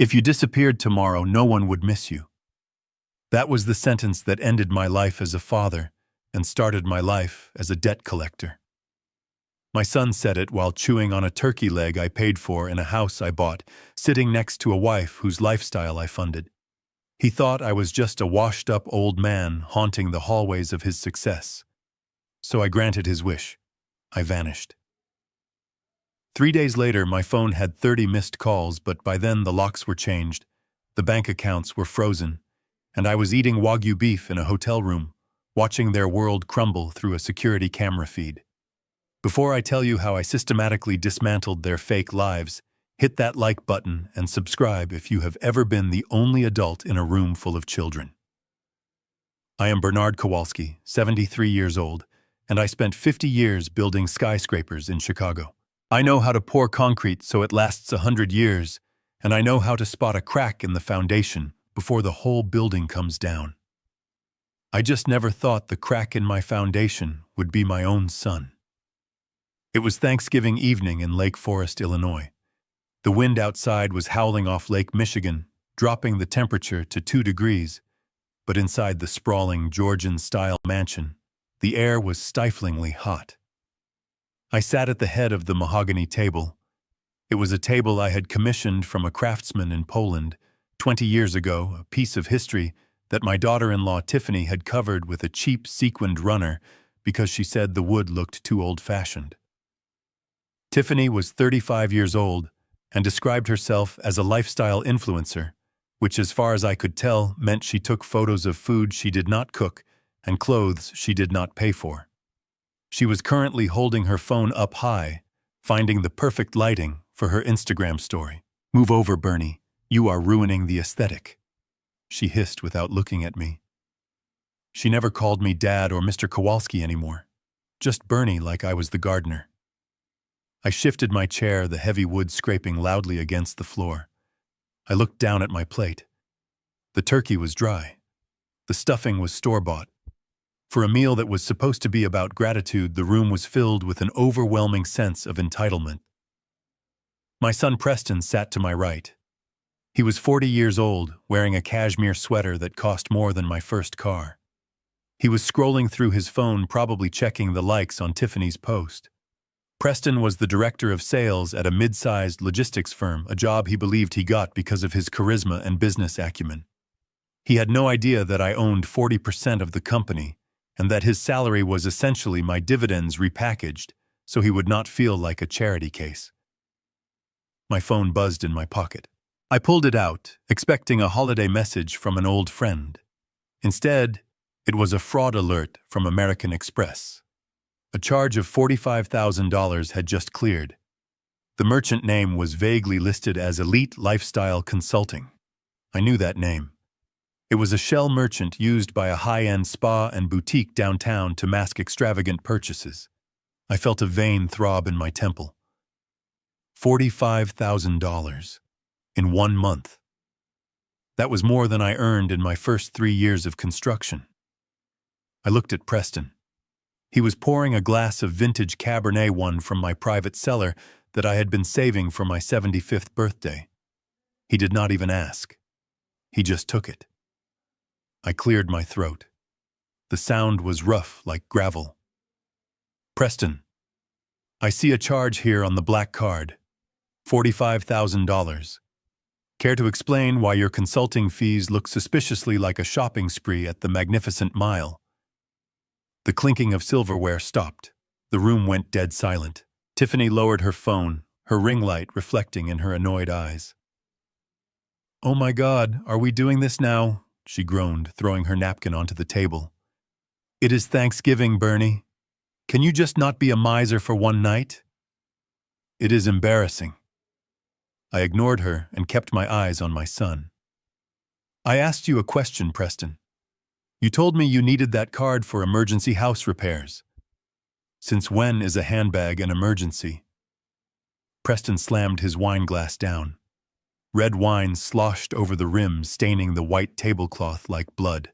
If you disappeared tomorrow, no one would miss you. That was the sentence that ended my life as a father and started my life as a debt collector. My son said it while chewing on a turkey leg I paid for in a house I bought, sitting next to a wife whose lifestyle I funded. He thought I was just a washed-up old man haunting the hallways of his success. So I granted his wish. I vanished. 3 days later, my phone had 30 missed calls, but by then the locks were changed, the bank accounts were frozen, and I was eating Wagyu beef in a hotel room, watching their world crumble through a security camera feed. Before I tell you how I systematically dismantled their fake lives, hit that like button and subscribe if you have ever been the only adult in a room full of children. I am Bernard Kowalski, 73 years old, and I spent 50 years building skyscrapers in Chicago. I know how to pour concrete so it lasts 100 years, and I know how to spot a crack in the foundation before the whole building comes down. I just never thought the crack in my foundation would be my own son. It was Thanksgiving evening in Lake Forest, Illinois. The wind outside was howling off Lake Michigan, dropping the temperature to 2 degrees, but inside the sprawling Georgian-style mansion, the air was stiflingly hot. I sat at the head of the mahogany table. It was a table I had commissioned from a craftsman in Poland 20 years ago, a piece of history that my daughter-in-law Tiffany had covered with a cheap sequined runner because she said the wood looked too old-fashioned. Tiffany was 35 years old and described herself as a lifestyle influencer, which as far as I could tell meant she took photos of food she did not cook and clothes she did not pay for. She was currently holding her phone up high, finding the perfect lighting for her Instagram story. "Move over, Bernie. You are ruining the aesthetic," she hissed without looking at me. She never called me Dad or Mr. Kowalski anymore, just Bernie like I was the gardener. I shifted my chair, the heavy wood scraping loudly against the floor. I looked down at my plate. The turkey was dry. The stuffing was store-bought. For a meal that was supposed to be about gratitude, the room was filled with an overwhelming sense of entitlement. My son Preston sat to my right. He was 40 years old, wearing a cashmere sweater that cost more than my first car. He was scrolling through his phone, probably checking the likes on Tiffany's post. Preston was the director of sales at a mid-sized logistics firm, a job he believed he got because of his charisma and business acumen. He had no idea that I owned 40% of the company, and that his salary was essentially my dividends repackaged, so he would not feel like a charity case. My phone buzzed in my pocket. I pulled it out, expecting a holiday message from an old friend. Instead, it was a fraud alert from American Express. A charge of $45,000 had just cleared. The merchant name was vaguely listed as Elite Lifestyle Consulting. I knew that name. It was a shell merchant used by a high-end spa and boutique downtown to mask extravagant purchases. I felt a vein throb in my temple. $45,000 in 1 month. That was more than I earned in my first 3 years of construction. I looked at Preston. He was pouring a glass of vintage Cabernet one from my private cellar that I had been saving for my 75th birthday. He did not even ask. He just took it. I cleared my throat. The sound was rough like gravel. "Preston, I see a charge here on the black card. $45,000. Care to explain why your consulting fees look suspiciously like a shopping spree at the Magnificent Mile?" The clinking of silverware stopped. The room went dead silent. Tiffany lowered her phone, her ring light reflecting in her annoyed eyes. "Oh my God, are we doing this now?" she groaned, throwing her napkin onto the table. "It is Thanksgiving, Bernie. Can you just not be a miser for one night?" "It is embarrassing." I ignored her and kept my eyes on my son. "I asked you a question, Preston. You told me you needed that card for emergency house repairs. Since when is a handbag an emergency?" Preston slammed his wine glass down. Red wine sloshed over the rim, staining the white tablecloth like blood.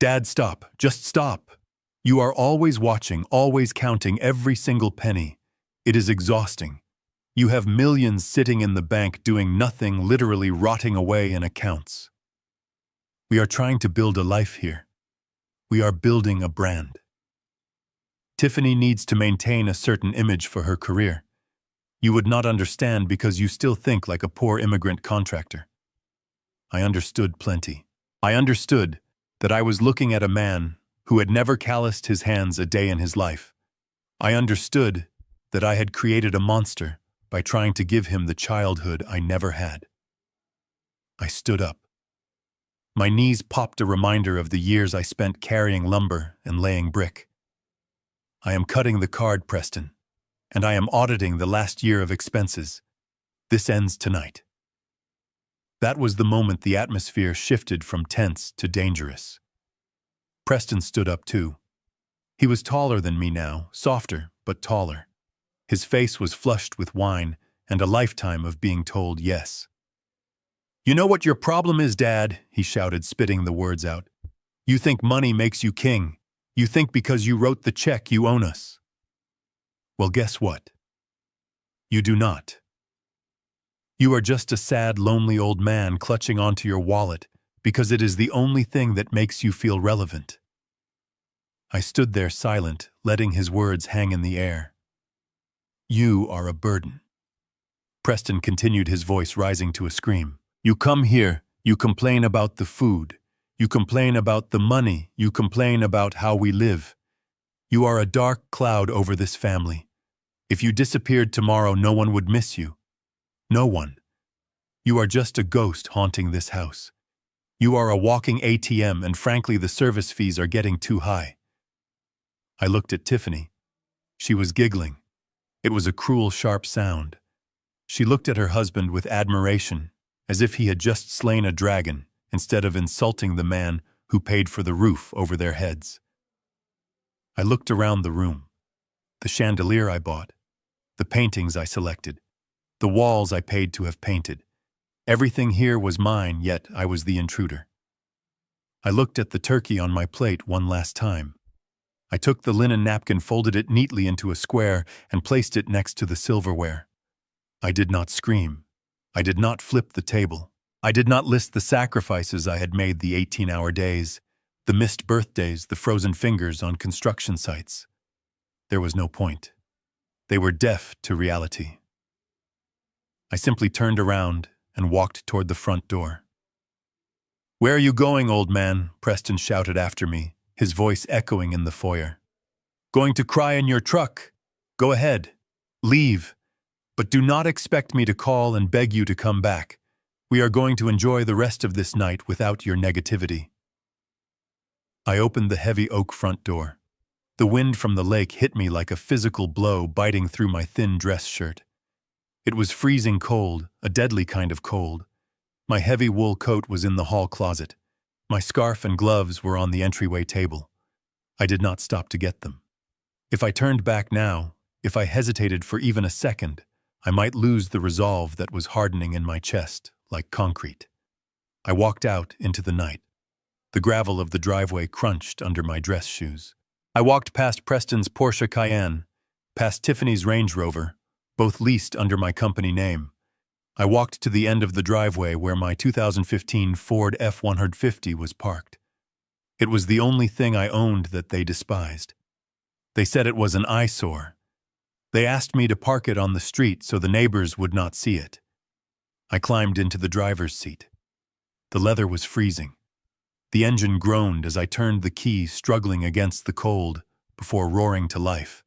"Dad, stop. Just stop. You are always watching, always counting every single penny. It is exhausting. You have millions sitting in the bank doing nothing, literally rotting away in accounts. We are trying to build a life here. We are building a brand. Tiffany needs to maintain a certain image for her career. You would not understand because you still think like a poor immigrant contractor. I understood plenty. I understood that I was looking at a man who had never calloused his hands a day in his life. I understood that I had created a monster by trying to give him the childhood I never had. I stood up. My knees popped a reminder of the years I spent carrying lumber and laying brick. I am cutting the card, Preston, and I am auditing the last year of expenses. This ends tonight. That was the moment the atmosphere shifted from tense to dangerous. Preston stood up too. He was taller than me now, softer but taller. His face was flushed with wine and a lifetime of being told yes. "You know what your problem is, Dad," he shouted, spitting the words out. "You think money makes you king. You think because you wrote the check you own us. Well, guess what? You do not. You are just a sad, lonely old man clutching onto your wallet because it is the only thing that makes you feel relevant." I stood there silent, letting his words hang in the air. "You are a burden." Preston continued, his voice rising to a scream. "You come here, you complain about the food, you complain about the money, you complain about how we live. You are a dark cloud over this family. If you disappeared tomorrow, no one would miss you. No one. You are just a ghost haunting this house. You are a walking ATM, and frankly, the service fees are getting too high." I looked at Tiffany. She was giggling. It was a cruel, sharp sound. She looked at her husband with admiration, as if he had just slain a dragon, instead of insulting the man who paid for the roof over their heads. I looked around the room. The chandelier I bought, the paintings I selected, the walls I paid to have painted. Everything here was mine, yet I was the intruder. I looked at the turkey on my plate one last time. I took the linen napkin, folded it neatly into a square, and placed it next to the silverware. I did not scream. I did not flip the table. I did not list the sacrifices I had made, the 18-hour days, the missed birthdays, the frozen fingers on construction sites. There was no point. They were deaf to reality. I simply turned around and walked toward the front door. "Where are you going, old man?" Preston shouted after me, his voice echoing in the foyer. "Going to cry in your truck? Go ahead. Leave. But do not expect me to call and beg you to come back. We are going to enjoy the rest of this night without your negativity." I opened the heavy oak front door. The wind from the lake hit me like a physical blow, biting through my thin dress shirt. It was freezing cold, a deadly kind of cold. My heavy wool coat was in the hall closet. My scarf and gloves were on the entryway table. I did not stop to get them. If I turned back now, if I hesitated for even a second, I might lose the resolve that was hardening in my chest, like concrete. I walked out into the night. The gravel of the driveway crunched under my dress shoes. I walked past Preston's Porsche Cayenne, past Tiffany's Range Rover, both leased under my company name. I walked to the end of the driveway where my 2015 Ford F-150 was parked. It was the only thing I owned that they despised. They said it was an eyesore. They asked me to park it on the street so the neighbors would not see it. I climbed into the driver's seat. The leather was freezing. The engine groaned as I turned the key, struggling against the cold before roaring to life.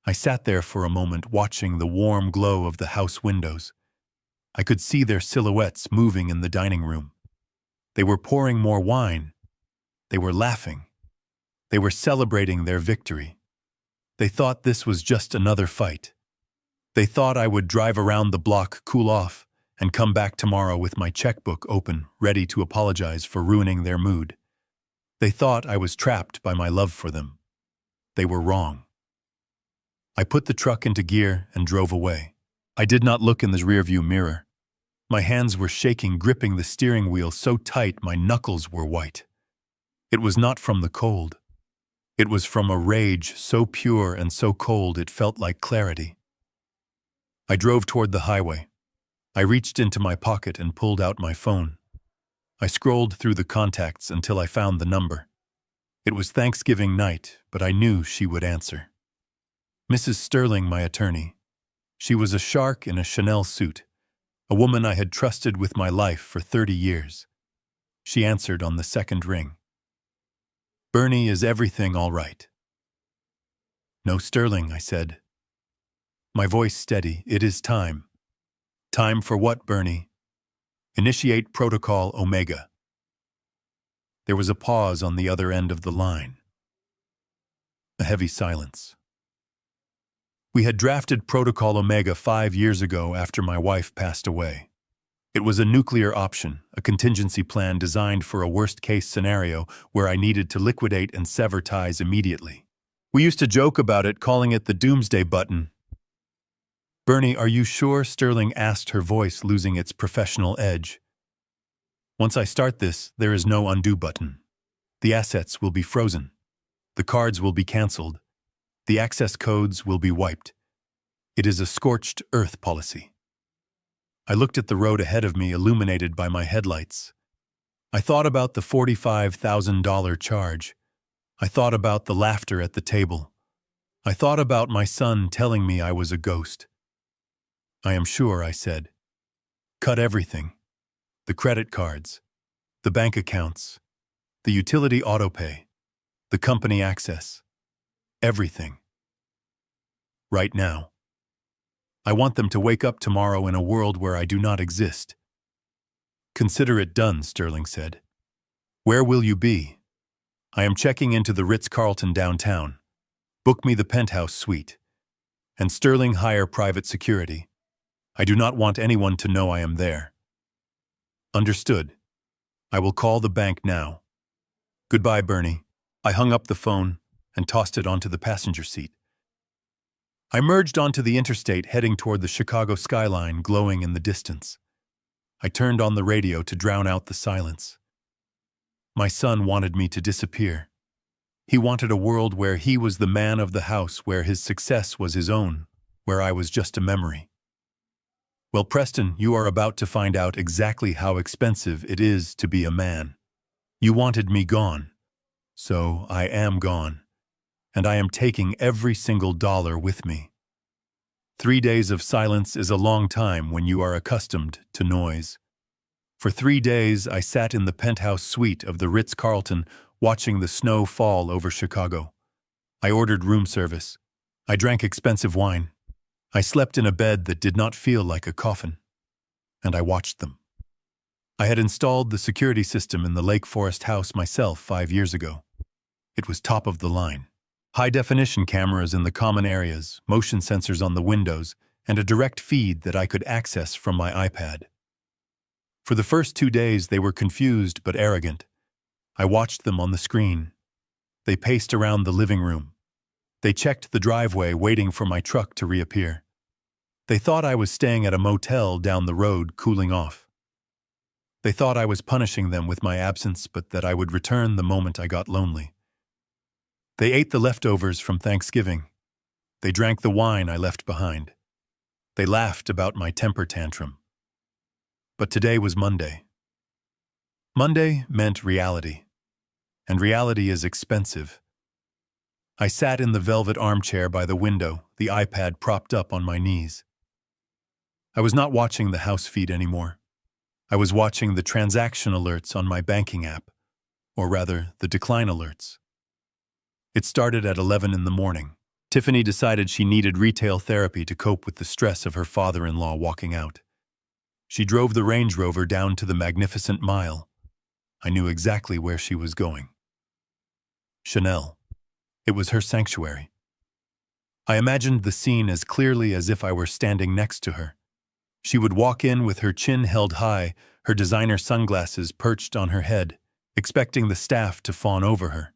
I sat there for a moment, watching the warm glow of the house windows. I could see their silhouettes moving in the dining room. They were pouring more wine. They were laughing. They were celebrating their victory. They thought this was just another fight. They thought I would drive around the block, cool off, and come back tomorrow with my checkbook open, ready to apologize for ruining their mood. They thought I was trapped by my love for them. They were wrong. I put the truck into gear and drove away. I did not look in the rearview mirror. My hands were shaking, gripping the steering wheel so tight my knuckles were white. It was not from the cold. It was from a rage so pure and so cold it felt like clarity. I drove toward the highway. I reached into my pocket and pulled out my phone. I scrolled through the contacts until I found the number. It was Thanksgiving night, but I knew she would answer. Mrs. Sterling, my attorney. She was a shark in a Chanel suit, a woman I had trusted with my life for 30 years. She answered on the second ring. Bernie, is everything all right? No, Sterling, I said. My voice steady. It is time. Time for what, Bernie? Initiate Protocol Omega. There was a pause on the other end of the line. A heavy silence. We had drafted Protocol Omega 5 years ago after my wife passed away. It was a nuclear option, a contingency plan designed for a worst-case scenario where I needed to liquidate and sever ties immediately. We used to joke about it, calling it the doomsday button. Bernie, are you sure? Sterling asked, her voice losing its professional edge. Once I start this, there is no undo button. The assets will be frozen. The cards will be canceled. The access codes will be wiped. It is a scorched earth policy. I looked at the road ahead of me, illuminated by my headlights. I thought about the $45,000 charge. I thought about the laughter at the table. I thought about my son telling me I was a ghost. I am sure, I said. Cut everything. The credit cards, the bank accounts, the utility autopay, the company access, everything. Right now. I want them to wake up tomorrow in a world where I do not exist. Consider it done, Sterling said. Where will you be? I am checking into the Ritz-Carlton downtown. Book me the penthouse suite. And Sterling, hire private security. I do not want anyone to know I am there. Understood. I will call the bank now. Goodbye, Bernie. I hung up the phone and tossed it onto the passenger seat. I merged onto the interstate, heading toward the Chicago skyline glowing in the distance. I turned on the radio to drown out the silence. My son wanted me to disappear. He wanted a world where he was the man of the house, where his success was his own, where I was just a memory. Well, Preston, you are about to find out exactly how expensive it is to be a man. You wanted me gone. So I am gone. And I am taking every single dollar with me. 3 days of silence is a long time when you are accustomed to noise. For 3 days, I sat in the penthouse suite of the Ritz-Carlton, watching the snow fall over Chicago. I ordered room service. I drank expensive wine. I slept in a bed that did not feel like a coffin. And I watched them. I had installed the security system in the Lake Forest house myself 5 years ago. It was top of the line. High-definition cameras in the common areas, motion sensors on the windows, and a direct feed that I could access from my iPad. For the first 2 days, they were confused but arrogant. I watched them on the screen. They paced around the living room. They checked the driveway, waiting for my truck to reappear. They thought I was staying at a motel down the road, cooling off. They thought I was punishing them with my absence, but that I would return the moment I got lonely. They ate the leftovers from Thanksgiving. They drank the wine I left behind. They laughed about my temper tantrum. But today was Monday. Monday meant reality. And reality is expensive. I sat in the velvet armchair by the window, the iPad propped up on my knees. I was not watching the house feed anymore. I was watching the transaction alerts on my banking app, or rather, the decline alerts. It started at 11 in the morning. Tiffany decided she needed retail therapy to cope with the stress of her father-in-law walking out. She drove the Range Rover down to the Magnificent Mile. I knew exactly where she was going. Chanel. It was her sanctuary. I imagined the scene as clearly as if I were standing next to her. She would walk in with her chin held high, her designer sunglasses perched on her head, expecting the staff to fawn over her.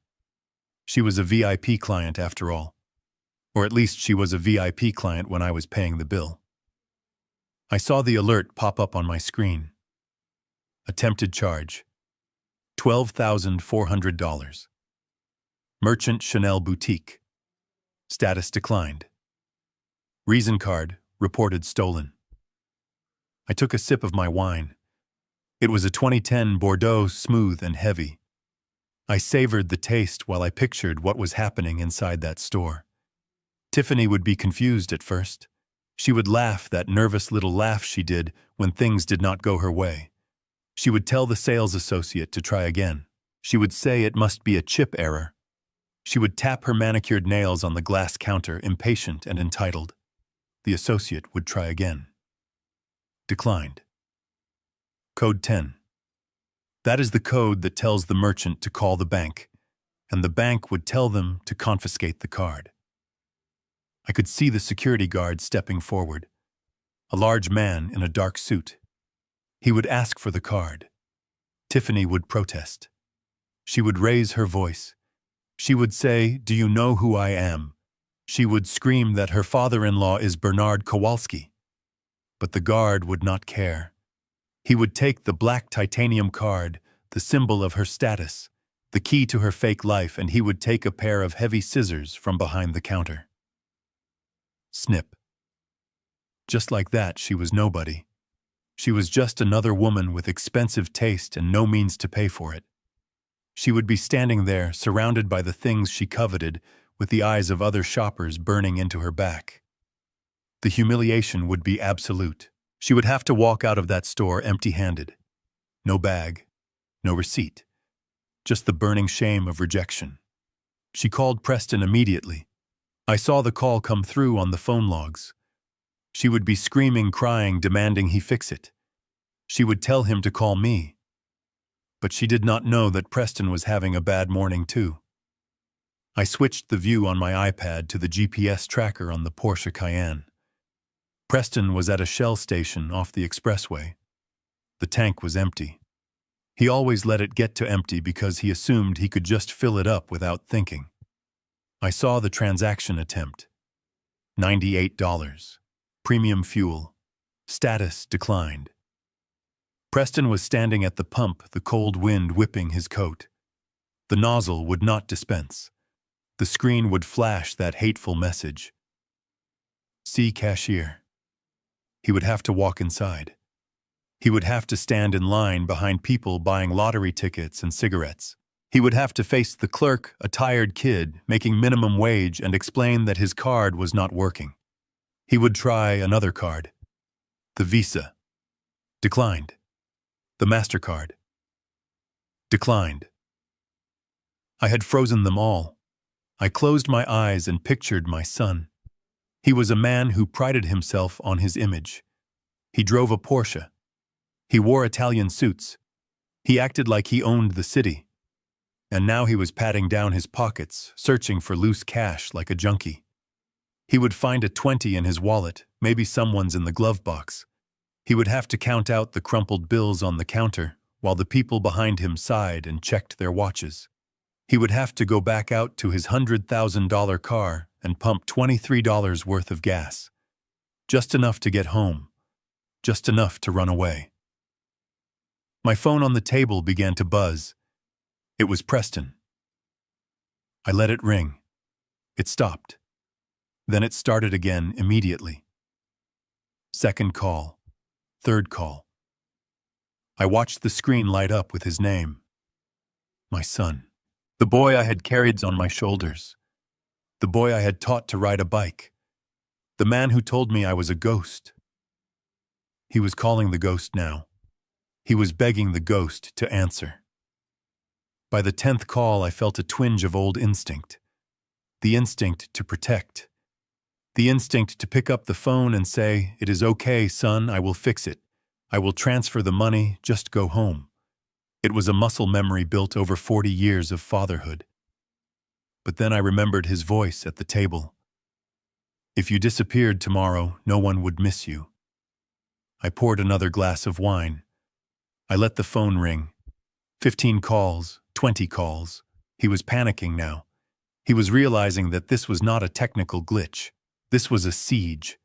She was a VIP client after all. Or at least she was a VIP client when I was paying the bill. I saw the alert pop up on my screen. Attempted charge. $12,400. Merchant Chanel Boutique. Status declined. Reason card, reported stolen. I took a sip of my wine. It was a 2010 Bordeaux, smooth and heavy. I savored the taste while I pictured what was happening inside that store. Tiffany would be confused at first. She would laugh that nervous little laugh she did when things did not go her way. She would tell the sales associate to try again. She would say it must be a chip error. She would tap her manicured nails on the glass counter, impatient and entitled. The associate would try again. Declined. Code 10. That is the code that tells the merchant to call the bank, and the bank would tell them to confiscate the card. I could see the security guard stepping forward, a large man in a dark suit. He would ask for the card. Tiffany would protest. She would raise her voice. She would say, "Do you know who I am?" She would scream that her father-in-law is Bernard Kowalski. But the guard would not care. He would take the black titanium card, the symbol of her status, the key to her fake life, and he would take a pair of heavy scissors from behind the counter. Snip. Just like that, she was nobody. She was just another woman with expensive taste and no means to pay for it. She would be standing there, surrounded by the things she coveted, with the eyes of other shoppers burning into her back. The humiliation would be absolute. She would have to walk out of that store empty-handed. No bag, no receipt, just the burning shame of rejection. She called Preston immediately. I saw the call come through on the phone logs. She would be screaming, crying, demanding he fix it. She would tell him to call me. But she did not know that Preston was having a bad morning too. I switched the view on my iPad to the GPS tracker on the Porsche Cayenne. Preston was at a Shell station off the expressway. The tank was empty. He always let it get to empty because he assumed he could just fill it up without thinking. I saw the transaction attempt. $98. Premium fuel. Status declined. Preston was standing at the pump, the cold wind whipping his coat. The nozzle would not dispense. The screen would flash that hateful message. See cashier. He would have to walk inside. He would have to stand in line behind people buying lottery tickets and cigarettes. He would have to face the clerk, a tired kid, making minimum wage, and explain that his card was not working. He would try another card. The Visa. Declined. The MasterCard. Declined. I had frozen them all. I closed my eyes and pictured my son. He was a man who prided himself on his image. He drove a Porsche. He wore Italian suits. He acted like he owned the city. And now he was patting down his pockets, searching for loose cash like a junkie. He would find a 20 in his wallet, maybe someone's in the glove box. He would have to count out the crumpled bills on the counter, while the people behind him sighed and checked their watches. He would have to go back out to his $100,000 car and pump $23 worth of gas. Just enough to get home. Just enough to run away. My phone on the table began to buzz. It was Preston. I let it ring. It stopped. Then it started again immediately. Second call. Third call. I watched the screen light up with his name. My son. The boy I had carried on my shoulders. The boy I had taught to ride a bike. The man who told me I was a ghost. He was calling the ghost now. He was begging the ghost to answer. By the 10th call, I felt a twinge of old instinct. The instinct to protect. The instinct to pick up the phone and say, "It is okay, son, I will fix it. I will transfer the money, just go home." It was a muscle memory built over 40 years of fatherhood. But then I remembered his voice at the table. If you disappeared tomorrow, no one would miss you. I poured another glass of wine. I let the phone ring. 15 calls, 20 calls. He was panicking now. He was realizing that this was not a technical glitch. This was a siege.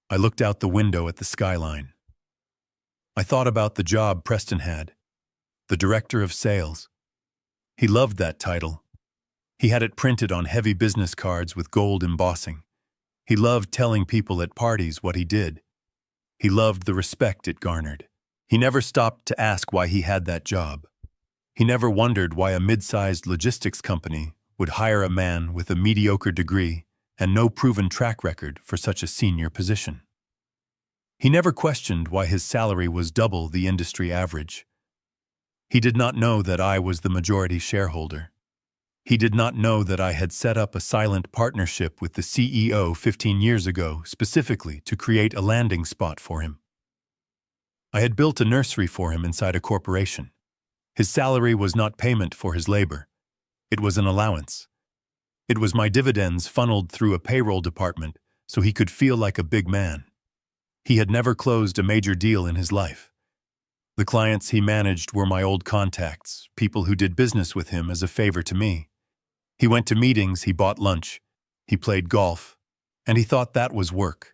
I looked out the window at the skyline. I thought about the job Preston had. The director of sales. He loved that title. He had it printed on heavy business cards with gold embossing. He loved telling people at parties what he did. He loved the respect it garnered. He never stopped to ask why he had that job. He never wondered why a mid-sized logistics company would hire a man with a mediocre degree and no proven track record for such a senior position. He never questioned why his salary was double the industry average. He did not know that I was the majority shareholder. He did not know that I had set up a silent partnership with the CEO 15 years ago specifically to create a landing spot for him. I had built a nursery for him inside a corporation. His salary was not payment for his labor. It was an allowance. It was my dividends funneled through a payroll department so he could feel like a big man. He had never closed a major deal in his life. The clients he managed were my old contacts, people who did business with him as a favor to me. He went to meetings, he bought lunch, he played golf, and he thought that was work.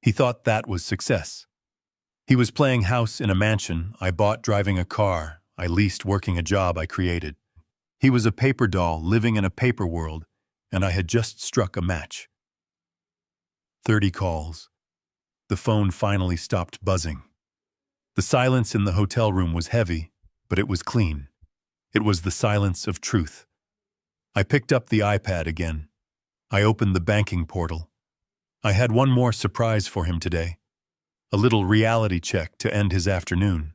He thought that was success. He was playing house in a mansion I bought, driving a car I leased, working a job I created. He was a paper doll living in a paper world, and I had just struck a match. 30 calls. The phone finally stopped buzzing. The silence in the hotel room was heavy, but it was clean. It was the silence of truth. I picked up the iPad again. I opened the banking portal. I had one more surprise for him today. A little reality check to end his afternoon.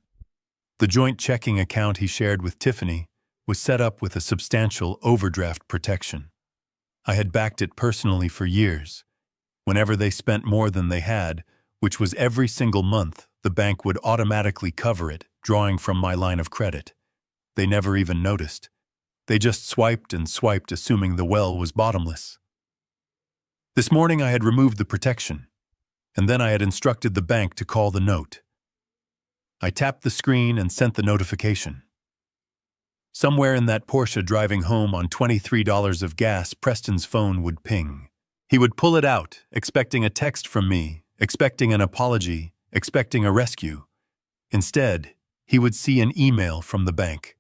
The joint checking account he shared with Tiffany was set up with a substantial overdraft protection. I had backed it personally for years. Whenever they spent more than they had, which was every single month, the bank would automatically cover it, drawing from my line of credit. They never even noticed. They just swiped and swiped, assuming the well was bottomless. This morning I had removed the protection, and then I had instructed the bank to call the note. I tapped the screen and sent the notification. Somewhere in that Porsche driving home on $23 of gas, Preston's phone would ping. He would pull it out, expecting a text from me, expecting an apology, expecting a rescue. Instead, he would see an email from the bank.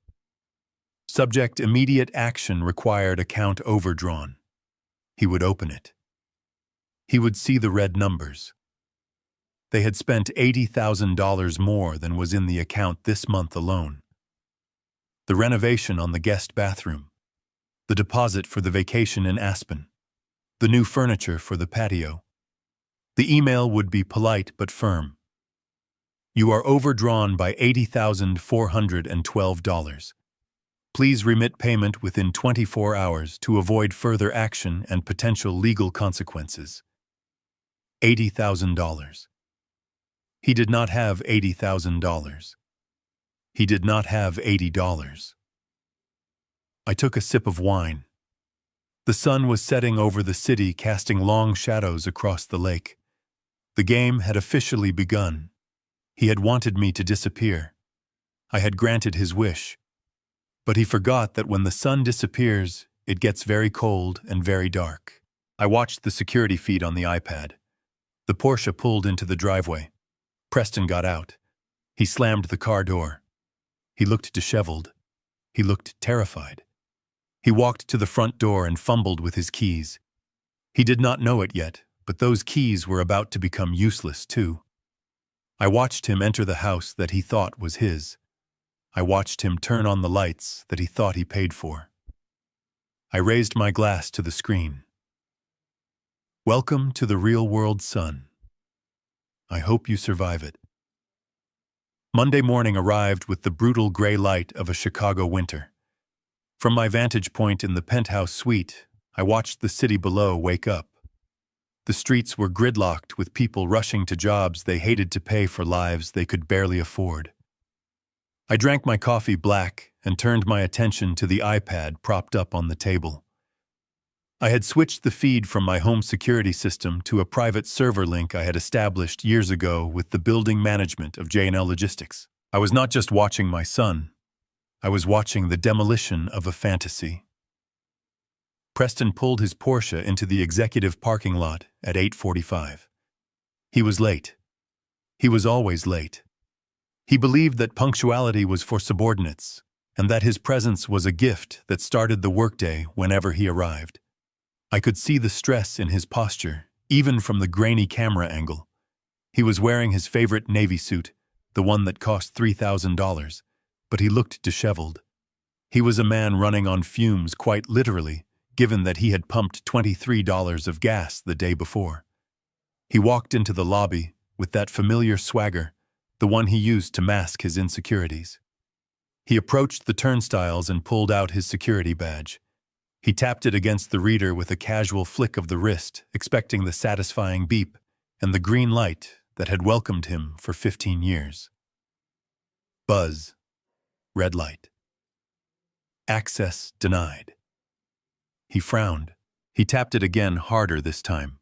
Subject: immediate action required, account overdrawn. He would open it. He would see the red numbers. They had spent $80,000 more than was in the account this month alone. The renovation on the guest bathroom. The deposit for the vacation in Aspen. The new furniture for the patio. The email would be polite but firm. You are overdrawn by $80,412. Please remit payment within 24 hours to avoid further action and potential legal consequences. $80,000. He did not have $80,000. He did not have $80. I took a sip of wine. The sun was setting over the city, casting long shadows across the lake. The game had officially begun. He had wanted me to disappear. I had granted his wish. But he forgot that when the sun disappears, it gets very cold and very dark. I watched the security feed on the iPad. The Porsche pulled into the driveway. Preston got out. He slammed the car door. He looked disheveled. He looked terrified. He walked to the front door and fumbled with his keys. He did not know it yet, but those keys were about to become useless too. I watched him enter the house that he thought was his. I watched him turn on the lights that he thought he paid for. I raised my glass to the screen. Welcome to the real-world sun. I hope you survive it. Monday morning arrived with the brutal gray light of a Chicago winter. From my vantage point in the penthouse suite, I watched the city below wake up. The streets were gridlocked with people rushing to jobs they hated to pay for lives they could barely afford. I drank my coffee black and turned my attention to the iPad propped up on the table. I had switched the feed from my home security system to a private server link I had established years ago with the building management of J&L Logistics. I was not just watching my son. I was watching the demolition of a fantasy. Preston pulled his Porsche into the executive parking lot at 8:45. He was late. He was always late. He believed that punctuality was for subordinates, and that his presence was a gift that started the workday whenever he arrived. I could see the stress in his posture, even from the grainy camera angle. He was wearing his favorite Navy suit, the one that cost $3,000, but he looked disheveled. He was a man running on fumes, quite literally, given that he had pumped $23 of gas the day before. He walked into the lobby with that familiar swagger, the one he used to mask his insecurities. He approached the turnstiles and pulled out his security badge. He tapped it against the reader with a casual flick of the wrist, expecting the satisfying beep and the green light that had welcomed him for 15 years. Buzz. Red light. Access denied. He frowned. He tapped it again, harder this time.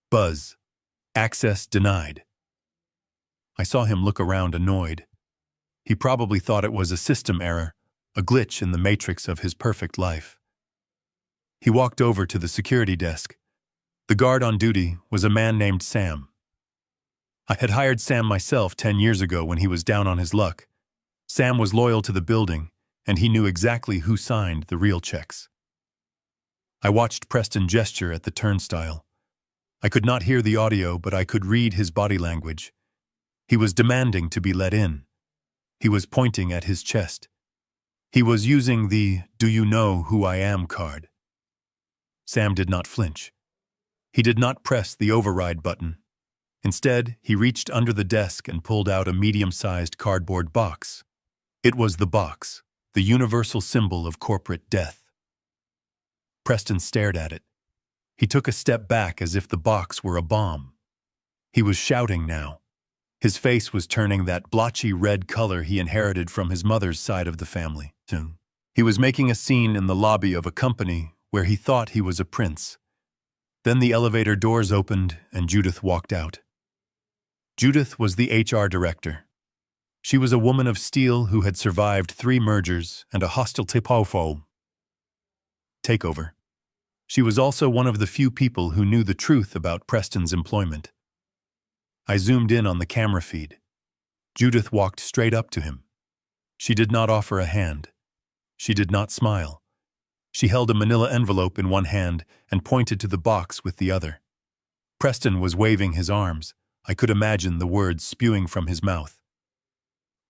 Buzz. Access denied. I saw him look around, annoyed. He probably thought it was a system error, a glitch in the matrix of his perfect life. He walked over to the security desk. The guard on duty was a man named Sam. I had hired Sam myself 10 years ago when he was down on his luck. Sam was loyal to the building, and he knew exactly who signed the real checks. I watched Preston gesture at the turnstile. I could not hear the audio, but I could read his body language. He was demanding to be let in. He was pointing at his chest. He was using the "Do you know who I am" card. Sam did not flinch. He did not press the override button. Instead, he reached under the desk and pulled out a medium-sized cardboard box. It was the box, the universal symbol of corporate death. Preston stared at it. He took a step back as if the box were a bomb. He was shouting now. His face was turning that blotchy red color he inherited from his mother's side of the family. He was making a scene in the lobby of a company where he thought he was a prince. Then the elevator doors opened and Judith walked out. Judith was the HR director. She was a woman of steel who had survived 3 mergers and a hostile takeover. She was also one of the few people who knew the truth about Preston's employment. I zoomed in on the camera feed. Judith walked straight up to him. She did not offer a hand. She did not smile. She held a manila envelope in one hand and pointed to the box with the other. Preston was waving his arms. I could imagine the words spewing from his mouth.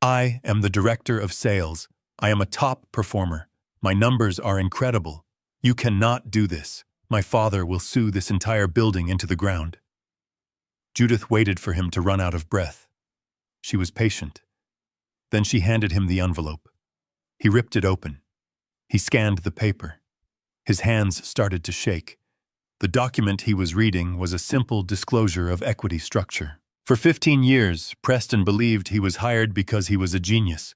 I am the director of sales. I am a top performer. My numbers are incredible. You cannot do this. My father will sue this entire building into the ground. Judith waited for him to run out of breath. She was patient. Then she handed him the envelope. He ripped it open. He scanned the paper. His hands started to shake. The document he was reading was a simple disclosure of equity structure. For 15 years, Preston believed he was hired because he was a genius.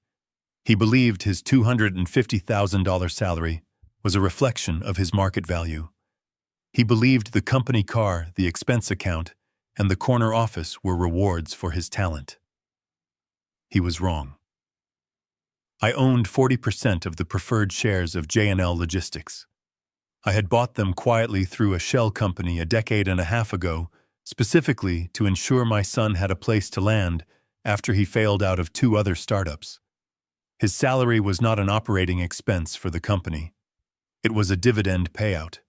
He believed his $250,000 salary was a reflection of his market value. He believed the company car, the expense account, and the corner office were rewards for his talent. He was wrong. I owned 40% of the preferred shares of J&L Logistics. I had bought them quietly through a shell company a decade and a half ago, specifically to ensure my son had a place to land after he failed out of 2 other startups. His salary was not an operating expense for the company. It was a dividend payout.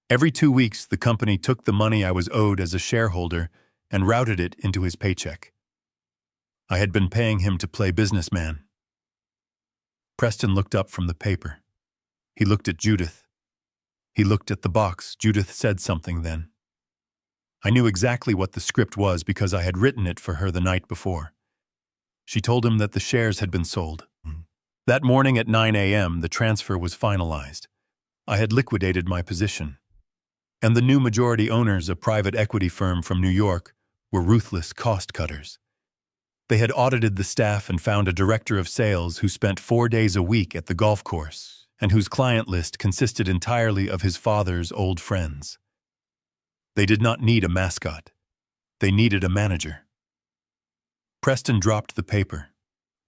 Every 2 weeks, the company took the money I was owed as a shareholder and routed it into his paycheck. I had been paying him to play businessman. Preston looked up from the paper. He looked at Judith. He looked at the box. Judith said something then. I knew exactly what the script was because I had written it for her the night before. She told him that the shares had been sold. That morning at 9 a.m., the transfer was finalized. I had liquidated my position. And the new majority owners, a private equity firm from New York, were ruthless cost cutters. They had audited the staff and found a director of sales who spent 4 days a week at the golf course and whose client list consisted entirely of his father's old friends. They did not need a mascot. They needed a manager. Preston dropped the paper.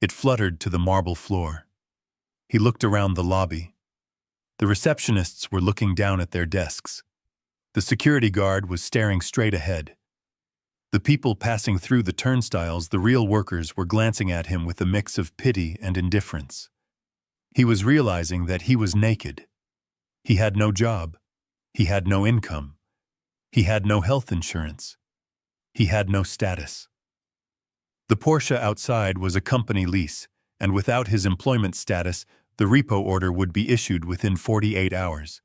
It fluttered to the marble floor. He looked around the lobby. The receptionists were looking down at their desks. The security guard was staring straight ahead. The people passing through the turnstiles, the real workers, were glancing at him with a mix of pity and indifference. He was realizing that he was naked. He had no job. He had no income. He had no health insurance. He had no status. The Porsche outside was a company lease, and without his employment status, the repo order would be issued within 48 hours.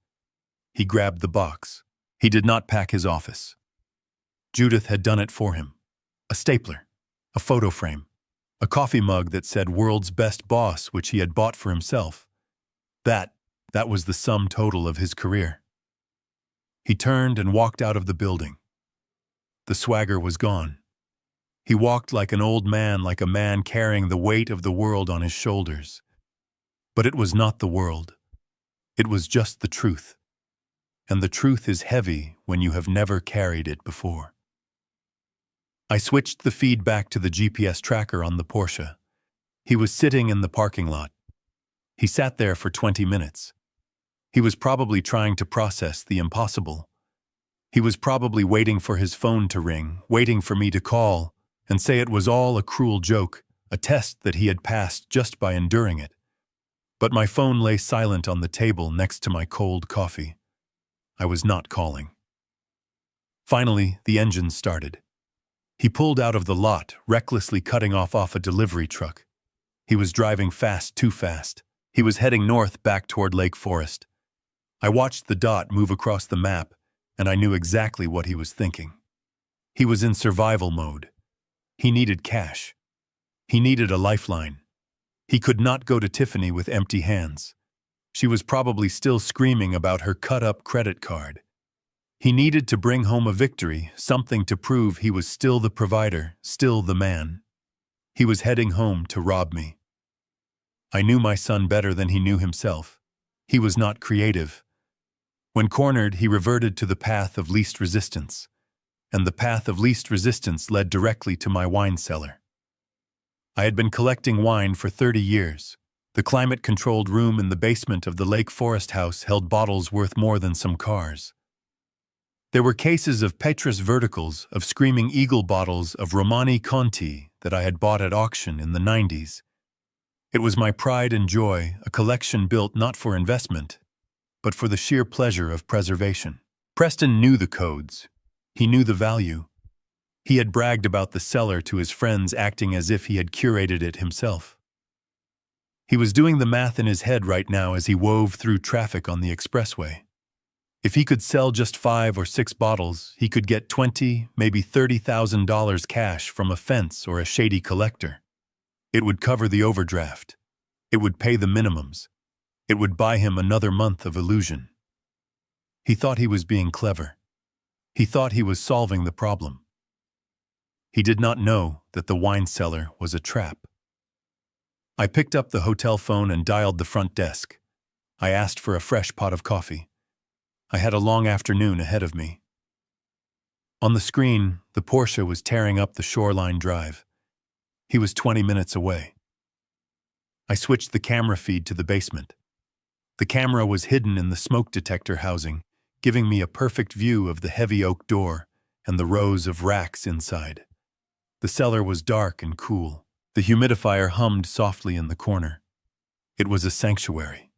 He grabbed the box. He did not pack his office. Judith had done it for him. A stapler, a photo frame, a coffee mug that said "World's Best Boss," which he had bought for himself. That was the sum total of his career. He turned and walked out of the building. The swagger was gone. He walked like an old man, like a man carrying the weight of the world on his shoulders. But it was not the world. It was just the truth. And the truth is heavy when you have never carried it before. I switched the feed back to the GPS tracker on the Porsche. He was sitting in the parking lot. He sat there for 20 minutes. He was probably trying to process the impossible. He was probably waiting for his phone to ring, waiting for me to call and say it was all a cruel joke, a test that he had passed just by enduring it. But my phone lay silent on the table next to my cold coffee. I was not calling. Finally, the engine started. He pulled out of the lot, recklessly cutting off a delivery truck. He was driving fast, too fast. He was heading north back toward Lake Forest. I watched the dot move across the map, and I knew exactly what he was thinking. He was in survival mode. He needed cash. He needed a lifeline. He could not go to Tiffany with empty hands. She was probably still screaming about her cut-up credit card. He needed to bring home a victory, something to prove he was still the provider, still the man. He was heading home to rob me. I knew my son better than he knew himself. He was not creative. When cornered, he reverted to the path of least resistance. And the path of least resistance led directly to my wine cellar. I had been collecting wine for 30 years. The climate-controlled room in the basement of the Lake Forest house held bottles worth more than some cars. There were cases of Petrus verticals, of Screaming Eagle bottles of Romani Conti that I had bought at auction in the 90s. It was my pride and joy, a collection built not for investment, but for the sheer pleasure of preservation. Preston knew the codes. He knew the value. He had bragged about the cellar to his friends, acting as if he had curated it himself. He was doing the math in his head right now as he wove through traffic on the expressway. If he could sell just 5 or 6 bottles, he could get $20,000, maybe $30,000 cash from a fence or a shady collector. It would cover the overdraft. It would pay the minimums. It would buy him another month of illusion. He thought he was being clever. He thought he was solving the problem. He did not know that the wine cellar was a trap. I picked up the hotel phone and dialed the front desk. I asked for a fresh pot of coffee. I had a long afternoon ahead of me. On the screen, the Porsche was tearing up the Shoreline Drive. He was 20 minutes away. I switched the camera feed to the basement. The camera was hidden in the smoke detector housing, giving me a perfect view of the heavy oak door and the rows of racks inside. The cellar was dark and cool. The humidifier hummed softly in the corner. It was a sanctuary.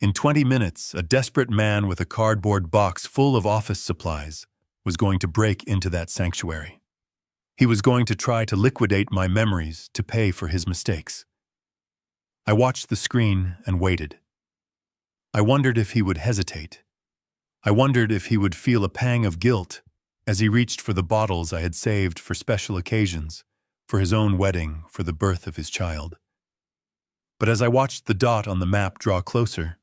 In 20 minutes, a desperate man with a cardboard box full of office supplies was going to break into that sanctuary. He was going to try to liquidate my memories to pay for his mistakes. I watched the screen and waited. I wondered if he would hesitate. I wondered if he would feel a pang of guilt as he reached for the bottles I had saved for special occasions, for his own wedding, for the birth of his child. But as I watched the dot on the map draw closer,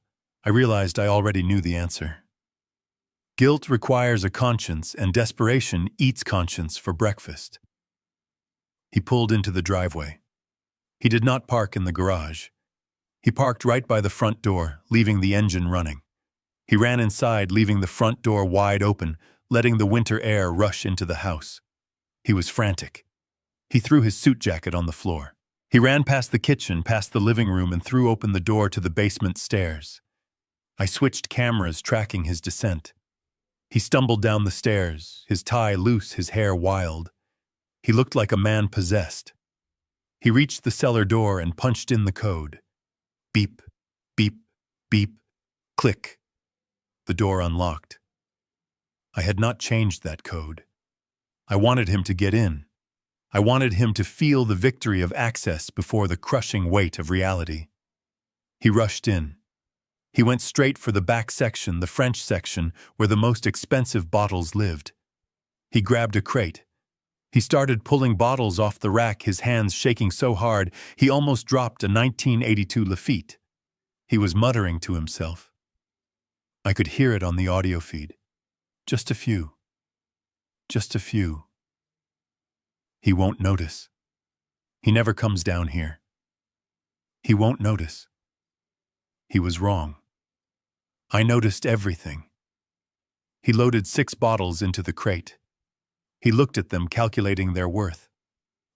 I realized I already knew the answer. Guilt requires a conscience, and desperation eats conscience for breakfast. He pulled into the driveway. He did not park in the garage. He parked right by the front door, leaving the engine running. He ran inside, leaving the front door wide open, letting the winter air rush into the house. He was frantic. He threw his suit jacket on the floor. He ran past the kitchen, past the living room, and threw open the door to the basement stairs. I switched cameras, tracking his descent. He stumbled down the stairs, his tie loose, his hair wild. He looked like a man possessed. He reached the cellar door and punched in the code. Beep, beep, beep, click. The door unlocked. I had not changed that code. I wanted him to get in. I wanted him to feel the victory of access before the crushing weight of reality. He rushed in. He went straight for the back section, the French section, where the most expensive bottles lived. He grabbed a crate. He started pulling bottles off the rack, his hands shaking so hard he almost dropped a 1982 Lafite. He was muttering to himself. I could hear it on the audio feed. Just a few. Just a few. He won't notice. He never comes down here. He won't notice. He was wrong. I noticed everything. He loaded 6 bottles into the crate. He looked at them, calculating their worth.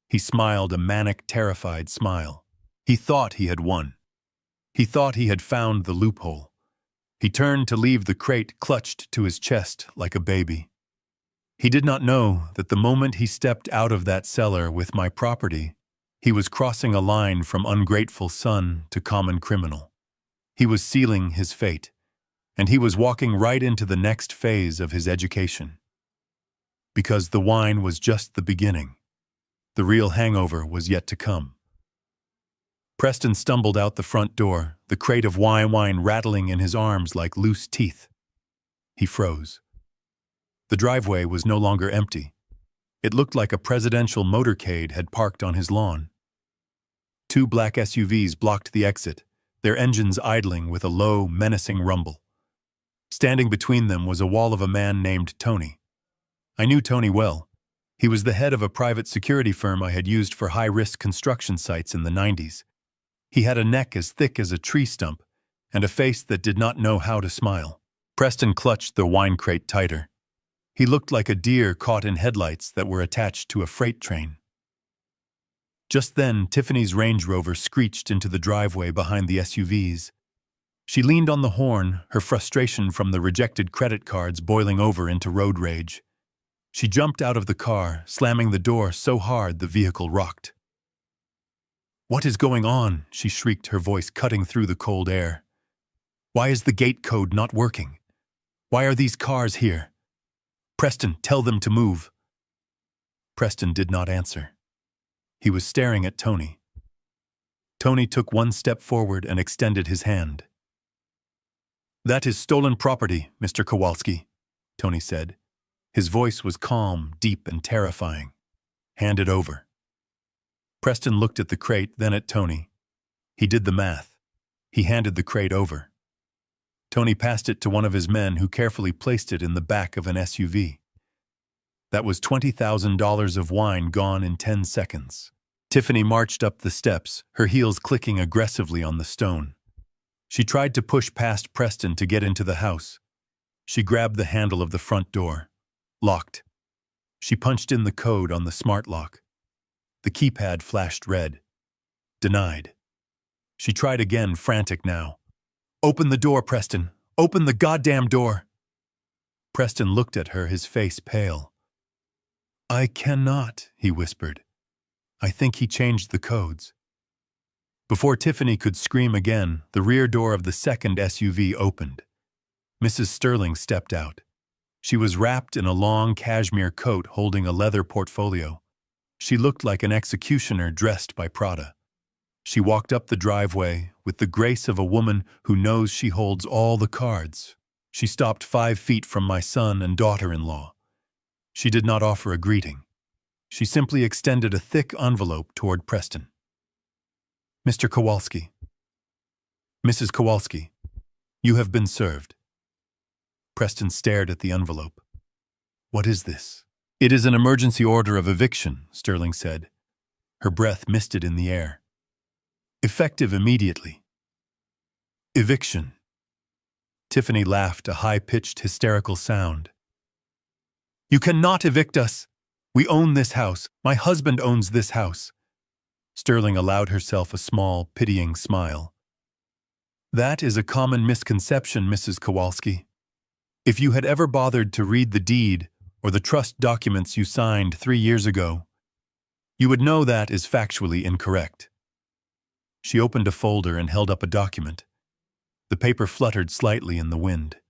He smiled a manic, terrified smile. He thought he had won. He thought he had found the loophole. He turned to leave the crate, clutched to his chest like a baby. He did not know that the moment he stepped out of that cellar with my property, he was crossing a line from ungrateful son to common criminal. He was sealing his fate, and he was walking right into the next phase of his education. Because the wine was just the beginning. The real hangover was yet to come. Preston stumbled out the front door, the crate of wine rattling in his arms like loose teeth. He froze. The driveway was no longer empty. It looked like a presidential motorcade had parked on his lawn. 2 black SUVs blocked the exit, their engines idling with a low, menacing rumble. Standing between them was a wall of a man named Tony. I knew Tony well. He was the head of a private security firm I had used for high-risk construction sites in the 90s. He had a neck as thick as a tree stump and a face that did not know how to smile. Preston clutched the wine crate tighter. He looked like a deer caught in headlights that were attached to a freight train. Just then, Tiffany's Range Rover screeched into the driveway behind the SUVs. She leaned on the horn, her frustration from the rejected credit cards boiling over into road rage. She jumped out of the car, slamming the door so hard the vehicle rocked. "What is going on?" she shrieked, her voice cutting through the cold air. "Why is the gate code not working? Why are these cars here? Preston, tell them to move." Preston did not answer. He was staring at Tony. Tony took 1 step forward and extended his hand. "That is stolen property, Mr. Kowalski," Tony said. His voice was calm, deep, and terrifying. "Hand it over." Preston looked at the crate, then at Tony. He did the math. He handed the crate over. Tony passed it to one of his men, who carefully placed it in the back of an SUV. That was $20,000 of wine gone in 10 seconds. Tiffany marched up the steps, her heels clicking aggressively on the stone. She tried to push past Preston to get into the house. She grabbed the handle of the front door. Locked. She punched in the code on the smart lock. The keypad flashed red. Denied. She tried again, frantic now. "Open the door, Preston. Open the goddamn door." Preston looked at her, his face pale. "I cannot," he whispered. I think he changed the codes. Before Tiffany could scream again, the rear door of the second SUV opened. Mrs. Sterling stepped out. She was wrapped in a long cashmere coat holding a leather portfolio. She looked like an executioner dressed by Prada. She walked up the driveway with the grace of a woman who knows she holds all the cards. She stopped 5 feet from my son and daughter-in-law. She did not offer a greeting. She simply extended a thick envelope toward Preston. "Mr. Kowalski. Mrs. Kowalski, you have been served." Preston stared at the envelope. "What is this?" "It is an emergency order of eviction," Sterling said. Her breath misted in the air. "Effective immediately." "Eviction." Tiffany laughed, a high-pitched, hysterical sound. "You cannot evict us. We own this house. My husband owns this house." Sterling allowed herself a small, pitying smile. "That is a common misconception, Mrs. Kowalski. If you had ever bothered to read the deed or the trust documents you signed 3 years ago, you would know that is factually incorrect." She opened a folder and held up a document. The paper fluttered slightly in the wind.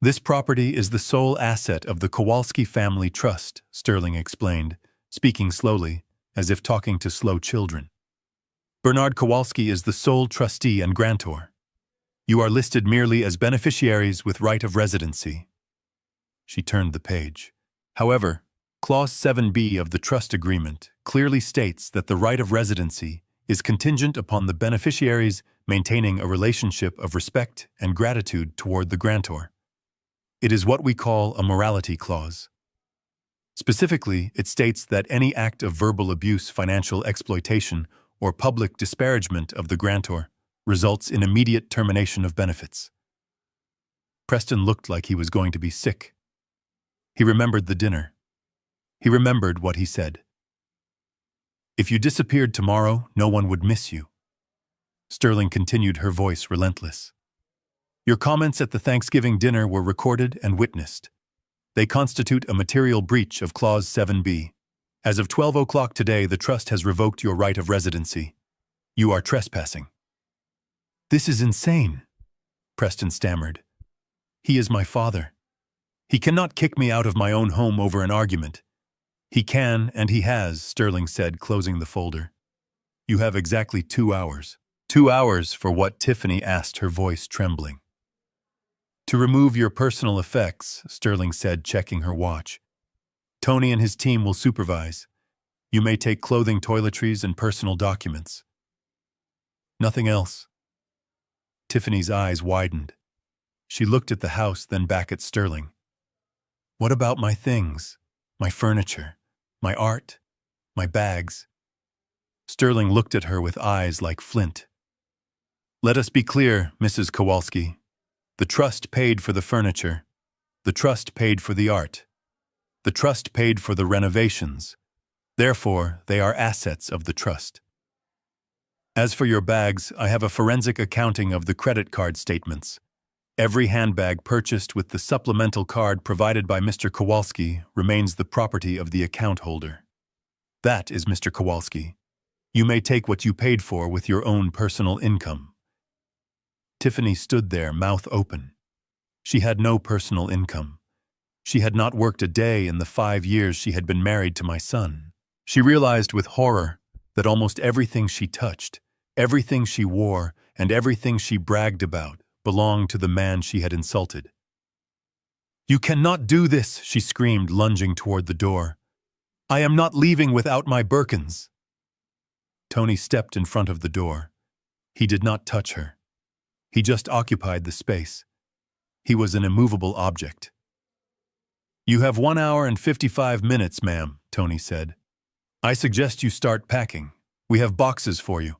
This property is the sole asset of the Kowalski Family Trust, Sterling explained, speaking slowly, as if talking to slow children. Bernard Kowalski is the sole trustee and grantor. You are listed merely as beneficiaries with right of residency. She turned the page. However, Clause 7b of the trust agreement clearly states that the right of residency is contingent upon the beneficiaries maintaining a relationship of respect and gratitude toward the grantor. It is what we call a morality clause. Specifically, it states that any act of verbal abuse, financial exploitation, or public disparagement of the grantor results in immediate termination of benefits. Preston looked like he was going to be sick. He remembered the dinner. He remembered what he said. If you disappeared tomorrow, no one would miss you. Sterling continued, her voice relentless. Your comments at the Thanksgiving dinner were recorded and witnessed. They constitute a material breach of Clause 7b. As of 12 o'clock today, the trust has revoked your right of residency. You are trespassing. This is insane, Preston stammered. He is my father. He cannot kick me out of my own home over an argument. He can, and he has, Sterling said, closing the folder. You have exactly 2 hours. 2 hours for what? Tiffany asked, her voice trembling. To remove your personal effects, Sterling said, checking her watch. Tony and his team will supervise. You may take clothing, toiletries, and personal documents. Nothing else. Tiffany's eyes widened. She looked at the house, then back at Sterling. What about my things? My furniture? My art? My bags? Sterling looked at her with eyes like flint. Let us be clear, Mrs. Kowalski. The trust paid for the furniture. The trust paid for the art. The trust paid for the renovations. Therefore, they are assets of the trust. As for your bags, I have a forensic accounting of the credit card statements. Every handbag purchased with the supplemental card provided by Mr. Kowalski remains the property of the account holder. That is Mr. Kowalski. You may take what you paid for with your own personal income. Tiffany stood there, mouth open. She had no personal income. She had not worked a day in the 5 years she had been married to my son. She realized with horror that almost everything she touched, everything she wore, and everything she bragged about belonged to the man she had insulted. You cannot do this, she screamed, lunging toward the door. I am not leaving without my Birkins. Tony stepped in front of the door. He did not touch her. He just occupied the space. He was an immovable object. You have 1 hour and 55 minutes, ma'am, Tony said. I suggest you start packing. We have boxes for you.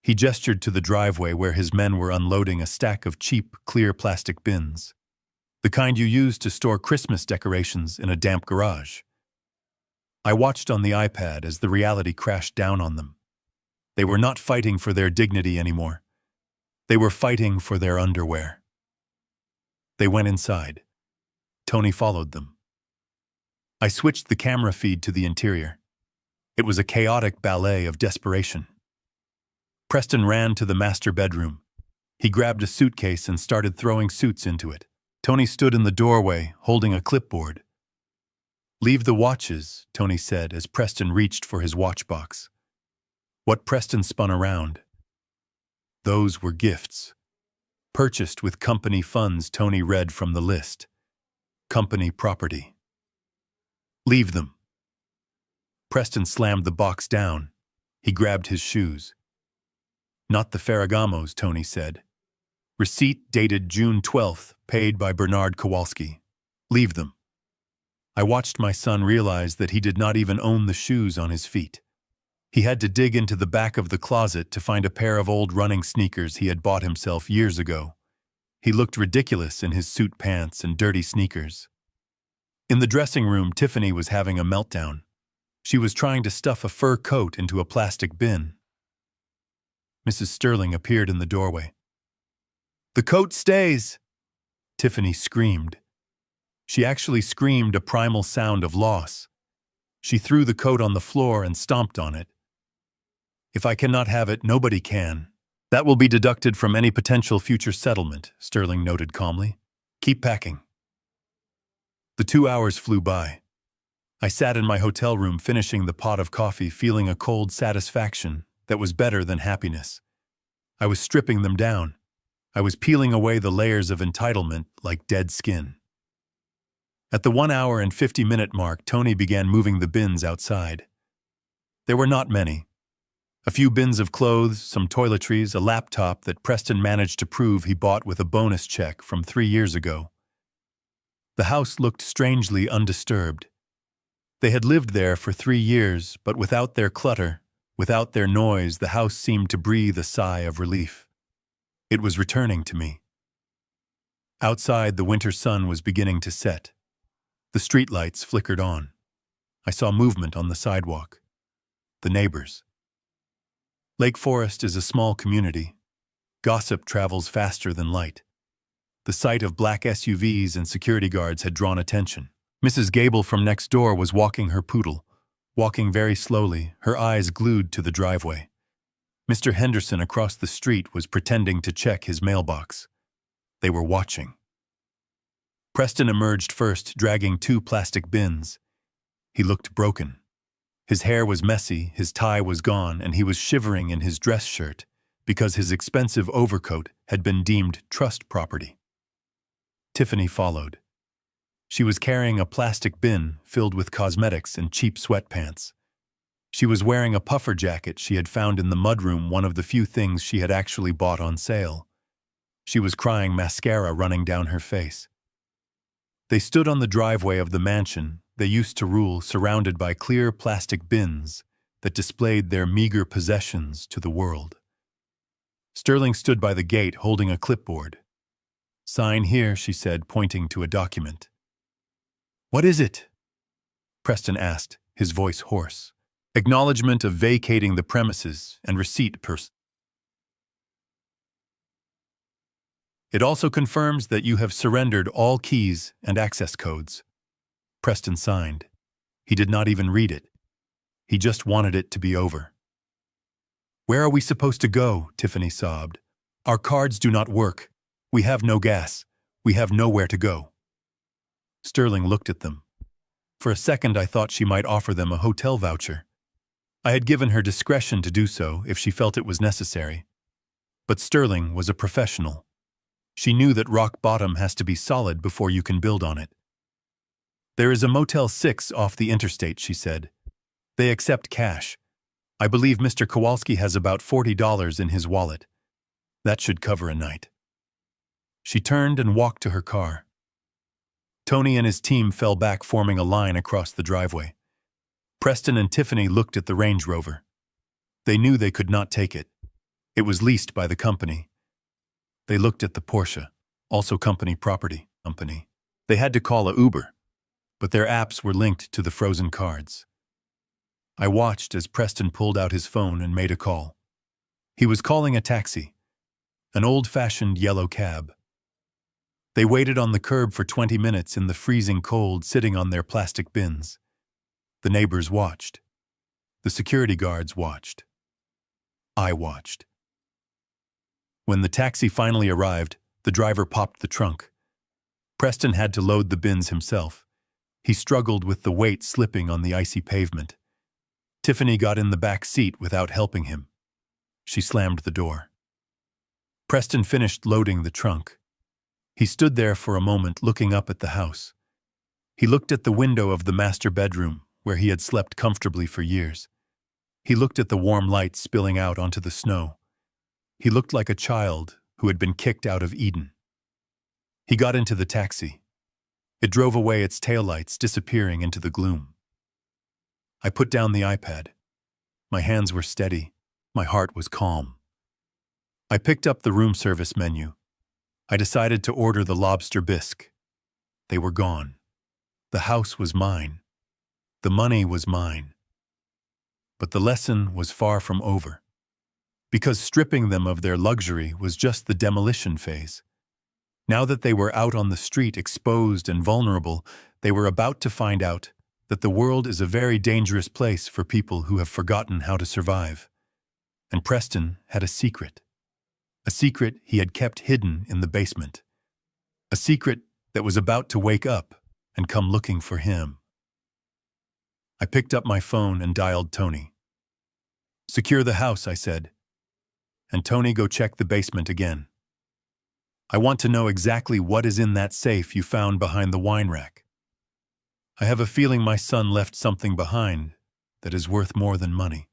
He gestured to the driveway where his men were unloading a stack of cheap, clear plastic bins. The kind you use to store Christmas decorations in a damp garage. I watched on the iPad as the reality crashed down on them. They were not fighting for their dignity anymore. They were fighting for their underwear. They went inside. Tony followed them. I switched the camera feed to the interior. It was a chaotic ballet of desperation. Preston ran to the master bedroom. He grabbed a suitcase and started throwing suits into it. Tony stood in the doorway, holding a clipboard. Leave the watches, Tony said as Preston reached for his watch box. What Preston spun around. Those were gifts. Purchased with company funds, Tony read from the list. Company property. Leave them. Preston slammed the box down. He grabbed his shoes. Not the Ferragamos, Tony said. Receipt dated June 12th, paid by Bernard Kowalski. Leave them. I watched my son realize that he did not even own the shoes on his feet. He had to dig into the back of the closet to find a pair of old running sneakers he had bought himself years ago. He looked ridiculous in his suit pants and dirty sneakers. In the dressing room, Tiffany was having a meltdown. She was trying to stuff a fur coat into a plastic bin. Mrs. Sterling appeared in the doorway. The coat stays, Tiffany screamed. She actually screamed a primal sound of loss. She threw the coat on the floor and stomped on it. If I cannot have it, nobody can. That will be deducted from any potential future settlement, Sterling noted calmly. Keep packing. The 2 hours flew by. I sat in my hotel room finishing the pot of coffee, feeling a cold satisfaction that was better than happiness. I was stripping them down. I was peeling away the layers of entitlement like dead skin. At the 1 hour and 50-minute mark, Tony began moving the bins outside. There were not many. A few bins of clothes, some toiletries, a laptop that Preston managed to prove he bought with a bonus check from 3 years ago. The house looked strangely undisturbed. They had lived there for 3 years, but without their clutter, without their noise, the house seemed to breathe a sigh of relief. It was returning to me. Outside, the winter sun was beginning to set. The streetlights flickered on. I saw movement on the sidewalk. The neighbors. Lake Forest is a small community. Gossip travels faster than light. The sight of black SUVs and security guards had drawn attention. Mrs. Gable from next door was walking her poodle, walking very slowly, her eyes glued to the driveway. Mr. Henderson across the street was pretending to check his mailbox. They were watching. Preston emerged first, dragging 2 plastic bins. He looked broken. His hair was messy, his tie was gone, and he was shivering in his dress shirt because his expensive overcoat had been deemed trust property. Tiffany followed. She was carrying a plastic bin filled with cosmetics and cheap sweatpants. She was wearing a puffer jacket she had found in the mudroom, one of the few things she had actually bought on sale. She was crying, mascara running down her face. They stood on the driveway of the mansion they used to rule, surrounded by clear plastic bins that displayed their meager possessions to the world. Sterling stood by the gate holding a clipboard. "Sign here," she said, pointing to a document. "What is it?" Preston asked, his voice hoarse. "Acknowledgement of vacating the premises and receipt per. It also confirms that you have surrendered all keys and access codes." Preston signed. He did not even read it. He just wanted it to be over. "Where are we supposed to go?" Tiffany sobbed. "Our cards do not work. We have no gas. We have nowhere to go." Sterling looked at them. For a second, I thought she might offer them a hotel voucher. I had given her discretion to do so if she felt it was necessary. But Sterling was a professional. She knew that rock bottom has to be solid before you can build on it. "There is a Motel 6 off the interstate," she said. "They accept cash. I believe Mr. Kowalski has about $40 in his wallet. That should cover a night." She turned and walked to her car. Tony and his team fell back, forming a line across the driveway. Preston and Tiffany looked at the Range Rover. They knew they could not take it. It was leased by the company. They looked at the Porsche, also company property. They had to call a Uber, but their apps were linked to the frozen cards. I watched as Preston pulled out his phone and made a call. He was calling a taxi, an old-fashioned yellow cab. They waited on the curb for 20 minutes in the freezing cold, sitting on their plastic bins. The neighbors watched. The security guards watched. I watched. When the taxi finally arrived, the driver popped the trunk. Preston had to load the bins himself. He struggled with the weight slipping on the icy pavement. Tiffany got in the back seat without helping him. She slammed the door. Preston finished loading the trunk. He stood there for a moment, looking up at the house. He looked at the window of the master bedroom, where he had slept comfortably for years. He looked at the warm light spilling out onto the snow. He looked like a child who had been kicked out of Eden. He got into the taxi. It drove away, its taillights disappearing into the gloom. I put down the iPad. My hands were steady. My heart was calm. I picked up the room service menu. I decided to order the lobster bisque. They were gone. The house was mine. The money was mine. But the lesson was far from over, because stripping them of their luxury was just the demolition phase. Now that they were out on the street, exposed and vulnerable, they were about to find out that the world is a very dangerous place for people who have forgotten how to survive. And Preston had a secret he had kept hidden in the basement. A secret that was about to wake up and come looking for him. I picked up my phone and dialed Tony. "Secure the house," I said. "And Tony, go check the basement again. I want to know exactly what is in that safe you found behind the wine rack. I have a feeling my son left something behind that is worth more than money."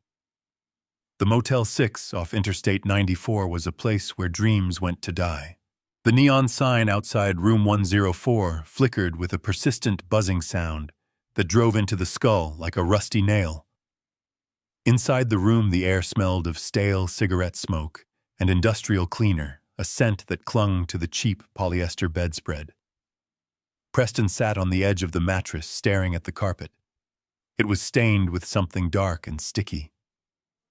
The Motel 6 off Interstate 94 was a place where dreams went to die. The neon sign outside room 104 flickered with a persistent buzzing sound that drove into the skull like a rusty nail. Inside the room, the air smelled of stale cigarette smoke and industrial cleaner, a scent that clung to the cheap polyester bedspread. Preston sat on the edge of the mattress, staring at the carpet. It was stained with something dark and sticky.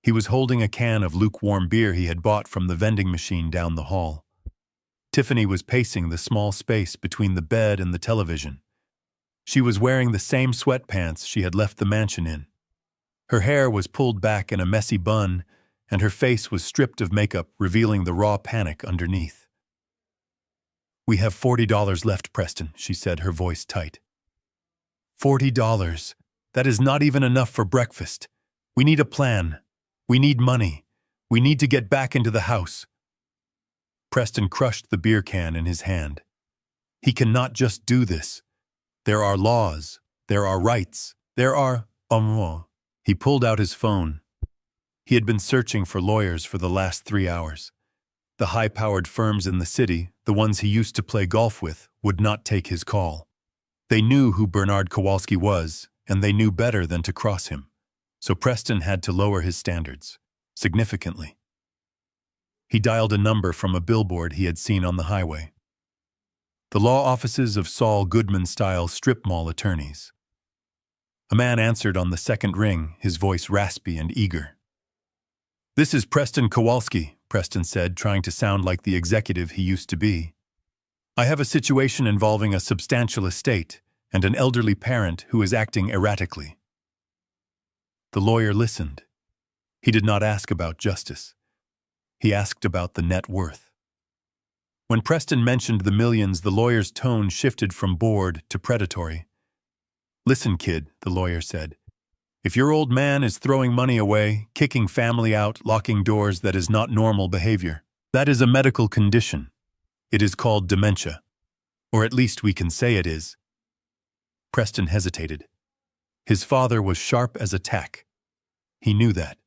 He was holding a can of lukewarm beer he had bought from the vending machine down the hall. Tiffany was pacing the small space between the bed and the television. She was wearing the same sweatpants she had left the mansion in. Her hair was pulled back in a messy bun, and her face was stripped of makeup, revealing the raw panic underneath. "We have $40 left, Preston," she said, her voice tight. $40. That is not even enough for breakfast. We need a plan. We need money. We need to get back into the house." Preston crushed the beer can in his hand. "He cannot just do this. There are laws. There are rights. There are... He pulled out his phone. He had been searching for lawyers for the last 3 hours. The high-powered firms in the city, the ones he used to play golf with, would not take his call. They knew who Bernard Kowalski was, and they knew better than to cross him. So Preston had to lower his standards, significantly. He dialed a number from a billboard he had seen on the highway. The law offices of Saul Goodman-style strip mall attorneys. A man answered on the second ring, his voice raspy and eager. "This is Preston Kowalski," Preston said, trying to sound like the executive he used to be. "I have a situation involving a substantial estate and an elderly parent who is acting erratically." The lawyer listened. He did not ask about justice. He asked about the net worth. When Preston mentioned the millions, the lawyer's tone shifted from bored to predatory. "Listen, kid," the lawyer said. "If your old man is throwing money away, kicking family out, locking doors, that is not normal behavior. That is a medical condition. It is called dementia. Or at least we can say it is." Preston hesitated. His father was sharp as a tack. He knew that.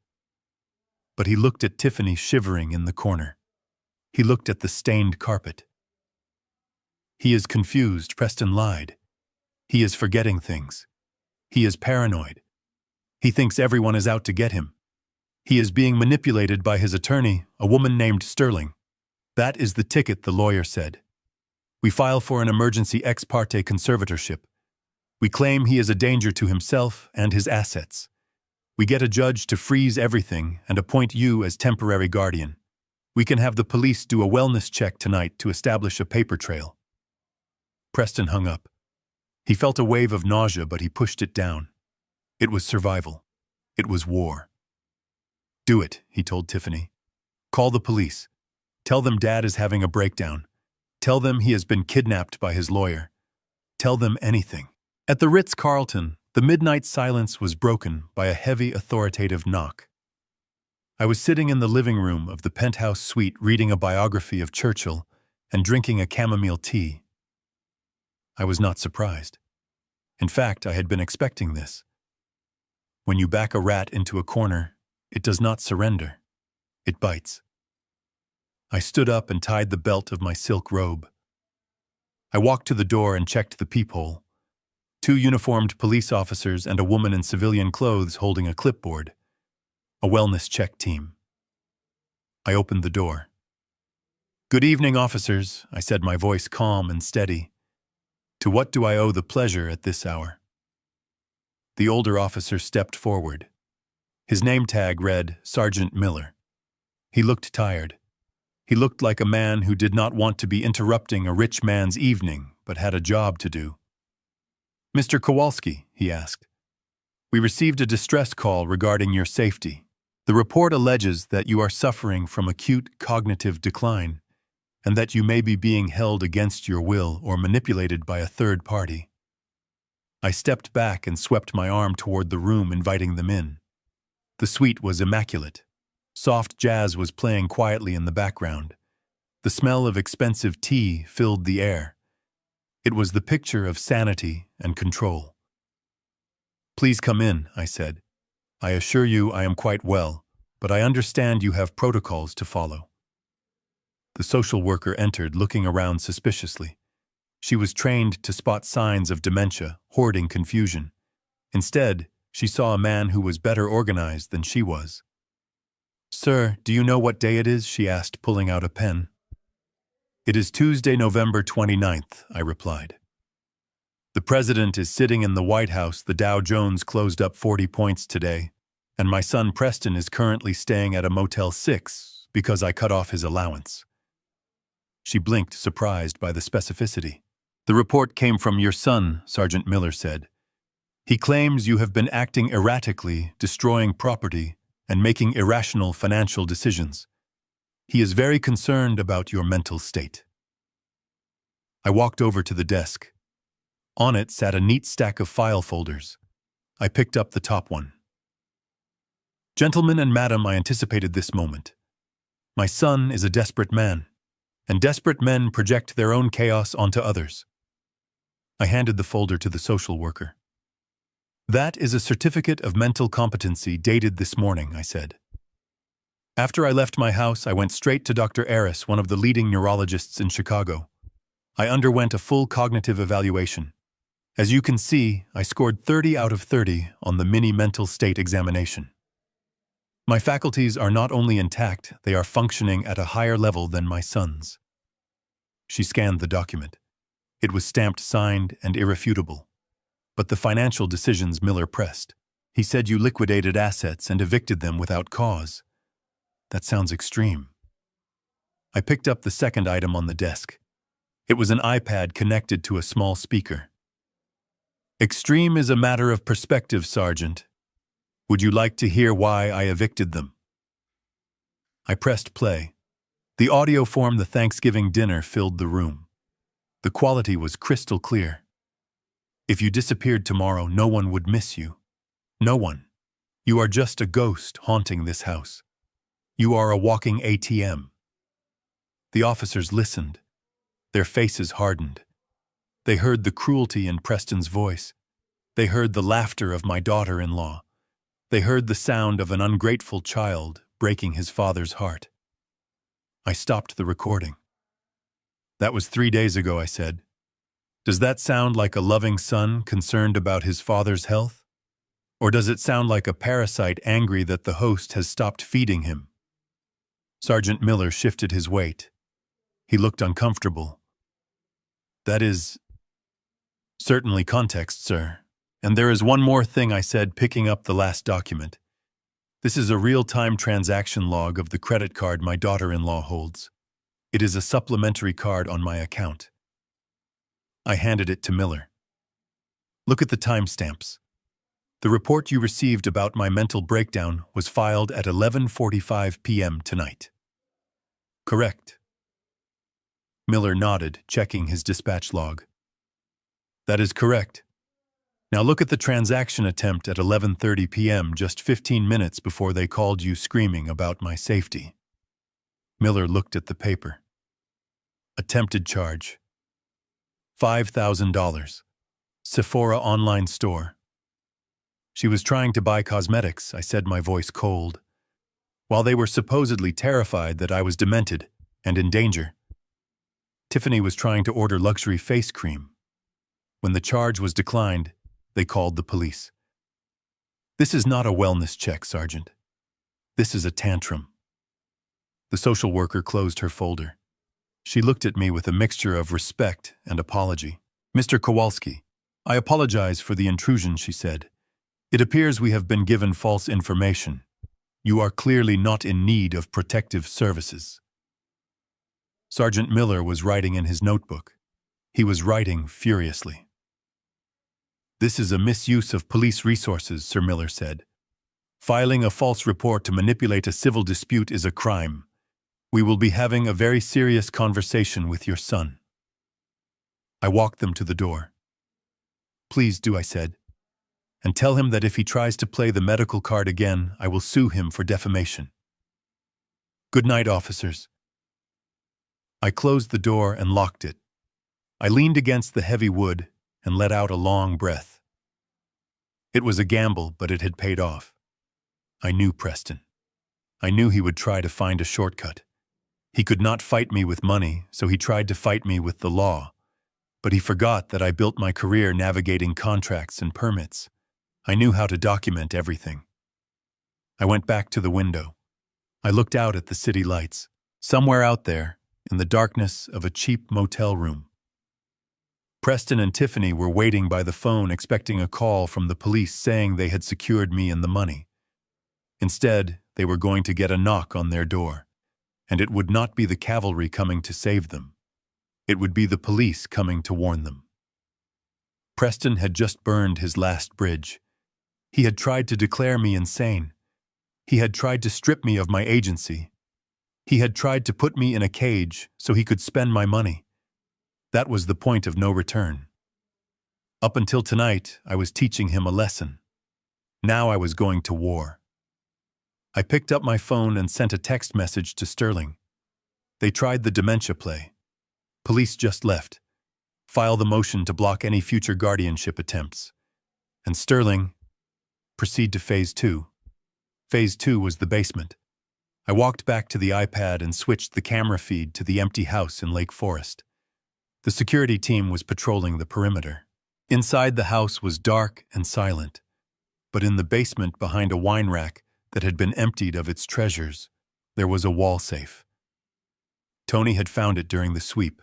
But he looked at Tiffany shivering in the corner. He looked at the stained carpet. "He is confused," Preston lied. "He is forgetting things. He is paranoid. He thinks everyone is out to get him. He is being manipulated by his attorney, a woman named Sterling. That is the ticket," the lawyer said. "We file for an emergency ex parte conservatorship. We claim he is a danger to himself and his assets. We get a judge to freeze everything and appoint you as temporary guardian. We can have the police do a wellness check tonight to establish a paper trail." Preston hung up. He felt a wave of nausea, but he pushed it down. It was survival. It was war. "Do it," he told Tiffany. "Call the police. Tell them Dad is having a breakdown. Tell them he has been kidnapped by his lawyer. Tell them anything." At the Ritz-Carlton, the midnight silence was broken by a heavy, authoritative knock. I was sitting in the living room of the penthouse suite reading a biography of Churchill and drinking a chamomile tea. I was not surprised. In fact, I had been expecting this. When you back a rat into a corner, it does not surrender. It bites. I stood up and tied the belt of my silk robe. I walked to the door and checked the peephole. 2 uniformed police officers and a woman in civilian clothes holding a clipboard. A wellness check team. I opened the door. "Good evening, officers," I said, my voice calm and steady. "To what do I owe the pleasure at this hour?" The older officer stepped forward. His name tag read Sergeant Miller. He looked tired. He looked like a man who did not want to be interrupting a rich man's evening, but had a job to do. "Mr. Kowalski," he asked, "we received a distress call regarding your safety. The report alleges that you are suffering from acute cognitive decline. and that you may be being held against your will or manipulated by a third party. I stepped back and swept my arm toward the room, inviting them in. The suite was immaculate. Soft jazz was playing quietly in the background. The smell of expensive tea filled the air. It was the picture of sanity and control. "Please come in," I said. "I assure you I am quite well, but I understand you have protocols to follow." The social worker entered, looking around suspiciously. She was trained to spot signs of dementia, hoarding confusion. Instead, she saw a man who was better organized than she was. "Sir, do you know what day it is?" she asked, pulling out a pen. "It is Tuesday, November 29th, I replied. "The president is sitting in the White House. The Dow Jones closed up 40 points today, and my son Preston is currently staying at a Motel 6 because I cut off his allowance." She blinked, surprised by the specificity. "The report came from your son," Sergeant Miller said. "He claims you have been acting erratically, destroying property, and making irrational financial decisions. He is very concerned about your mental state." I walked over to the desk. On it sat a neat stack of file folders. I picked up the top one. "Gentlemen and madam, I anticipated this moment. My son is a desperate man, and desperate men project their own chaos onto others." I handed the folder to the social worker. "That is a certificate of mental competency dated this morning," I said. "After I left my house, I went straight to Dr. Aris, one of the leading neurologists in Chicago. I underwent a full cognitive evaluation. As you can see, I scored 30 out of 30 on the mini mental state examination. My faculties are not only intact, they are functioning at a higher level than my son's." She scanned the document. It was stamped, signed, and irrefutable. But the financial decisions Miller pressed. "He said you liquidated assets and evicted them without cause. That sounds extreme." I picked up the second item on the desk. It was an iPad connected to a small speaker. "Extreme is a matter of perspective, Sergeant. Would you like to hear why I evicted them?" I pressed play. The audio from the Thanksgiving dinner filled the room. The quality was crystal clear. "If you disappeared tomorrow, no one would miss you. No one. You are just a ghost haunting this house. You are a walking ATM." The officers listened. Their faces hardened. They heard the cruelty in Preston's voice. They heard the laughter of my daughter-in-law. They heard the sound of an ungrateful child breaking his father's heart. I stopped the recording. "That was 3 days ago," I said. "Does that sound like a loving son concerned about his father's health? Or does it sound like a parasite angry that the host has stopped feeding him?" Sergeant Miller shifted his weight. He looked uncomfortable. "That is certainly context, sir. And there is one more thing," I said, picking up the last document. "This is a real-time transaction log of the credit card my daughter-in-law holds. It is a supplementary card on my account." I handed it to Miller. "Look at the timestamps. The report you received about my mental breakdown was filed at 11:45 p.m. tonight." "Correct." Miller nodded, checking his dispatch log. "That is correct. Now look at the transaction attempt at 11:30 p.m., just 15 minutes before they called you screaming about my safety." Miller looked at the paper. "Attempted charge. $5,000. Sephora online store." "She was trying to buy cosmetics," I said, my voice cold. "While they were supposedly terrified that I was demented and in danger. Tiffany was trying to order luxury face cream. When the charge was declined, they called the police. This is not a wellness check, Sergeant. This is a tantrum." The social worker closed her folder. She looked at me with a mixture of respect and apology. "Mr. Kowalski, I apologize for the intrusion," she said. "It appears we have been given false information. You are clearly not in need of protective services." Sergeant Miller was writing in his notebook. He was writing furiously. "This is a misuse of police resources," Sir Miller said. "Filing a false report to manipulate a civil dispute is a crime. We will be having a very serious conversation with your son. I walked them to the door. Please do, I said, and tell him that if he tries to play the medical card again, I will sue him for defamation. Good night, officers. I closed the door and locked it. I leaned against the heavy wood and let out a long breath. It was a gamble, but it had paid off. I knew Preston. I knew he would try to find a shortcut. He could not fight me with money, so he tried to fight me with the law. But he forgot that I built my career navigating contracts and permits. I knew how to document everything. I went back to the window. I looked out at the city lights, somewhere out there, in the darkness of a cheap motel room. Preston and Tiffany were waiting by the phone expecting a call from the police saying they had secured me and the money. Instead, they were going to get a knock on their door, and it would not be the cavalry coming to save them. It would be the police coming to warn them. Preston had just burned his last bridge. He had tried to declare me insane. He had tried to strip me of my agency. He had tried to put me in a cage so he could spend my money. That was the point of no return. Up until tonight, I was teaching him a lesson. Now I was going to war. I picked up my phone and sent a text message to Sterling. They tried the dementia play. Police just left. File the motion to block any future guardianship attempts. And Sterling, proceed to Phase 2. Phase 2 was the basement. I walked back to the iPad and switched the camera feed to the empty house in Lake Forest. The security team was patrolling the perimeter. Inside the house was dark and silent, but in the basement behind a wine rack that had been emptied of its treasures, there was a wall safe. Tony had found it during the sweep.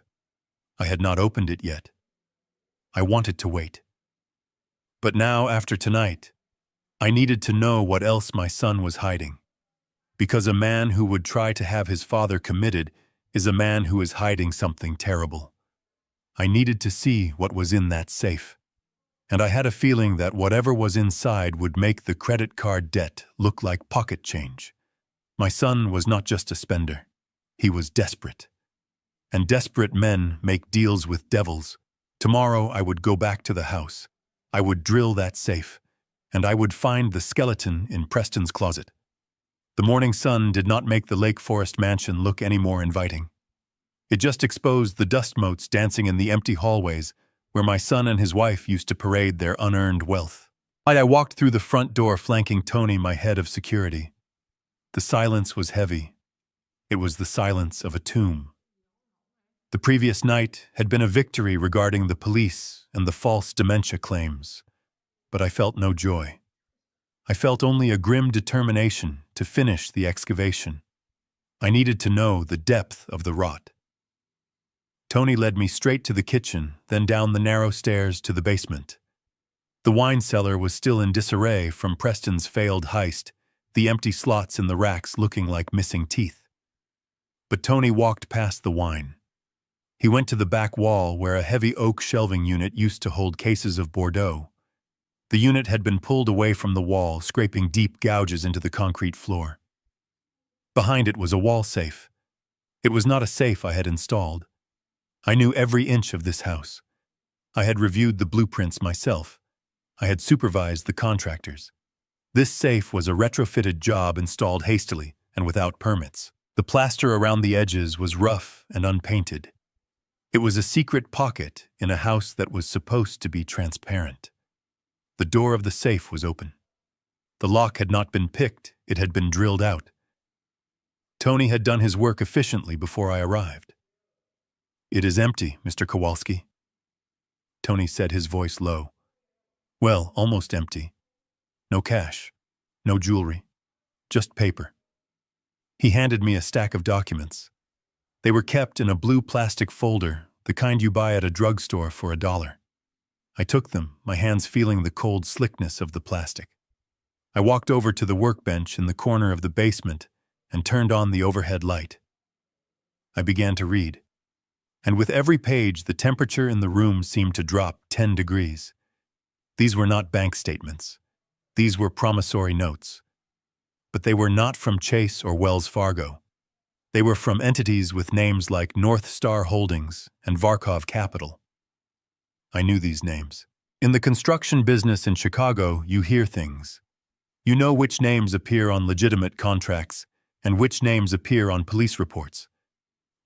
I had not opened it yet. I wanted to wait. But now, after tonight, I needed to know what else my son was hiding. Because a man who would try to have his father committed is a man who is hiding something terrible. I needed to see what was in that safe. And I had a feeling that whatever was inside would make the credit card debt look like pocket change. My son was not just a spender. He was desperate. And desperate men make deals with devils. Tomorrow I would go back to the house. I would drill that safe. And I would find the skeleton in Preston's closet. The morning sun did not make the Lake Forest mansion look any more inviting. It just exposed the dust motes dancing in the empty hallways where my son and his wife used to parade their unearned wealth. I walked through the front door flanking Tony, my head of security. The silence was heavy. It was the silence of a tomb. The previous night had been a victory regarding the police and the false dementia claims, but I felt no joy. I felt only a grim determination to finish the excavation. I needed to know the depth of the rot. Tony led me straight to the kitchen, then down the narrow stairs to the basement. The wine cellar was still in disarray from Preston's failed heist, the empty slots in the racks looking like missing teeth. But Tony walked past the wine. He went to the back wall where a heavy oak shelving unit used to hold cases of Bordeaux. The unit had been pulled away from the wall, scraping deep gouges into the concrete floor. Behind it was a wall safe. It was not a safe I had installed. I knew every inch of this house. I had reviewed the blueprints myself. I had supervised the contractors. This safe was a retrofitted job installed hastily and without permits. The plaster around the edges was rough and unpainted. It was a secret pocket in a house that was supposed to be transparent. The door of the safe was open. The lock had not been picked, it had been drilled out. Tony had done his work efficiently before I arrived. "It is empty, Mr. Kowalski." Tony said, his voice low. "Well, almost empty. No cash, no jewelry, just paper." He handed me a stack of documents. They were kept in a blue plastic folder, the kind you buy at a drugstore for $1. I took them, my hands feeling the cold slickness of the plastic. I walked over to the workbench in the corner of the basement and turned on the overhead light. I began to read. And with every page, the temperature in the room seemed to drop 10 degrees. These were not bank statements. These were promissory notes. But they were not from Chase or Wells Fargo. They were from entities with names like North Star Holdings and Varkov Capital. I knew these names. In the construction business in Chicago, you hear things. You know which names appear on legitimate contracts and which names appear on police reports.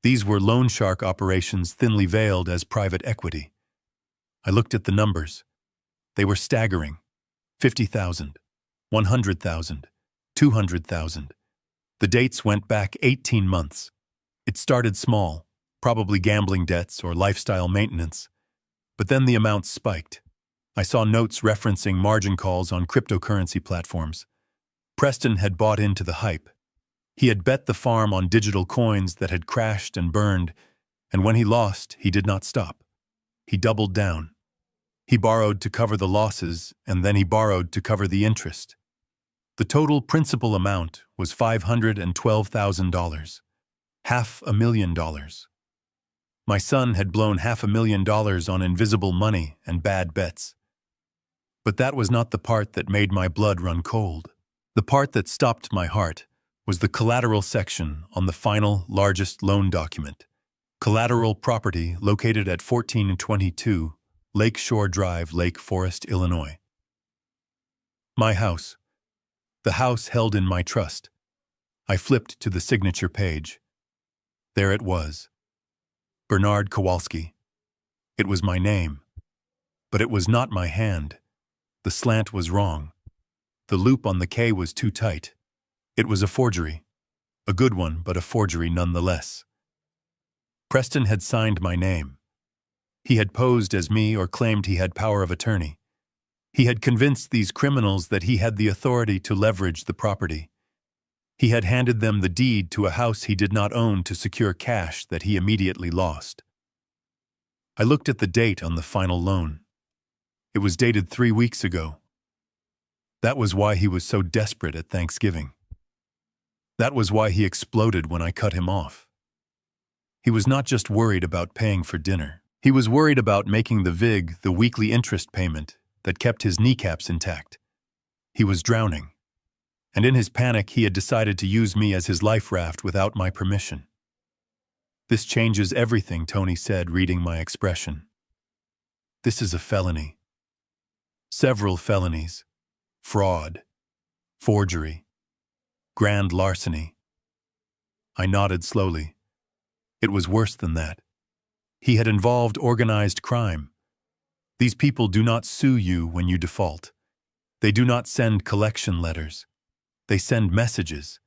These were loan shark operations thinly veiled as private equity. I looked at the numbers. They were staggering. 50,000, 100,000, 200,000. The dates went back 18 months. It started small, probably gambling debts or lifestyle maintenance. But then the amounts spiked. I saw notes referencing margin calls on cryptocurrency platforms. Preston had bought into the hype. He had bet the farm on digital coins that had crashed and burned, and when he lost, he did not stop. He doubled down. He borrowed to cover the losses, and then he borrowed to cover the interest. The total principal amount was $512,000, $500,000. My son had blown $500,000 on invisible money and bad bets. But that was not the part that made my blood run cold. The part that stopped my heart was the collateral section on the final, largest loan document. Collateral property located at 1422 Lake Shore Drive, Lake Forest, Illinois. My house. The house held in my trust. I flipped to the signature page. There it was. Bernard Kowalski. It was my name. But it was not my hand. The slant was wrong. The loop on the K was too tight. It was a forgery. A good one, but a forgery nonetheless. Preston had signed my name. He had posed as me or claimed he had power of attorney. He had convinced these criminals that he had the authority to leverage the property. He had handed them the deed to a house he did not own to secure cash that he immediately lost. I looked at the date on the final loan. It was dated 3 weeks ago. That was why he was so desperate at Thanksgiving. That was why he exploded when I cut him off. He was not just worried about paying for dinner. He was worried about making the VIG, the weekly interest payment, that kept his kneecaps intact. He was drowning. And in his panic, he had decided to use me as his life raft without my permission. This changes everything, Tony said, reading my expression. This is a felony. Several felonies. Fraud. Forgery. Grand larceny. I nodded slowly. It was worse than that. He had involved organized crime. These people do not sue you when you default. They do not send collection letters. They send messages.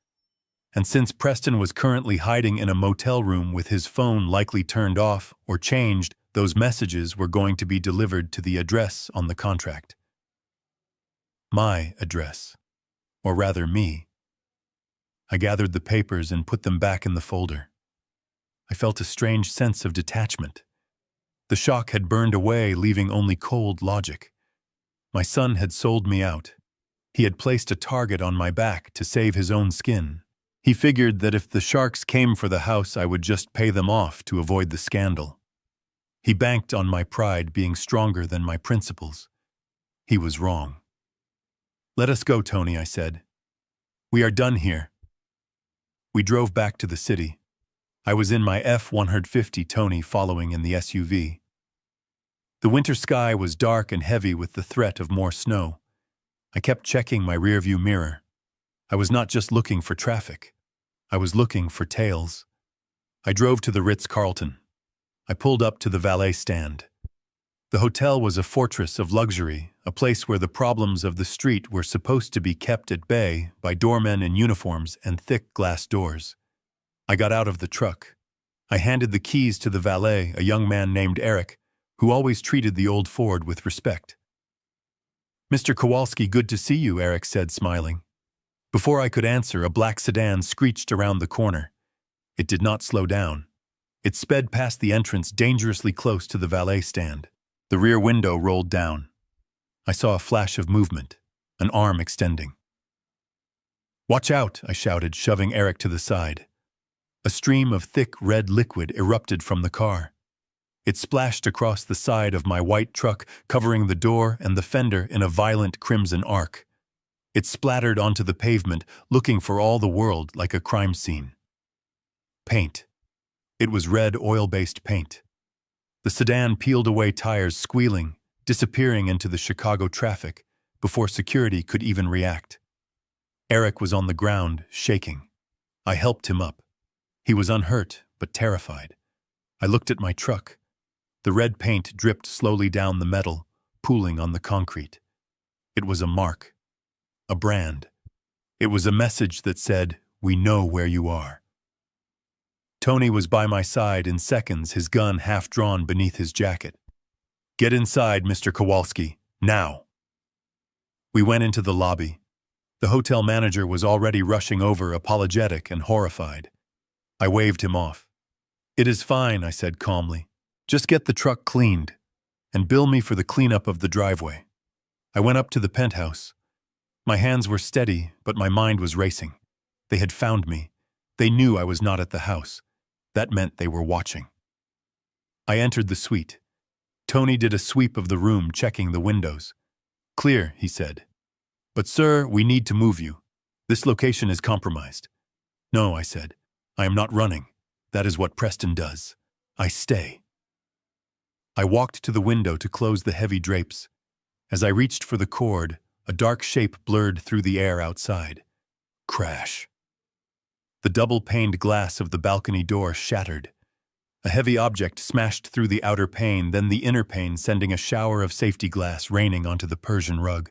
And since Preston was currently hiding in a motel room with his phone likely turned off or changed, those messages were going to be delivered to the address on the contract. My address. Or rather, me. I gathered the papers and put them back in the folder. I felt a strange sense of detachment. The shock had burned away, leaving only cold logic. My son had sold me out. He had placed a target on my back to save his own skin. He figured that if the sharks came for the house, I would just pay them off to avoid the scandal. He banked on my pride being stronger than my principles. He was wrong. "Let us go, Tony," I said. "We are done here." We drove back to the city. I was in my F-150, Tony following in the SUV. The winter sky was dark and heavy with the threat of more snow. I kept checking my rearview mirror. I was not just looking for traffic. I was looking for tails. I drove to the Ritz-Carlton. I pulled up to the valet stand. The hotel was a fortress of luxury, a place where the problems of the street were supposed to be kept at bay by doormen in uniforms and thick glass doors. I got out of the truck. I handed the keys to the valet, a young man named Eric, who always treated the old Ford with respect. "Mr. Kowalski, good to see you," Eric said, smiling. Before I could answer, a black sedan screeched around the corner. It did not slow down. It sped past the entrance, dangerously close to the valet stand. The rear window rolled down. I saw a flash of movement, an arm extending. "Watch out," I shouted, shoving Eric to the side. A stream of thick red liquid erupted from the car. It splashed across the side of my white truck, covering the door and the fender in a violent crimson arc. It splattered onto the pavement, looking for all the world like a crime scene. Paint. It was red oil-based paint. The sedan peeled away tires squealing, disappearing into the Chicago traffic before security could even react. Eric was on the ground, shaking. I helped him up. He was unhurt, but terrified. I looked at my truck. The red paint dripped slowly down the metal, pooling on the concrete. It was a mark. A brand. It was a message that said, "We know where you are." Tony was by my side in seconds, his gun half drawn beneath his jacket. "Get inside, Mr. Kowalski, now." We went into the lobby. The hotel manager was already rushing over, apologetic and horrified. I waved him off. "It is fine," I said calmly. "Just get the truck cleaned, and bill me for the cleanup of the driveway." I went up to the penthouse. My hands were steady, but my mind was racing. They had found me. They knew I was not at the house. That meant they were watching. I entered the suite. Tony did a sweep of the room, checking the windows. "Clear," he said. "But sir, we need to move you. This location is compromised." "No," I said. "I am not running. That is what Preston does. I stay." I walked to the window to close the heavy drapes. As I reached for the cord, a dark shape blurred through the air outside. Crash. The double-paned glass of the balcony door shattered. A heavy object smashed through the outer pane, then the inner pane, sending a shower of safety glass raining onto the Persian rug.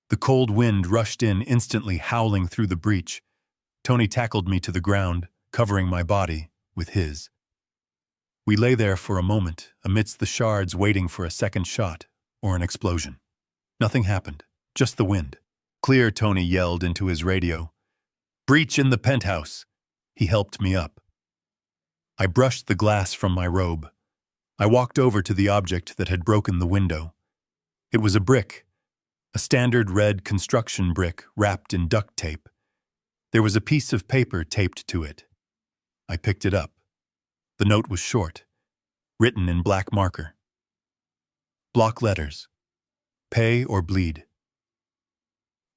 The cold wind rushed in, instantly howling through the breach. Tony tackled me to the ground, covering my body with his. We lay there for a moment, amidst the shards, waiting for a second shot or an explosion. Nothing happened, just the wind. "Clear," Tony yelled into his radio. "Breach in the penthouse." He helped me up. I brushed the glass from my robe. I walked over to the object that had broken the window. It was a brick, a standard red construction brick wrapped in duct tape. There was a piece of paper taped to it. I picked it up. The note was short, written in black marker. Block letters. Pay or bleed.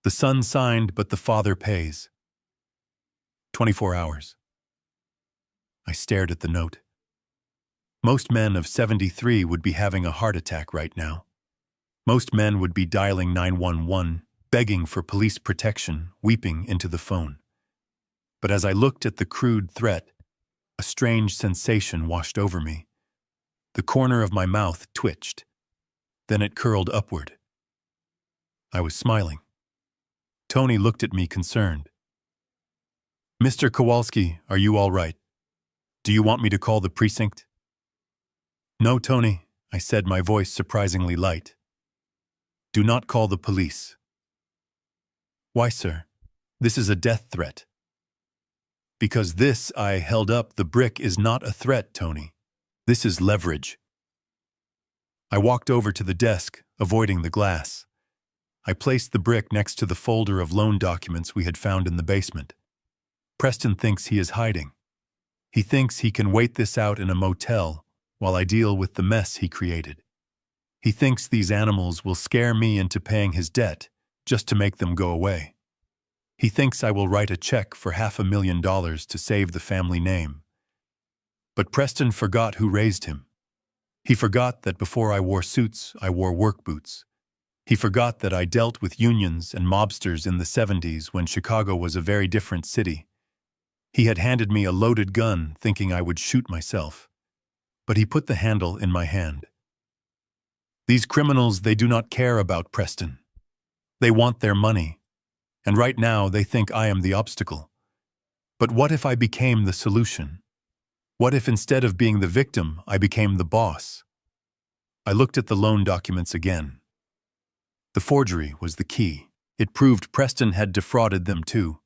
The son signed, but the father pays. 24 hours. I stared at the note. Most men of 73 would be having a heart attack right now. Most men would be dialing 911, begging for police protection, weeping into the phone. But as I looked at the crude threat, a strange sensation washed over me. The corner of my mouth twitched. Then it curled upward. I was smiling. Tony looked at me concerned. "Mr. Kowalski, are you all right? Do you want me to call the precinct?" "No, Tony," I said, my voice surprisingly light. "Do not call the police." "Why, sir? This is a death threat." "Because this," I held up, "the brick is not a threat, Tony. This is leverage." I walked over to the desk, avoiding the glass. I placed the brick next to the folder of loan documents we had found in the basement. Preston thinks he is hiding. He thinks he can wait this out in a motel while I deal with the mess he created. He thinks these animals will scare me into paying his debt just to make them go away. He thinks I will write a check for $500,000 to save the family name. But Preston forgot who raised him. He forgot that before I wore suits, I wore work boots. He forgot that I dealt with unions and mobsters in the 70s when Chicago was a very different city. He had handed me a loaded gun, thinking I would shoot myself. But he put the handle in my hand. These criminals, they do not care about Preston. They want their money. And right now, they think I am the obstacle. But what if I became the solution? What if instead of being the victim, I became the boss? I looked at the loan documents again. The forgery was the key. It proved Preston had defrauded them too.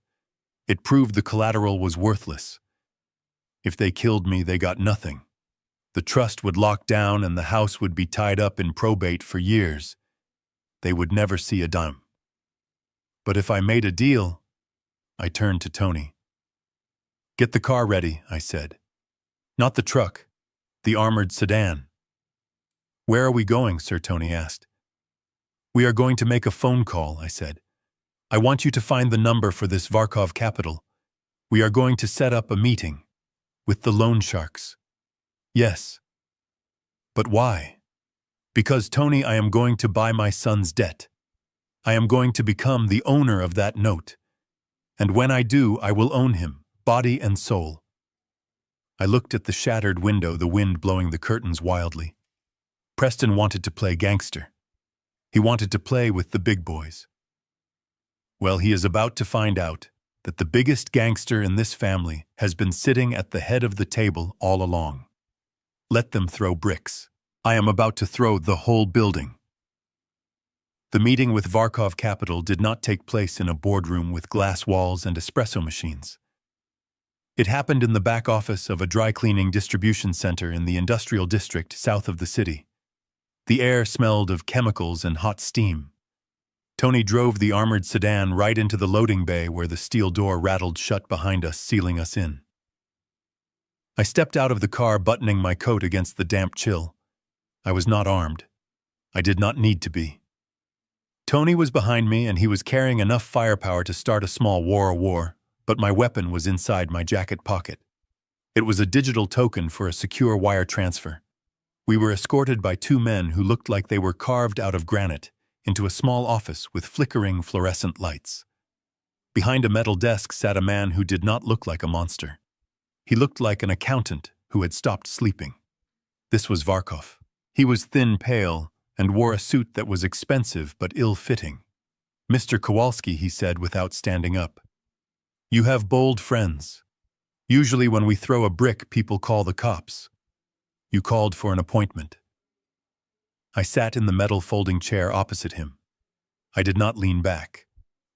It proved the collateral was worthless. If they killed me, they got nothing. The trust would lock down and the house would be tied up in probate for years. They would never see a dime. But if I made a deal, I turned to Tony. "Get the car ready," I said. "Not the truck, the armored sedan." "Where are we going, sir?" Tony asked. "We are going to make a phone call," I said. "I want you to find the number for this Varkov Capital. We are going to set up a meeting. With the loan sharks. Yes. But why? Because, Tony, I am going to buy my son's debt. I am going to become the owner of that note. And when I do, I will own him, body and soul. I looked at the shattered window, the wind blowing the curtains wildly. Preston wanted to play gangster. He wanted to play with the big boys. Well, he is about to find out that the biggest gangster in this family has been sitting at the head of the table all along. Let them throw bricks. I am about to throw the whole building. The meeting with Varkov Capital did not take place in a boardroom with glass walls and espresso machines. It happened in the back office of a dry cleaning distribution center in the industrial district south of the city. The air smelled of chemicals and hot steam. Tony drove the armored sedan right into the loading bay where the steel door rattled shut behind us, sealing us in. I stepped out of the car, buttoning my coat against the damp chill. I was not armed. I did not need to be. Tony was behind me, and he was carrying enough firepower to start a small war, but my weapon was inside my jacket pocket. It was a digital token for a secure wire transfer. We were escorted by two men who looked like they were carved out of granite into a small office with flickering fluorescent lights. Behind a metal desk sat a man who did not look like a monster. He looked like an accountant who had stopped sleeping. This was Varkov. He was thin, pale, and wore a suit that was expensive but ill-fitting. "Mr. Kowalski," he said without standing up. "You have bold friends. Usually when we throw a brick, people call the cops. You called for an appointment." I sat in the metal folding chair opposite him. I did not lean back.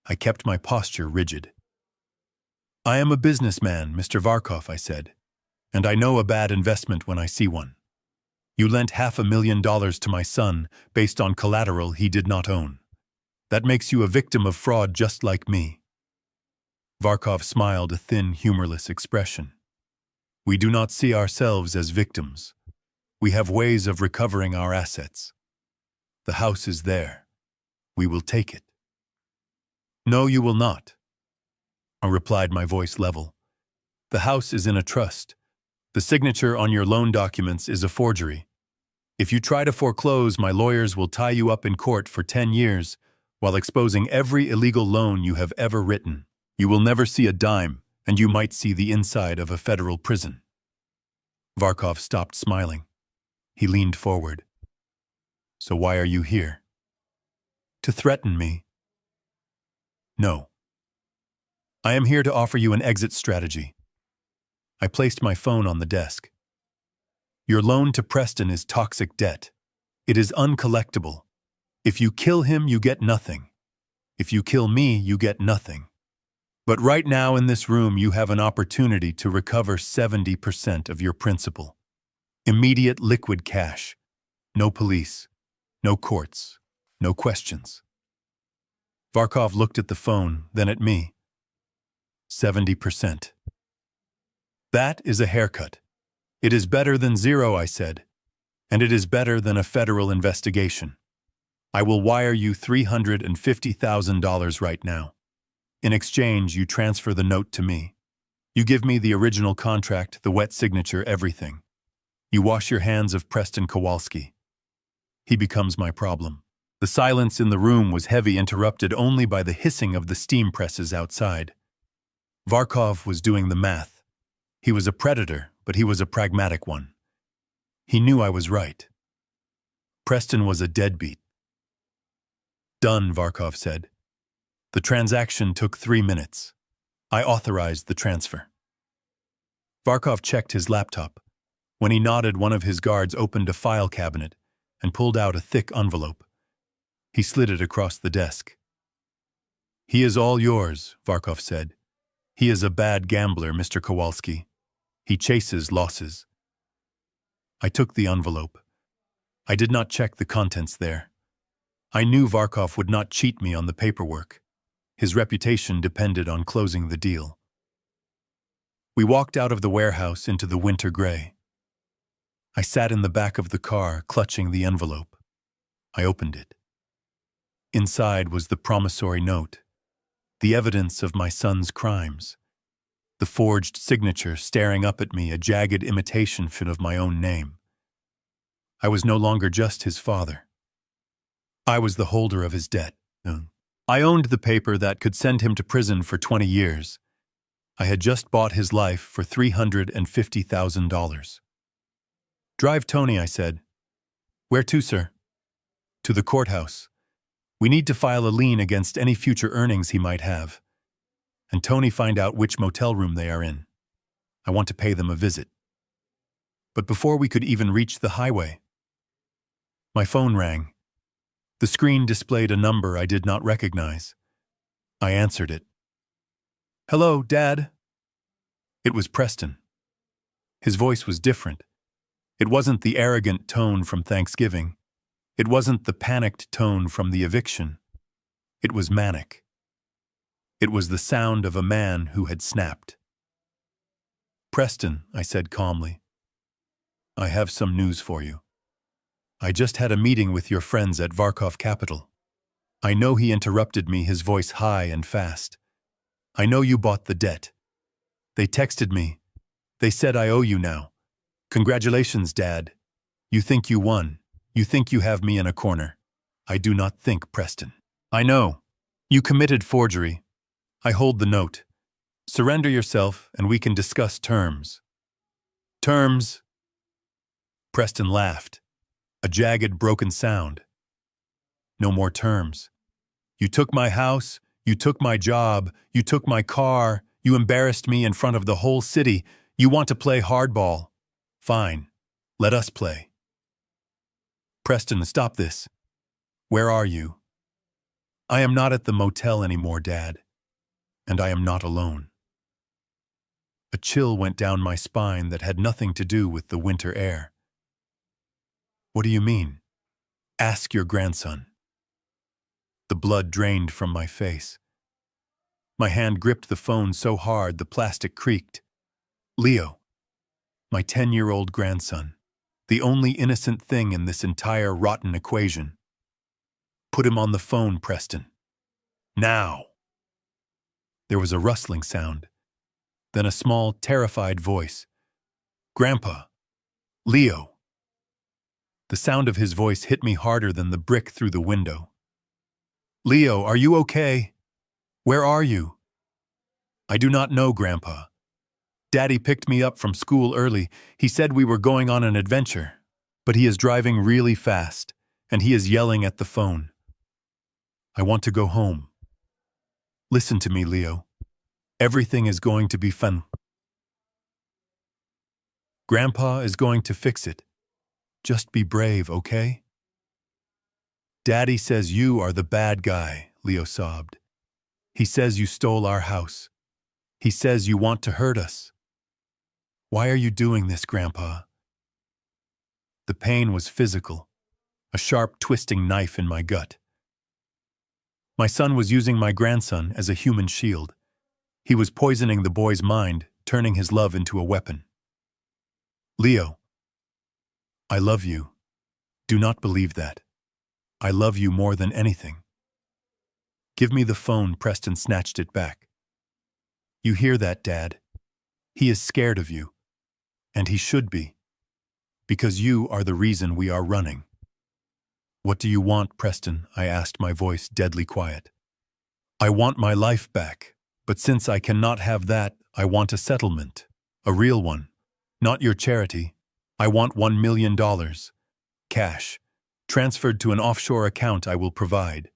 I kept my posture rigid. "I am a businessman, Mr. Varkov," I said, "and I know a bad investment when I see one. You lent $500,000 to my son based on collateral he did not own. That makes you a victim of fraud just like me." Varkov smiled, a thin, humorless expression. "We do not see ourselves as victims. We have ways of recovering our assets. The house is there. We will take it." "No, you will not," I replied, my voice level. "The house is in a trust. The signature on your loan documents is a forgery. If you try to foreclose, my lawyers will tie you up in court for 10 years while exposing every illegal loan you have ever written. You will never see a dime, and you might see the inside of a federal prison." Varkov stopped smiling. He leaned forward. "So why are you here? To threaten me?" "No. I am here to offer you an exit strategy." I placed my phone on the desk. "Your loan to Preston is toxic debt. It is uncollectible. If you kill him, you get nothing. If you kill me, you get nothing. But right now in this room, you have an opportunity to recover 70% of your principal. Immediate liquid cash. No police. No courts. No questions." Varkov looked at the phone, then at me. 70%. "That is a haircut. It is better than zero," I said, "and it is better than a federal investigation. I will wire you $350,000 right now. In exchange, you transfer the note to me. You give me the original contract, the wet signature, everything. You wash your hands of Preston Kowalski. He becomes my problem." The silence in the room was heavy, interrupted only by the hissing of the steam presses outside. Varkov was doing the math. He was a predator, but he was a pragmatic one. He knew I was right. Preston was a deadbeat. "Done," Varkov said. The transaction took 3 minutes. I authorized the transfer. Varkov checked his laptop. When he nodded, one of his guards opened a file cabinet and pulled out a thick envelope. He slid it across the desk. "He is all yours," Varkov said. "He is a bad gambler, Mr. Kowalski. He chases losses." I took the envelope. I did not check the contents there. I knew Varkov would not cheat me on the paperwork. His reputation depended on closing the deal. We walked out of the warehouse into the winter gray. I sat in the back of the car, clutching the envelope. I opened it. Inside was the promissory note, the evidence of my son's crimes. the forged signature staring up at me, a jagged imitation of my own name. I was no longer just his father. I was the holder of his debt. I owned the paper that could send him to prison for 20 years. I had just bought his life for $350,000. "Drive Tony," I said. "Where to, sir?" "To the courthouse. We need to file a lien against any future earnings he might have. And Tony find out which motel room they are in. I want to pay them a visit." But before we could even reach the highway, my phone rang. The screen displayed a number I did not recognize. I answered it. "Hello, Dad." It was Preston. His voice was different. It wasn't the arrogant tone from Thanksgiving. It wasn't the panicked tone from the eviction. It was manic. It was the sound of a man who had snapped. "Preston," I said calmly, "I have some news for you. I just had a meeting with your friends at Varkov Capital. I know," he interrupted me, his voice high and fast. "I know you bought the debt. They texted me. They said I owe you now. Congratulations, Dad. You think you won. You think you have me in a corner. I do not think, Preston. I know. You committed forgery. I hold the note. Surrender yourself and we can discuss terms." "Terms?" Preston laughed. A jagged, broken sound. "No more terms. You took my house, you took my job, you took my car, you embarrassed me in front of the whole city. You want to play hardball. Fine. Let us play." "Preston, stop this. Where are you?" "I am not at the motel anymore, Dad. And I am not alone." A chill went down my spine that had nothing to do with the winter air. "What do you mean?" "Ask your grandson." The blood drained from my face. My hand gripped the phone so hard the plastic creaked. Leo. My 10-year-old grandson. The only innocent thing in this entire rotten equation. "Put him on the phone, Preston. Now." There was a rustling sound. Then a small, terrified voice. "Grandpa. Leo." The sound of his voice hit me harder than the brick through the window. "Leo, are you okay? Where are you?" "I do not know, Grandpa. Daddy picked me up from school early. He said we were going on an adventure, but he is driving really fast, and he is yelling at the phone. I want to go home. Listen to me, Leo. Everything is going to be fun. Grandpa is going to fix it. Just be brave, okay?" "Daddy says you are the bad guy," Leo sobbed. "He says you stole our house. He says you want to hurt us. Why are you doing this, Grandpa?" The pain was physical, a sharp, twisting knife in my gut. My son was using my grandson as a human shield. He was poisoning the boy's mind, turning his love into a weapon. "Leo, I love you. Do not believe that. I love you more than anything." "Give me the phone," Preston snatched it back. "You hear that, Dad? He is scared of you. And he should be. Because you are the reason we are running." "What do you want, Preston?" I asked, my voice deadly quiet. "I want my life back. But since I cannot have that, I want a settlement. A real one. Not your charity. I want $1 million. Cash. Transferred to an offshore account I will provide.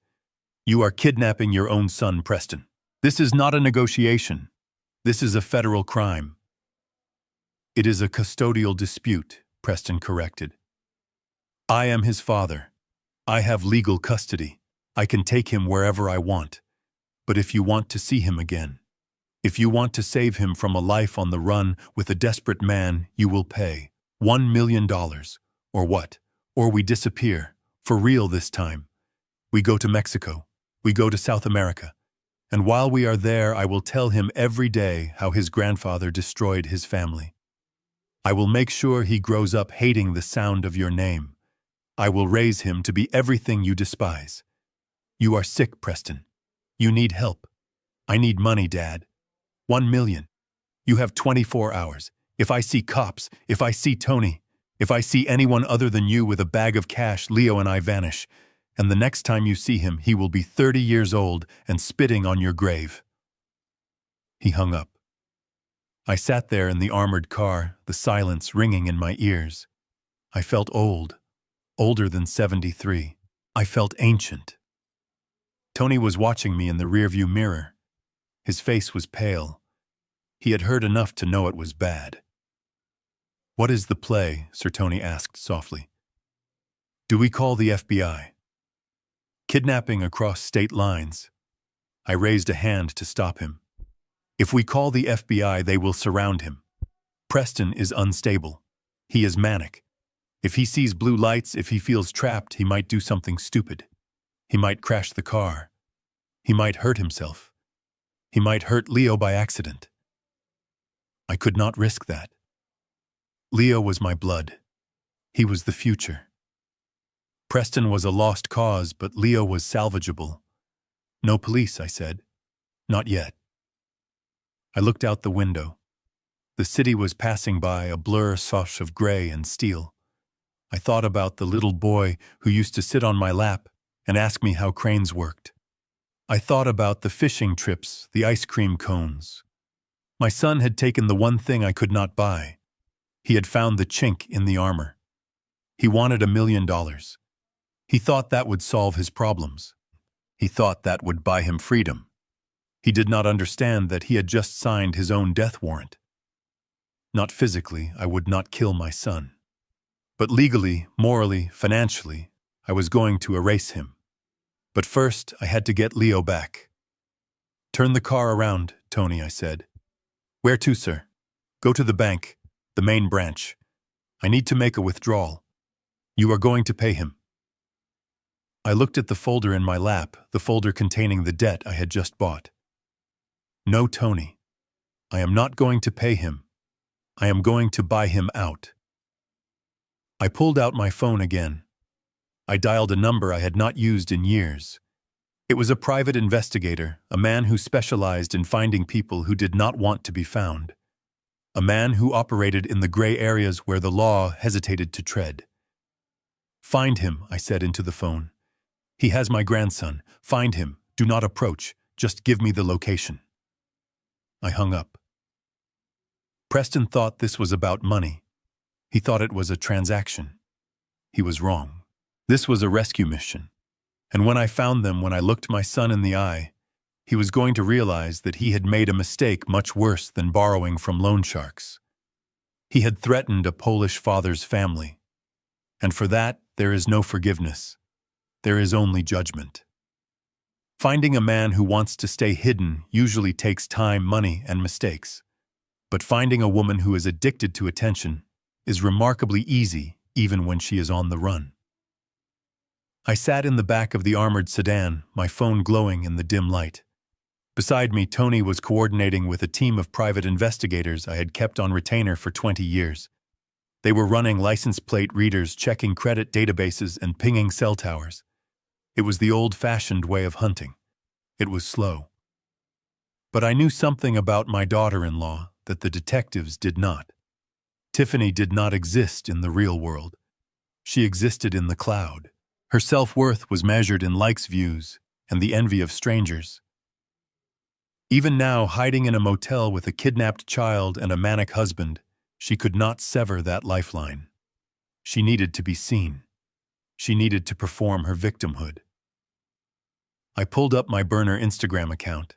You are kidnapping your own son, Preston. This is not a negotiation. This is a federal crime." "It is a custodial dispute," Preston corrected. "I am his father. I have legal custody. I can take him wherever I want. But if you want to see him again, if you want to save him from a life on the run with a desperate man, you will pay $1 million. Or what? Or we disappear. For real this time. We go to Mexico. We go to South America. And while we are there, I will tell him every day how his grandfather destroyed his family. I will make sure he grows up hating the sound of your name. I will raise him to be everything you despise. You are sick, Preston. You need help. I need money, Dad. $1 million. You have 24 hours. If I see cops, if I see Tony, if I see anyone other than you with a bag of cash, Leo and I vanish. And the next time you see him, he will be 30 years old and spitting on your grave." He hung up. I sat there in the armored car, the silence ringing in my ears. I felt old, older than 73. I felt ancient. Tony was watching me in the rearview mirror. His face was pale. He had heard enough to know it was bad. "What is the play?" Sir Tony asked softly. "Do we call the FBI? Kidnapping across state lines." I raised a hand to stop him. "If we call the FBI, they will surround him. Preston is unstable. He is manic. If he sees blue lights, if he feels trapped, he might do something stupid. He might crash the car. He might hurt himself. He might hurt Leo by accident. I could not risk that. Leo was my blood. He was the future. Preston was a lost cause, but Leo was salvageable. No police, I said. Not yet. I looked out the window. The city was passing by, a blur sosh of gray and steel. I thought about the little boy who used to sit on my lap and ask me how cranes worked. I thought about the fishing trips, the ice cream cones. My son had taken the one thing I could not buy. He had found the chink in the armor. He wanted $1 million. He thought that would solve his problems. He thought that would buy him freedom. He did not understand that he had just signed his own death warrant. Not physically, I would not kill my son. But legally, morally, financially, I was going to erase him. But first, I had to get Leo back. "Turn the car around, Tony," I said. "Where to, sir?" "Go to the bank, the main branch. I need to make a withdrawal. You are going to pay him." I looked at the folder in my lap, the folder containing the debt I had just bought. "No, Tony. I am not going to pay him. I am going to buy him out." I pulled out my phone again. I dialed a number I had not used in years. It was a private investigator, a man who specialized in finding people who did not want to be found. A man who operated in the gray areas where the law hesitated to tread. "Find him," I said into the phone. "He has my grandson. Find him. Do not approach. Just give me the location." I hung up. Preston thought this was about money. He thought it was a transaction. He was wrong. This was a rescue mission. And when I found them, when I looked my son in the eye, he was going to realize that he had made a mistake much worse than borrowing from loan sharks. He had threatened a Polish father's family. And for that, there is no forgiveness. There is only judgment. Finding a man who wants to stay hidden usually takes time, money, and mistakes. But finding a woman who is addicted to attention is remarkably easy, even when she is on the run. I sat in the back of the armored sedan, my phone glowing in the dim light. Beside me, Tony was coordinating with a team of private investigators I had kept on retainer for 20 years. They were running license plate readers, checking credit databases, and pinging cell towers. It was the old-fashioned way of hunting. It was slow. But I knew something about my daughter-in-law that the detectives did not. Tiffany did not exist in the real world. She existed in the cloud. Her self-worth was measured in likes, views, and the envy of strangers. Even now, hiding in a motel with a kidnapped child and a manic husband, she could not sever that lifeline. She needed to be seen. She needed to perform her victimhood. I pulled up my burner Instagram account.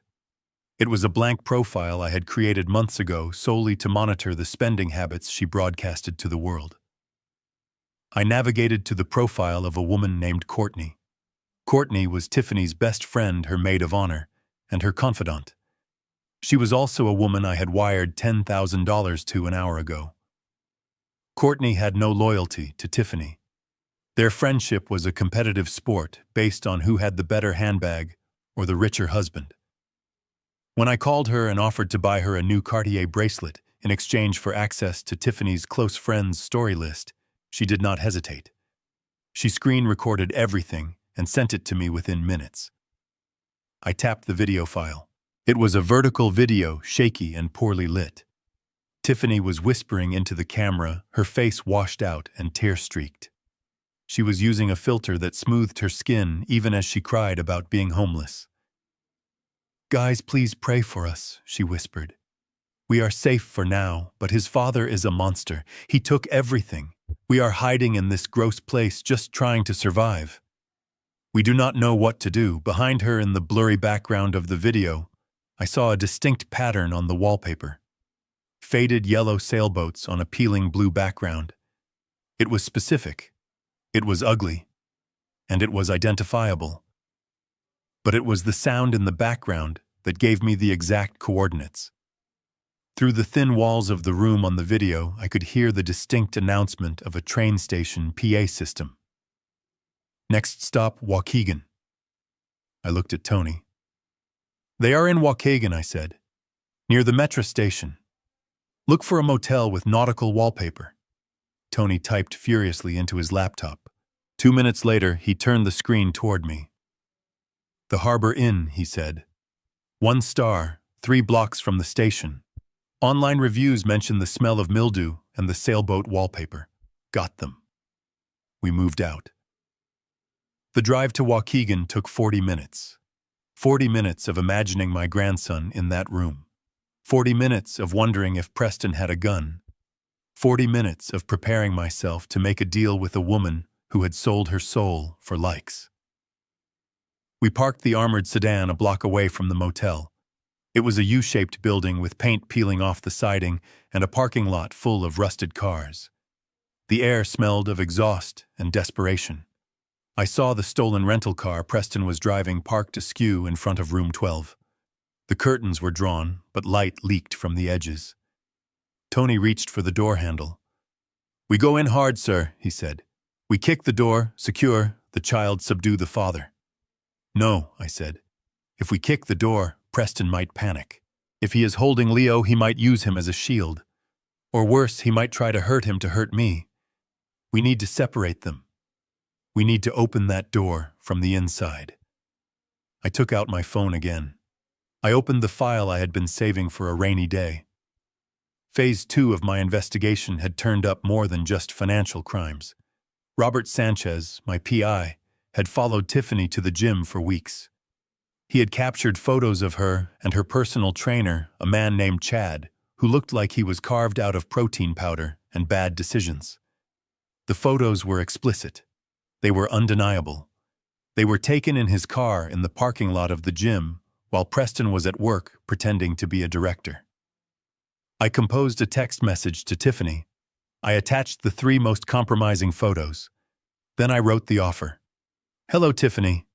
It was a blank profile I had created months ago solely to monitor the spending habits she broadcasted to the world. I navigated to the profile of a woman named Courtney. Courtney was Tiffany's best friend, her maid of honor, and her confidant. She was also a woman I had wired $10,000 to an hour ago. Courtney had no loyalty to Tiffany. Their friendship was a competitive sport based on who had the better handbag or the richer husband. When I called her and offered to buy her a new Cartier bracelet in exchange for access to Tiffany's close friends' story list, she did not hesitate. She screen-recorded everything and sent it to me within minutes. I tapped the video file. It was a vertical video, shaky and poorly lit. Tiffany was whispering into the camera, her face washed out and tear-streaked. She was using a filter that smoothed her skin even as she cried about being homeless. "Guys, please pray for us," she whispered. "We are safe for now, but his father is a monster. He took everything. We are hiding in this gross place just trying to survive." We do not know what to do. Behind her in the blurry background of the video, I saw a distinct pattern on the wallpaper. Faded yellow sailboats on a peeling blue background. It was specific. It was ugly. And it was identifiable. But it was the sound in the background that gave me the exact coordinates. Through the thin walls of the room on the video, I could hear the distinct announcement of a train station PA system. "Next stop, Waukegan." I looked at Tony. "They are in Waukegan," I said. "Near the metro station. Look for a motel with nautical wallpaper." Tony typed furiously into his laptop. 2 minutes later, he turned the screen toward me. "The Harbor Inn," he said. 1 star, 3 blocks from the station. Online reviews mention the smell of mildew and the sailboat wallpaper. Got them. We moved out. The drive to Waukegan took 40 minutes. 40 minutes of imagining my grandson in that room. 40 minutes of wondering if Preston had a gun. 40 minutes of preparing myself to make a deal with a woman who had sold her soul for likes. We parked the armored sedan a block away from the motel. It was a U-shaped building with paint peeling off the siding and a parking lot full of rusted cars. The air smelled of exhaust and desperation. I saw the stolen rental car Preston was driving parked askew in front of room 12. The curtains were drawn, but light leaked from the edges. Tony reached for the door handle. "We go in hard, sir," he said. "We kick the door, secure, the child subdue the father." "No," I said. "If we kick the door, Preston might panic. If he is holding Leo, he might use him as a shield. Or worse, he might try to hurt him to hurt me. We need to separate them. We need to open that door from the inside." I took out my phone again. I opened the file I had been saving for a rainy day. Phase 2 of my investigation had turned up more than just financial crimes. Robert Sanchez, my PI, had followed Tiffany to the gym for weeks. He had captured photos of her and her personal trainer, a man named Chad, who looked like he was carved out of protein powder and bad decisions. The photos were explicit. They were undeniable. They were taken in his car in the parking lot of the gym while Preston was at work pretending to be a director. I composed a text message to Tiffany. I attached the 3 most compromising photos. Then I wrote the offer. "Hello, Tiffany.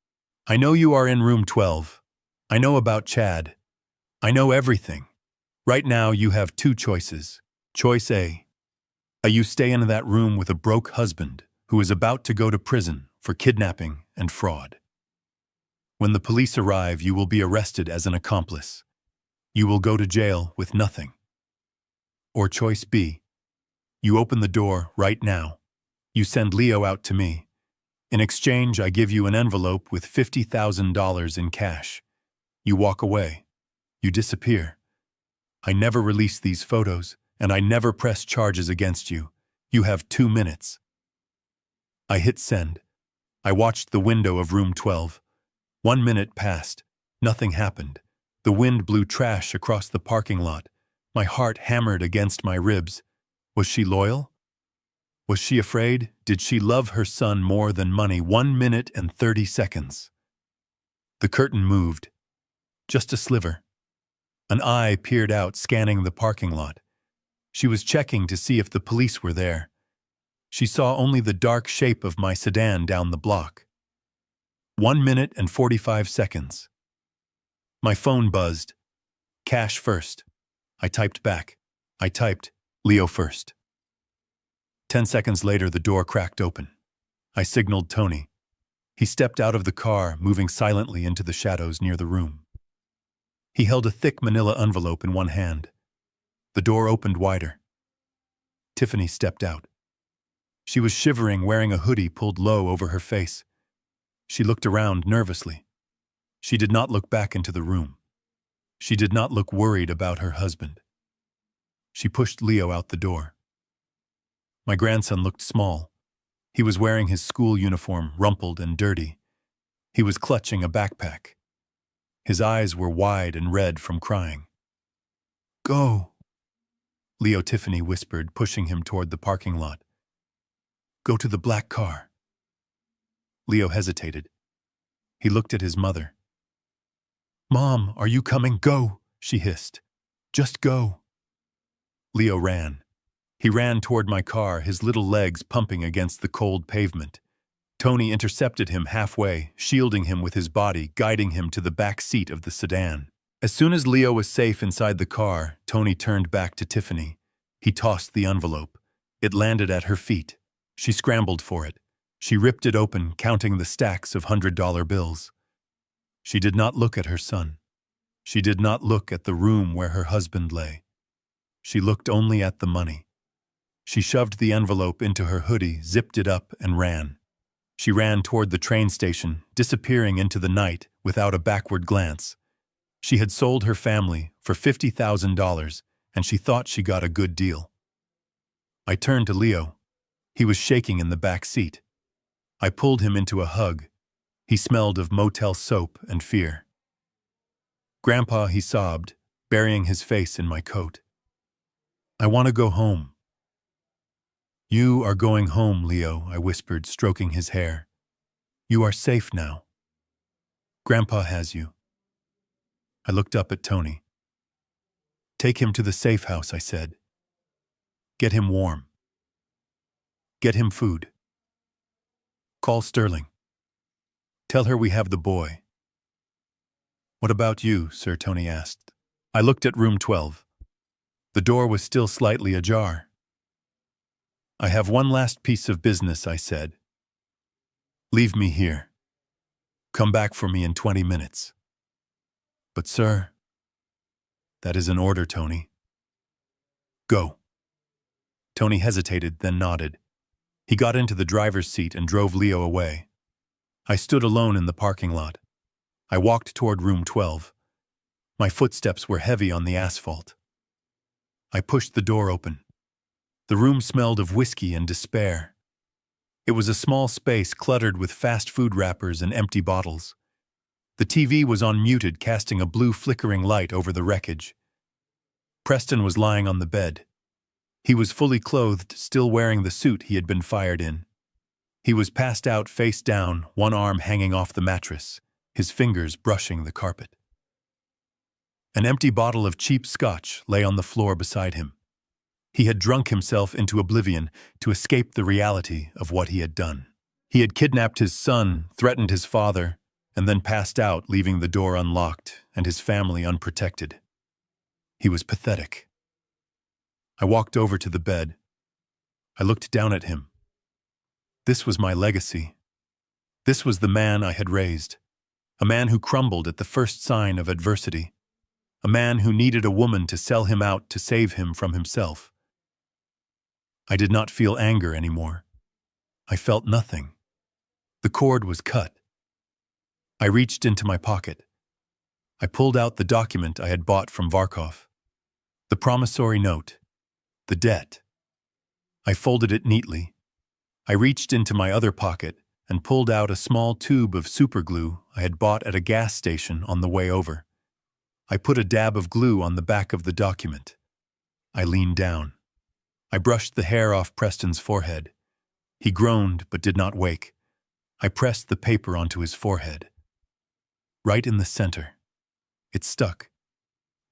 I know you are in room 12. I know about Chad. I know everything. Right now you have 2 choices. Choice A. You stay in that room with a broke husband who is about to go to prison for kidnapping and fraud. When the police arrive, you will be arrested as an accomplice. You will go to jail with nothing. Or choice B. You open the door right now. You send Leo out to me. In exchange, I give you an envelope with $50,000 in cash. You walk away. You disappear. I never release these photos, and I never press charges against you. You have 2 minutes." I hit send. I watched the window of room 12. 1 minute passed. Nothing happened. The wind blew trash across the parking lot. My heart hammered against my ribs. Was she loyal? Was she afraid? Did she love her son more than money? 1 minute and 30 seconds. The curtain moved. Just a sliver. An eye peered out, scanning the parking lot. She was checking to see if the police were there. She saw only the dark shape of my sedan down the block. 1 minute and 45 seconds. My phone buzzed. Cash first. I typed back. I typed, Leo first. 10 seconds later, the door cracked open. I signaled Tony. He stepped out of the car, moving silently into the shadows near the room. He held a thick manila envelope in one hand. The door opened wider. Tiffany stepped out. She was shivering, wearing a hoodie pulled low over her face. She looked around nervously. She did not look back into the room. She did not look worried about her husband. She pushed Leo out the door. My grandson looked small. He was wearing his school uniform, rumpled and dirty. He was clutching a backpack. His eyes were wide and red from crying. "Go," Leo Tiffany whispered, pushing him toward the parking lot. "Go to the black car." Leo hesitated. He looked at his mother. "Mom, are you coming? Go," she hissed. "Just go." Leo ran. He ran toward my car, his little legs pumping against the cold pavement. Tony intercepted him halfway, shielding him with his body, guiding him to the back seat of the sedan. As soon as Leo was safe inside the car, Tony turned back to Tiffany. He tossed the envelope. It landed at her feet. She scrambled for it. She ripped it open, counting the stacks of $100 bills. She did not look at her son. She did not look at the room where her husband lay. She looked only at the money. She shoved the envelope into her hoodie, zipped it up, and ran. She ran toward the train station, disappearing into the night without a backward glance. She had sold her family for $50,000, and she thought she got a good deal. I turned to Leo. He was shaking in the back seat. I pulled him into a hug. He smelled of motel soap and fear. "Grandpa," he sobbed, burying his face in my coat. "I want to go home." "You are going home, Leo," I whispered, stroking his hair. "You are safe now. Grandpa has you." I looked up at Tony. "Take him to the safe house," I said. "Get him warm. Get him food. Call Sterling. Tell her we have the boy." "What about you, sir?" Tony asked. I looked at room 12. The door was still slightly ajar. "I have one last piece of business," I said. "Leave me here. Come back for me in 20 minutes. "But sir—" "That is an order, Tony. Go." Tony hesitated, then nodded. He got into the driver's seat and drove Leo away. I stood alone in the parking lot. I walked toward room 12. My footsteps were heavy on the asphalt. I pushed the door open. The room smelled of whiskey and despair. It was a small space cluttered with fast food wrappers and empty bottles. The TV was on muted, casting a blue flickering light over the wreckage. Preston was lying on the bed. He was fully clothed, still wearing the suit he had been fired in. He was passed out face down, one arm hanging off the mattress, his fingers brushing the carpet. An empty bottle of cheap scotch lay on the floor beside him. He had drunk himself into oblivion to escape the reality of what he had done. He had kidnapped his son, threatened his father, and then passed out, leaving the door unlocked and his family unprotected. He was pathetic. I walked over to the bed. I looked down at him. This was my legacy. This was the man I had raised. A man who crumbled at the first sign of adversity. A man who needed a woman to sell him out to save him from himself. I did not feel anger anymore. I felt nothing. The cord was cut. I reached into my pocket. I pulled out the document I had bought from Varkov. The promissory note. The debt. I folded it neatly. I reached into my other pocket and pulled out a small tube of superglue I had bought at a gas station on the way over. I put a dab of glue on the back of the document. I leaned down. I brushed the hair off Preston's forehead. He groaned but did not wake. I pressed the paper onto his forehead. Right in the center. It stuck.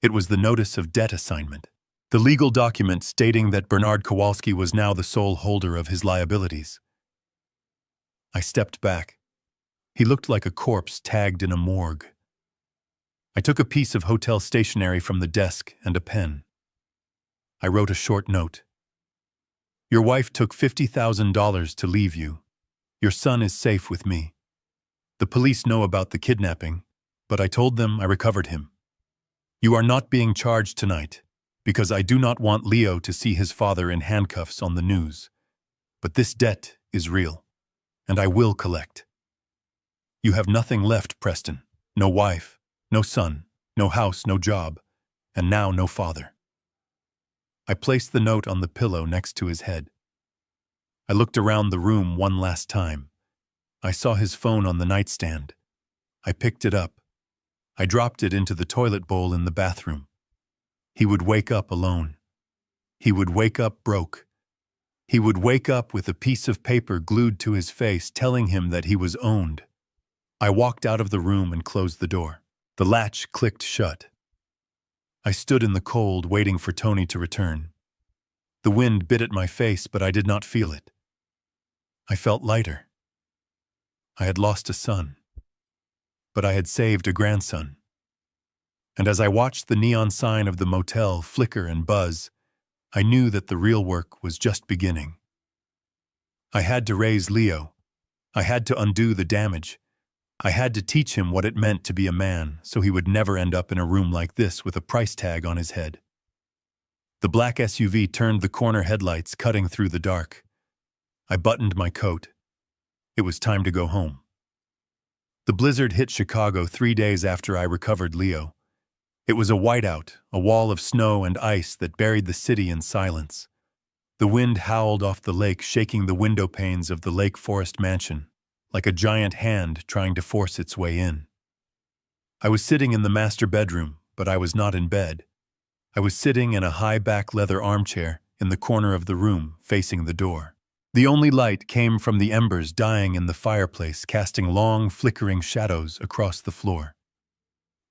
It was the notice of debt assignment. The legal document stating that Bernard Kowalski was now the sole holder of his liabilities. I stepped back. He looked like a corpse tagged in a morgue. I took a piece of hotel stationery from the desk and a pen. I wrote a short note. Your wife took $50,000 to leave you. Your son is safe with me. The police know about the kidnapping, but I told them I recovered him. You are not being charged tonight, because I do not want Leo to see his father in handcuffs on the news. But this debt is real, and I will collect. You have nothing left, Preston. No wife, no son, no house, no job, and now no father. I placed the note on the pillow next to his head. I looked around the room one last time. I saw his phone on the nightstand. I picked it up. I dropped it into the toilet bowl in the bathroom. He would wake up alone. He would wake up broke. He would wake up with a piece of paper glued to his face telling him that he was owned. I walked out of the room and closed the door. The latch clicked shut. I stood in the cold, waiting for Tony to return. The wind bit at my face, but I did not feel it. I felt lighter. I had lost a son, but I had saved a grandson. And as I watched the neon sign of the motel flicker and buzz, I knew that the real work was just beginning. I had to raise Leo. I had to undo the damage. I had to teach him what it meant to be a man, so he would never end up in a room like this with a price tag on his head. The black SUV turned the corner headlights, cutting through the dark. I buttoned my coat. It was time to go home. The blizzard hit Chicago 3 days after I recovered Leo. It was a whiteout, a wall of snow and ice that buried the city in silence. The wind howled off the lake, shaking the window panes of the Lake Forest mansion, like a giant hand trying to force its way in. I was sitting in the master bedroom, but I was not in bed. I was sitting in a high-back leather armchair in the corner of the room, facing the door. The only light came from the embers dying in the fireplace, casting long, flickering shadows across the floor.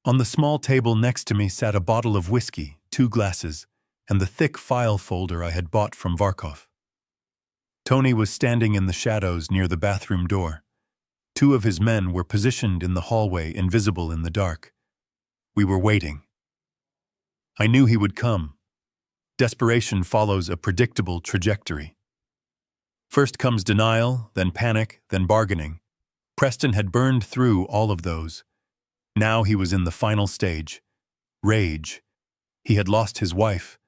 On the small table next to me sat a bottle of whiskey, 2 glasses, and the thick file folder I had bought from Varkov. Tony was standing in the shadows near the bathroom door. 2 of his men were positioned in the hallway, invisible in the dark. We were waiting. I knew he would come. Desperation follows a predictable trajectory. First comes denial, then panic, then bargaining. Preston had burned through all of those. Now he was in the final stage. Rage. He had lost his wife.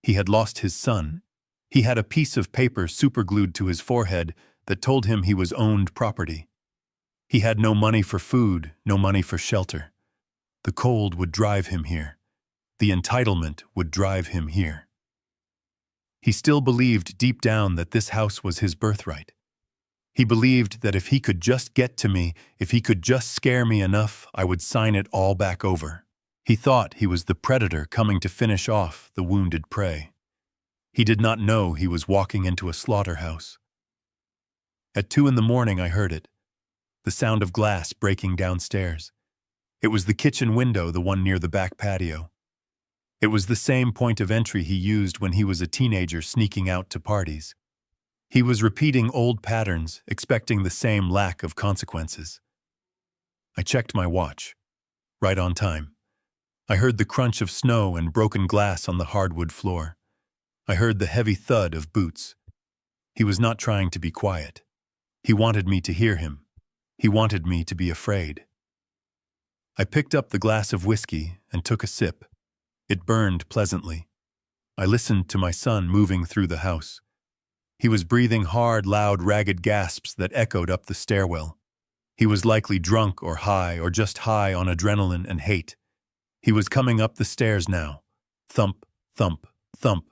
He had lost his son. He had a piece of paper superglued to his forehead that told him he was owned property. He had no money for food, no money for shelter. The cold would drive him here. The entitlement would drive him here. He still believed deep down that this house was his birthright. He believed that if he could just get to me, if he could just scare me enough, I would sign it all back over. He thought he was the predator coming to finish off the wounded prey. He did not know he was walking into a slaughterhouse. At 2 in the morning I heard it, the sound of glass breaking downstairs. It was the kitchen window, the one near the back patio. It was the same point of entry he used when he was a teenager sneaking out to parties. He was repeating old patterns, expecting the same lack of consequences. I checked my watch. Right on time. I heard the crunch of snow and broken glass on the hardwood floor. I heard the heavy thud of boots. He was not trying to be quiet. He wanted me to hear him. He wanted me to be afraid. I picked up the glass of whiskey and took a sip. It burned pleasantly. I listened to my son moving through the house. He was breathing hard, loud, ragged gasps that echoed up the stairwell. He was likely drunk or high, or just high on adrenaline and hate. He was coming up the stairs now. Thump, thump, thump.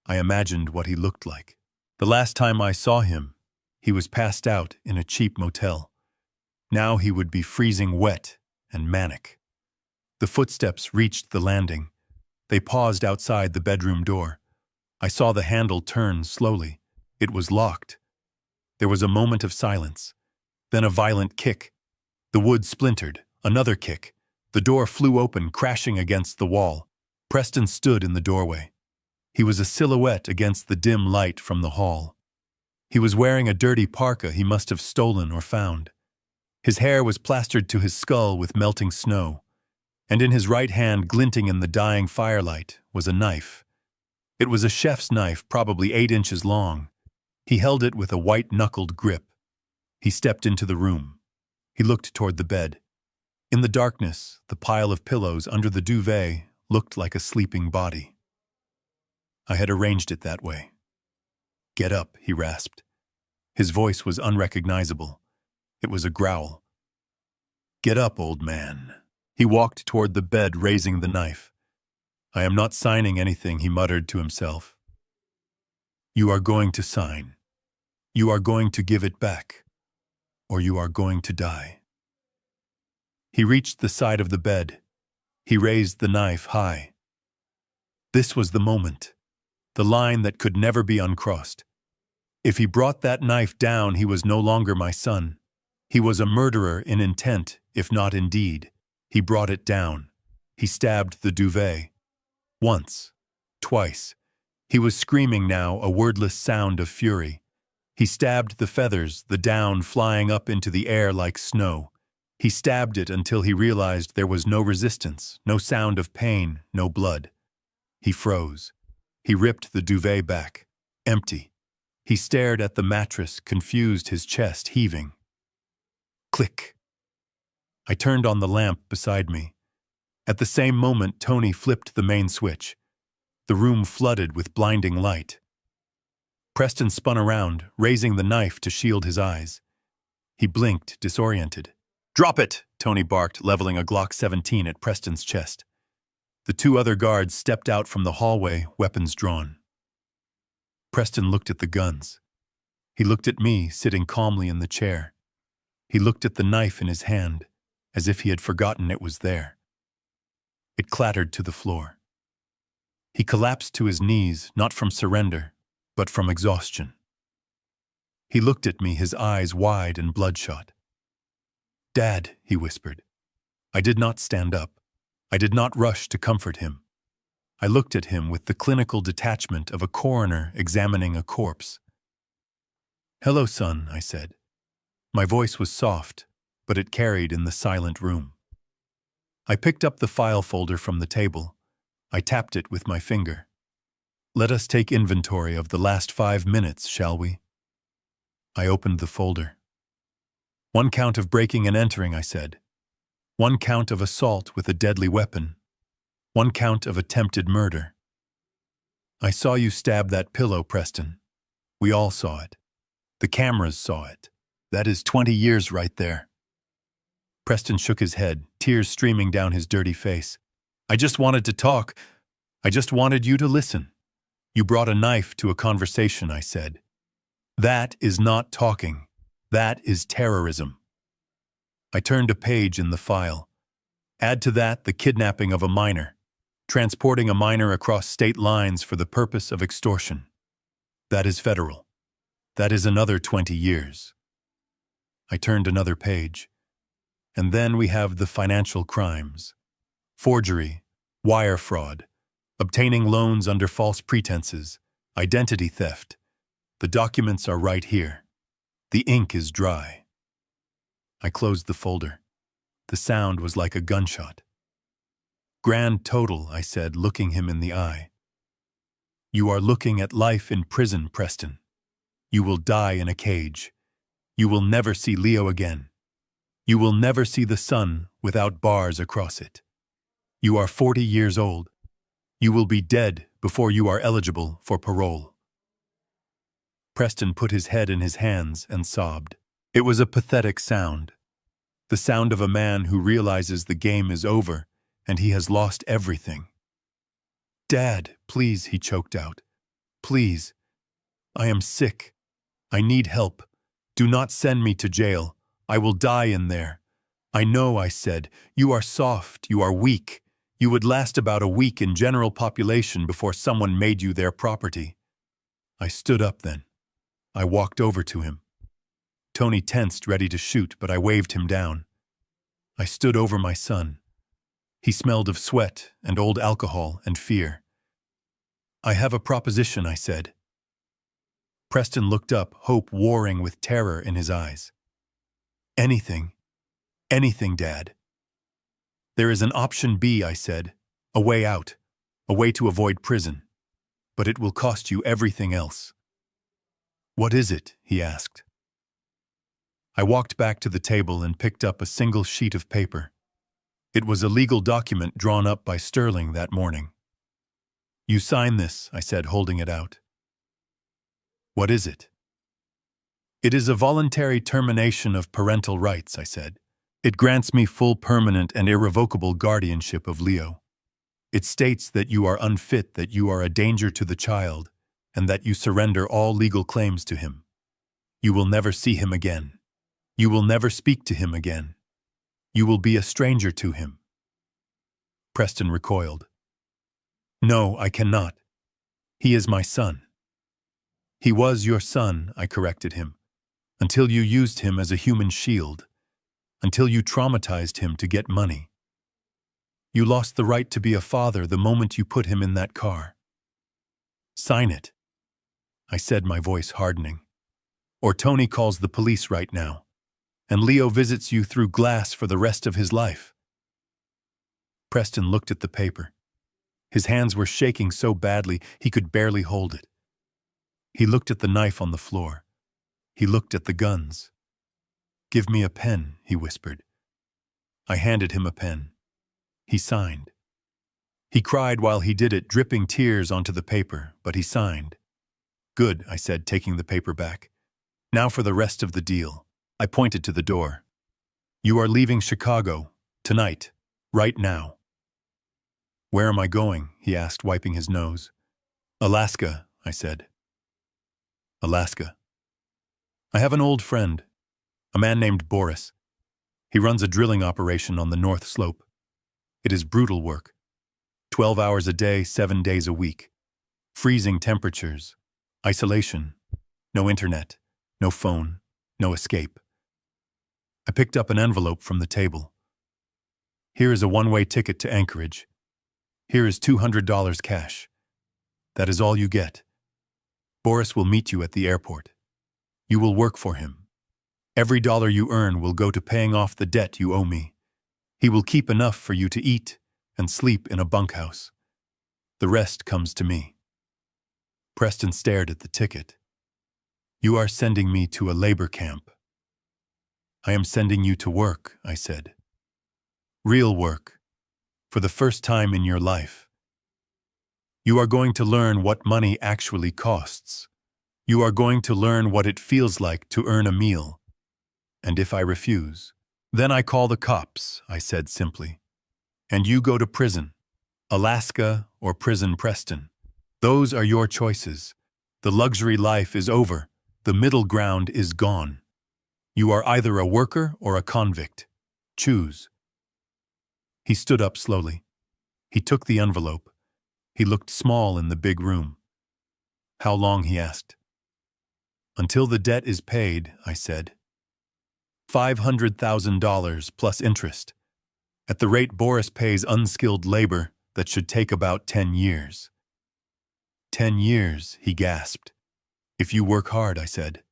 I imagined what he looked like. The last time I saw him, he was passed out in a cheap motel. Now he would be freezing wet and manic. The footsteps reached the landing. They paused outside the bedroom door. I saw the handle turn slowly. It was locked. There was a moment of silence. Then a violent kick. The wood splintered. Another kick. The door flew open, crashing against the wall. Preston stood in the doorway. He was a silhouette against the dim light from the hall. He was wearing a dirty parka he must have stolen or found. His hair was plastered to his skull with melting snow, and in his right hand, glinting in the dying firelight, was a knife. It was a chef's knife, probably 8 inches long. He held it with a white-knuckled grip. He stepped into the room. He looked toward the bed. In the darkness, the pile of pillows under the duvet looked like a sleeping body. I had arranged it that way. "Get up," he rasped. His voice was unrecognizable. It was a growl. "Get up, old man." He walked toward the bed, raising the knife. "I am not signing anything," he muttered to himself. You are going to sign. You are going to give it back. Or you are going to die. He reached the side of the bed. He raised the knife high. This was the moment. The line that could never be uncrossed. If he brought that knife down, he was no longer my son. He was a murderer in intent, if not in deed. He brought it down. He stabbed the duvet. Once. Twice. He was screaming now, a wordless sound of fury. He stabbed the feathers, the down flying up into the air like snow. He stabbed it until he realized there was no resistance, no sound of pain, no blood. He froze. He ripped the duvet back. Empty. He stared at the mattress, confused, his chest heaving. Click. I turned on the lamp beside me. At the same moment, Tony flipped the main switch. The room flooded with blinding light. Preston spun around, raising the knife to shield his eyes. He blinked, disoriented. "Drop it!" Tony barked, leveling a Glock 17 at Preston's chest. The two other guards stepped out from the hallway, weapons drawn. Preston looked at the guns. He looked at me, sitting calmly in the chair. He looked at the knife in his hand, as if he had forgotten it was there. It clattered to the floor. He collapsed to his knees, not from surrender, but from exhaustion. He looked at me, his eyes wide and bloodshot. "Dad," he whispered. I did not stand up. I did not rush to comfort him. I looked at him with the clinical detachment of a coroner examining a corpse. "Hello, son," I said. My voice was soft, but it carried in the silent room. I picked up the file folder from the table. I tapped it with my finger. "Let us take inventory of the last 5 minutes, shall we?" I opened the folder. 1 count of breaking and entering, I said. 1 count of assault with a deadly weapon. 1 count of attempted murder. "I saw you stab that pillow, Preston. We all saw it. The cameras saw it. That is 20 years right there." Preston shook his head, tears streaming down his dirty face. "I just wanted to talk. I just wanted you to listen. You brought a knife to a conversation," I said. "That is not talking. That is terrorism." I turned a page in the file. Add to that the kidnapping of a minor, transporting a minor across state lines for the purpose of extortion. That is federal. That is another 20 years. I turned another page. And then we have the financial crimes. Forgery, wire fraud, obtaining loans under false pretenses, identity theft. The documents are right here. The ink is dry. I closed the folder. The sound was like a gunshot. "Grand total," I said, looking him in the eye. "You are looking at life in prison, Preston. You will die in a cage. You will never see Leo again. You will never see the sun without bars across it. You are 40 years old. You will be dead before you are eligible for parole." Preston put his head in his hands and sobbed. It was a pathetic sound. The sound of a man who realizes the game is over and he has lost everything. "Dad, please," he choked out. "Please. I am sick. I need help. Do not send me to jail. I will die in there." "I know," I said. "You are soft. You are weak. You would last about a week in general population before someone made you their property." I stood up then. I walked over to him. Tony tensed, ready to shoot, but I waved him down. I stood over my son. He smelled of sweat and old alcohol and fear. "I have a proposition," I said. Preston looked up, hope warring with terror in his eyes. "Anything. Anything, Dad." "There is an option B," I said. "A way out. A way to avoid prison. But it will cost you everything else." "What is it?" he asked. I walked back to the table and picked up a single sheet of paper. It was a legal document drawn up by Sterling that morning. "You sign this," I said, holding it out. "What is it?" "It is a voluntary termination of parental rights," I said. "It grants me full permanent and irrevocable guardianship of Leo. It states that you are unfit, that you are a danger to the child, and that you surrender all legal claims to him. You will never see him again. You will never speak to him again. You will be a stranger to him." Preston recoiled. "No, I cannot. He is my son." "He was your son," I corrected him, "until you used him as a human shield, until you traumatized him to get money. You lost the right to be a father the moment you put him in that car. Sign it," I said, my voice hardening. "Or Tony calls the police right now, and Leo visits you through glass for the rest of his life." Preston looked at the paper. His hands were shaking so badly he could barely hold it. He looked at the knife on the floor. He looked at the guns. "Give me a pen," he whispered. I handed him a pen. He signed. He cried while he did it, dripping tears onto the paper, but he signed. "Good," I said, taking the paper back. "Now for the rest of the deal." I pointed to the door. "You are leaving Chicago, tonight, right now." "Where am I going?" he asked, wiping his nose. "Alaska," I said. "Alaska." "I have an old friend, a man named Boris. He runs a drilling operation on the North Slope. It is brutal work. 12 hours a day, 7 days a week. Freezing temperatures. Isolation. No internet. No phone. No escape." I picked up an envelope from the table. "Here is a one-way ticket to Anchorage. Here is $200 cash. That is all you get. Boris will meet you at the airport. You will work for him. Every dollar you earn will go to paying off the debt you owe me. He will keep enough for you to eat and sleep in a bunkhouse. The rest comes to me." Preston stared at the ticket. "You are sending me to a labor camp." "I am sending you to work," I said. "Real work. For the first time in your life. You are going to learn what money actually costs. You are going to learn what it feels like to earn a meal. And if I refuse, then I call the cops," I said simply. "And you go to prison. Alaska or Prison Preston. Those are your choices. The luxury life is over. The middle ground is gone. You are either a worker or a convict. Choose." He stood up slowly. He took the envelope. He looked small in the big room. "How long?" he asked. "Until the debt is paid," I said. $500,000 plus interest. At the rate Boris pays unskilled labor, that should take about 10 years. 10 years, he gasped. "If you work hard," I said.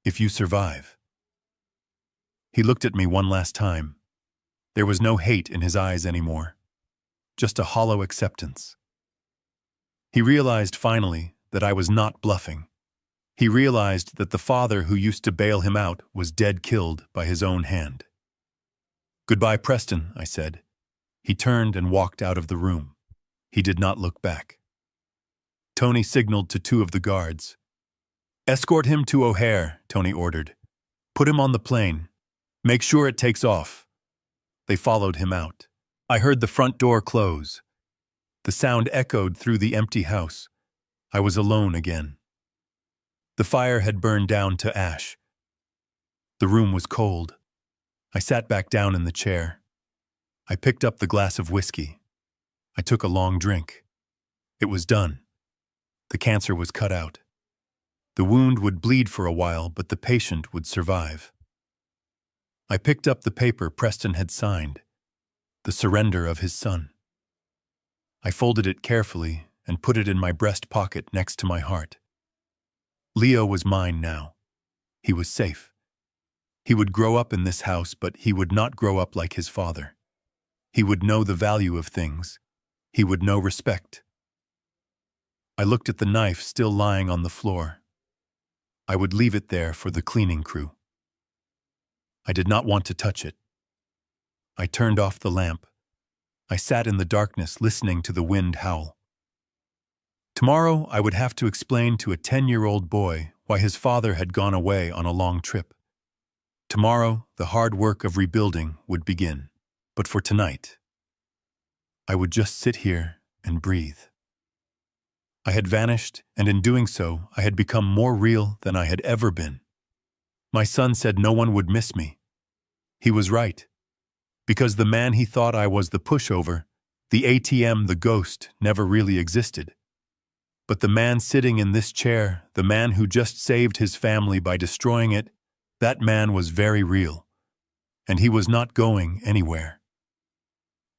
"If you survive." He looked at me one last time. There was no hate in his eyes anymore. Just a hollow acceptance. He realized finally that I was not bluffing. He realized that the father who used to bail him out was dead, killed by his own hand. "Goodbye, Preston," I said. He turned and walked out of the room. He did not look back. Tony signaled to 2 of the guards. "Escort him to O'Hare," Tony ordered. "Put him on the plane. Make sure it takes off." They followed him out. I heard the front door close. The sound echoed through the empty house. I was alone again. The fire had burned down to ash. The room was cold. I sat back down in the chair. I picked up the glass of whiskey. I took a long drink. It was done. The cancer was cut out. The wound would bleed for a while, but the patient would survive. I picked up the paper Preston had signed, the surrender of his son. I folded it carefully and put it in my breast pocket next to my heart. Leo was mine now. He was safe. He would grow up in this house, but he would not grow up like his father. He would know the value of things. He would know respect. I looked at the knife still lying on the floor. I would leave it there for the cleaning crew. I did not want to touch it. I turned off the lamp. I sat in the darkness listening to the wind howl. Tomorrow I would have to explain to a 10-year-old boy why his father had gone away on a long trip. Tomorrow the hard work of rebuilding would begin. But for tonight, I would just sit here and breathe. I had vanished, and in doing so, I had become more real than I had ever been. My son said no one would miss me. He was right. Because the man he thought I was the pushover, the ATM, the ghost, never really existed. But the man sitting in this chair, the man who just saved his family by destroying it, that man was very real. And he was not going anywhere.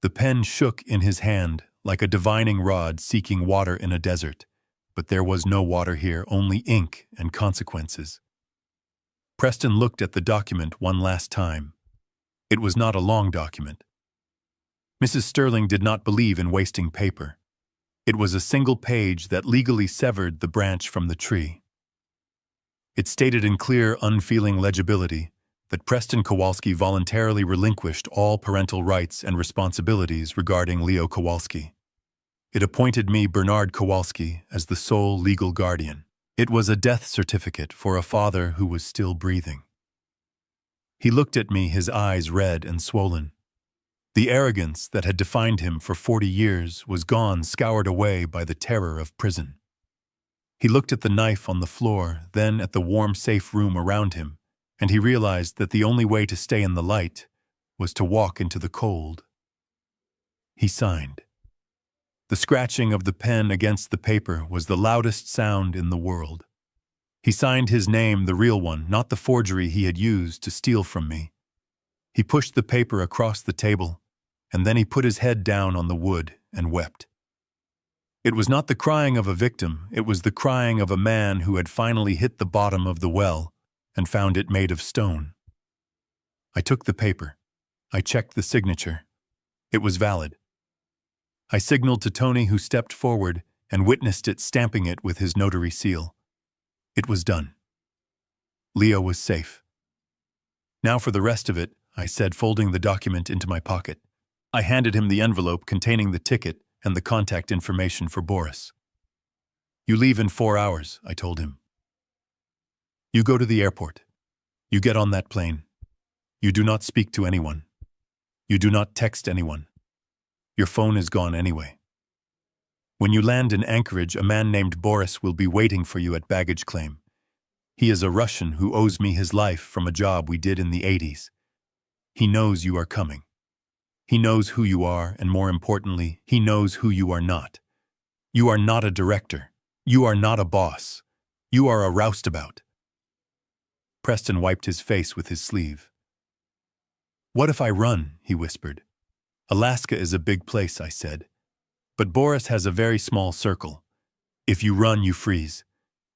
The pen shook in his hand like a divining rod seeking water in a desert, but there was no water here, only ink and consequences. Preston looked at the document one last time. It was not a long document. Mrs. Sterling did not believe in wasting paper. It was a single page that legally severed the branch from the tree. It stated in clear, unfeeling legibility that Preston Kowalski voluntarily relinquished all parental rights and responsibilities regarding Leo Kowalski. It appointed me, Bernard Kowalski, as the sole legal guardian. It was a death certificate for a father who was still breathing. He looked at me, his eyes red and swollen. The arrogance that had defined him for 40 years was gone, scoured away by the terror of prison. He looked at the knife on the floor, then at the warm, safe room around him, and he realized that the only way to stay in the light was to walk into the cold. He signed. The scratching of the pen against the paper was the loudest sound in the world. He signed his name, the real one, not the forgery he had used to steal from me. He pushed the paper across the table, and then he put his head down on the wood and wept. It was not the crying of a victim, it was the crying of a man who had finally hit the bottom of the well and found it made of stone. I took the paper. I checked the signature. It was valid. I signaled to Tony, who stepped forward and witnessed it, stamping it with his notary seal. It was done. Leo was safe. Now for the rest of it, I said, folding the document into my pocket. I handed him the envelope containing the ticket and the contact information for Boris. You leave in 4 hours, I told him. You go to the airport. You get on that plane. You do not speak to anyone. You do not text anyone. Your phone is gone anyway. When you land in Anchorage, a man named Boris will be waiting for you at baggage claim. He is a Russian who owes me his life from a job we did in the 80s. He knows you are coming. He knows who you are, and more importantly, he knows who you are not. You are not a director. You are not a boss. You are a roustabout. Preston wiped his face with his sleeve. What if I run? He whispered. Alaska is a big place, I said. But Boris has a very small circle. If you run, you freeze.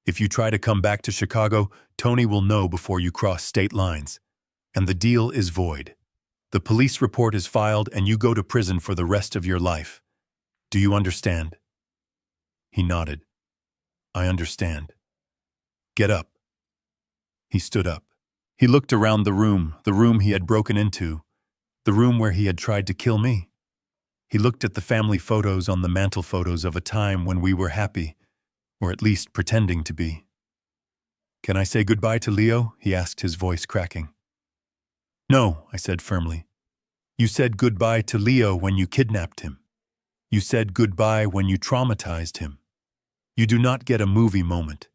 If you try to come back to Chicago, Tony will know before you cross state lines. And the deal is void. The police report is filed and you go to prison for the rest of your life. Do you understand? He nodded. I understand. Get up. He stood up. He looked around the room he had broken into, the room where he had tried to kill me. He looked at the family photos on the mantel, photos of a time when we were happy, or at least pretending to be. Can I say goodbye to Leo? He asked, his voice cracking. No, I said firmly. You said goodbye to Leo when you kidnapped him. You said goodbye when you traumatized him. You do not get a movie moment.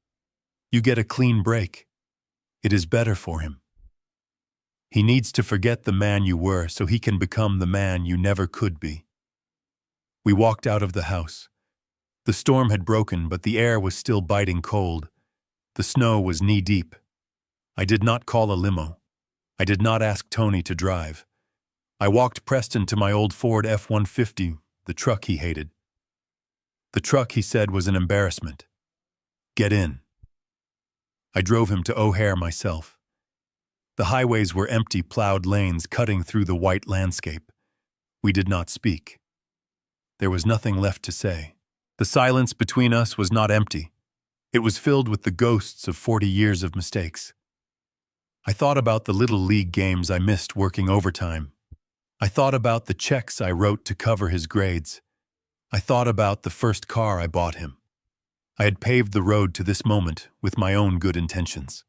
You get a clean break. It is better for him. He needs to forget the man you were so he can become the man you never could be. We walked out of the house. The storm had broken, but the air was still biting cold. The snow was knee-deep. I did not call a limo. I did not ask Tony to drive. I walked Preston to my old Ford F-150, the truck he hated. The truck, he said, was an embarrassment. Get in. I drove him to O'Hare myself. The highways were empty, plowed lanes cutting through the white landscape. We did not speak. There was nothing left to say. The silence between us was not empty. It was filled with the ghosts of 40 years of mistakes. I thought about the little league games I missed working overtime. I thought about the checks I wrote to cover his grades. I thought about the first car I bought him. I had paved the road to this moment with my own good intentions.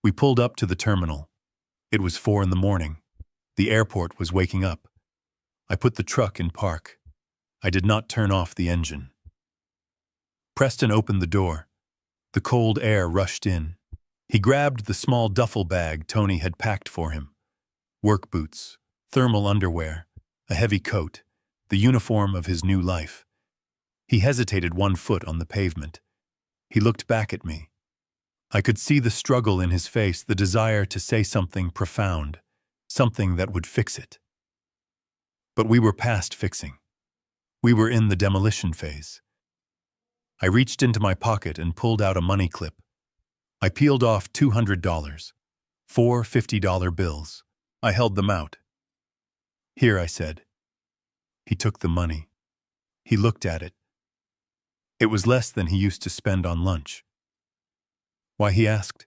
We pulled up to the terminal. It was 4 in the morning. The airport was waking up. I put the truck in park. I did not turn off the engine. Preston opened the door. The cold air rushed in. He grabbed the small duffel bag Tony had packed for him. Work boots, thermal underwear, a heavy coat, the uniform of his new life. He hesitated 1 foot on the pavement. He looked back at me. I could see the struggle in his face, the desire to say something profound, something that would fix it. But we were past fixing. We were in the demolition phase. I reached into my pocket and pulled out a money clip. I peeled off $200, 4 $50 bills. I held them out. "Here," I said. He took the money. He looked at it. It was less than he used to spend on lunch. "Why?" he asked.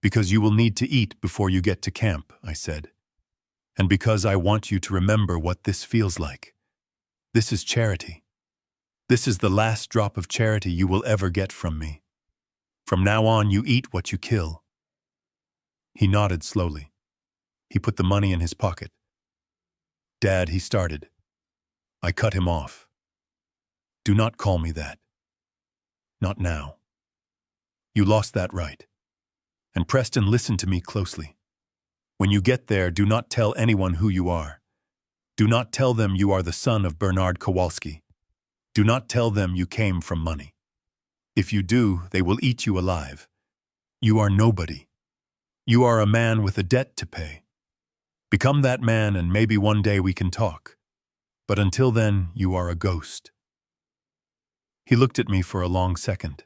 "Because you will need to eat before you get to camp," I said. "And because I want you to remember what this feels like. This is charity. This is the last drop of charity you will ever get from me. From now on, you eat what you kill." He nodded slowly. He put the money in his pocket. "Dad," he started. I cut him off. "Do not call me that. Not now. You lost that right. And Preston, listen to me closely. When you get there, do not tell anyone who you are. Do not tell them you are the son of Bernard Kowalski. Do not tell them you came from money. If you do, they will eat you alive. You are nobody. You are a man with a debt to pay. Become that man and maybe one day we can talk. But until then, you are a ghost." He looked at me for a long second.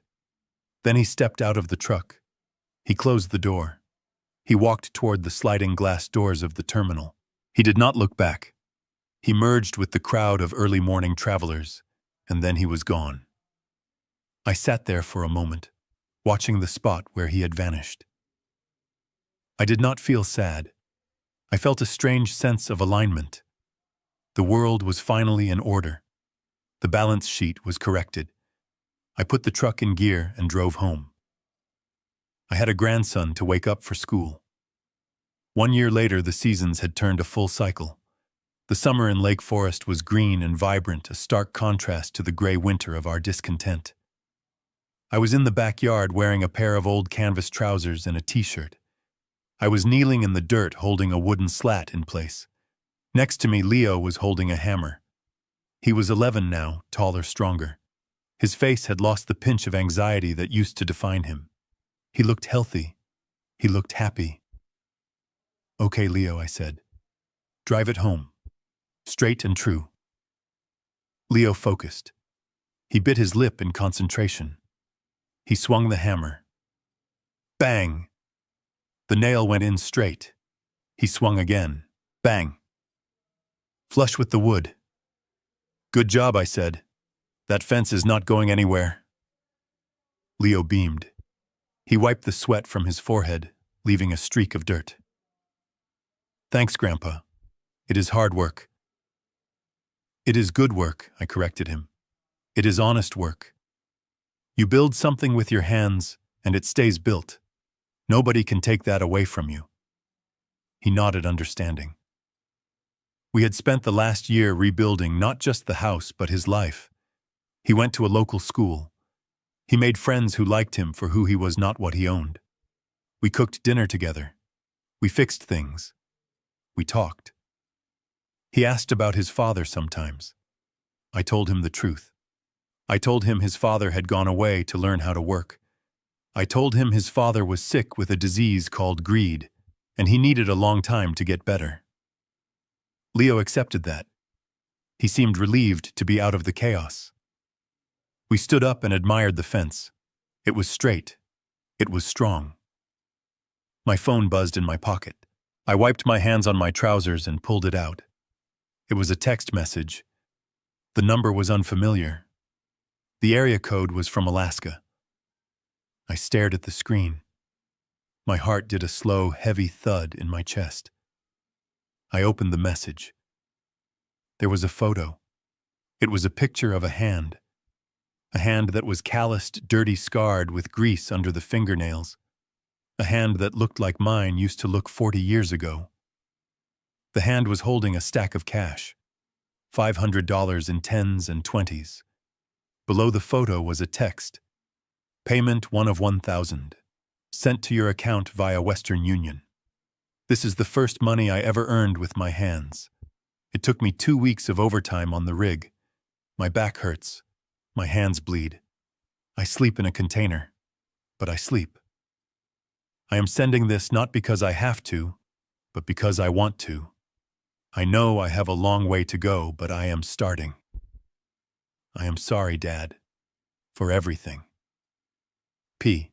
Then he stepped out of the truck. He closed the door. He walked toward the sliding glass doors of the terminal. He did not look back. He merged with the crowd of early morning travelers, and then he was gone. I sat there for a moment, watching the spot where he had vanished. I did not feel sad. I felt a strange sense of alignment. The world was finally in order. The balance sheet was corrected. I put the truck in gear and drove home. I had a grandson to wake up for school. 1 year later, the seasons had turned a full cycle. The summer in Lake Forest was green and vibrant, a stark contrast to the gray winter of our discontent. I was in the backyard wearing a pair of old canvas trousers and a t-shirt. I was kneeling in the dirt holding a wooden slat in place. Next to me, Leo was holding a hammer. He was 11 now, taller, stronger. His face had lost the pinch of anxiety that used to define him. He looked healthy. He looked happy. "Okay, Leo," I said. "Drive it home. Straight and true." Leo focused. He bit his lip in concentration. He swung the hammer. Bang! The nail went in straight. He swung again. Bang! Flush with the wood. "Good job," I said. "That fence is not going anywhere." Leo beamed. He wiped the sweat from his forehead, leaving a streak of dirt. "Thanks, Grandpa. It is hard work." "It is good work," I corrected him. "It is honest work. You build something with your hands, and it stays built. Nobody can take that away from you." He nodded, understanding. We had spent the last year rebuilding not just the house, but his life. He went to a local school. He made friends who liked him for who he was, not what he owned. We cooked dinner together. We fixed things. We talked. He asked about his father sometimes. I told him the truth. I told him his father had gone away to learn how to work. I told him his father was sick with a disease called greed, and he needed a long time to get better. Leo accepted that. He seemed relieved to be out of the chaos. We stood up and admired the fence. It was straight. It was strong. My phone buzzed in my pocket. I wiped my hands on my trousers and pulled it out. It was a text message. The number was unfamiliar. The area code was from Alaska. I stared at the screen. My heart did a slow, heavy thud in my chest. I opened the message. There was a photo. It was a picture of a hand that was calloused, dirty, scarred with grease under the fingernails, a hand that looked like mine used to look 40 years ago. The hand was holding a stack of cash, $500 in 10s and 20s. Below the photo was a text. Payment 1 of 1,000. Sent to your account via Western Union. This is the first money I ever earned with my hands. It took me 2 weeks of overtime on the rig. My back hurts. My hands bleed. I sleep in a container, but I sleep. I am sending this not because I have to, but because I want to. I know I have a long way to go, but I am starting. I am sorry, Dad, for everything. P.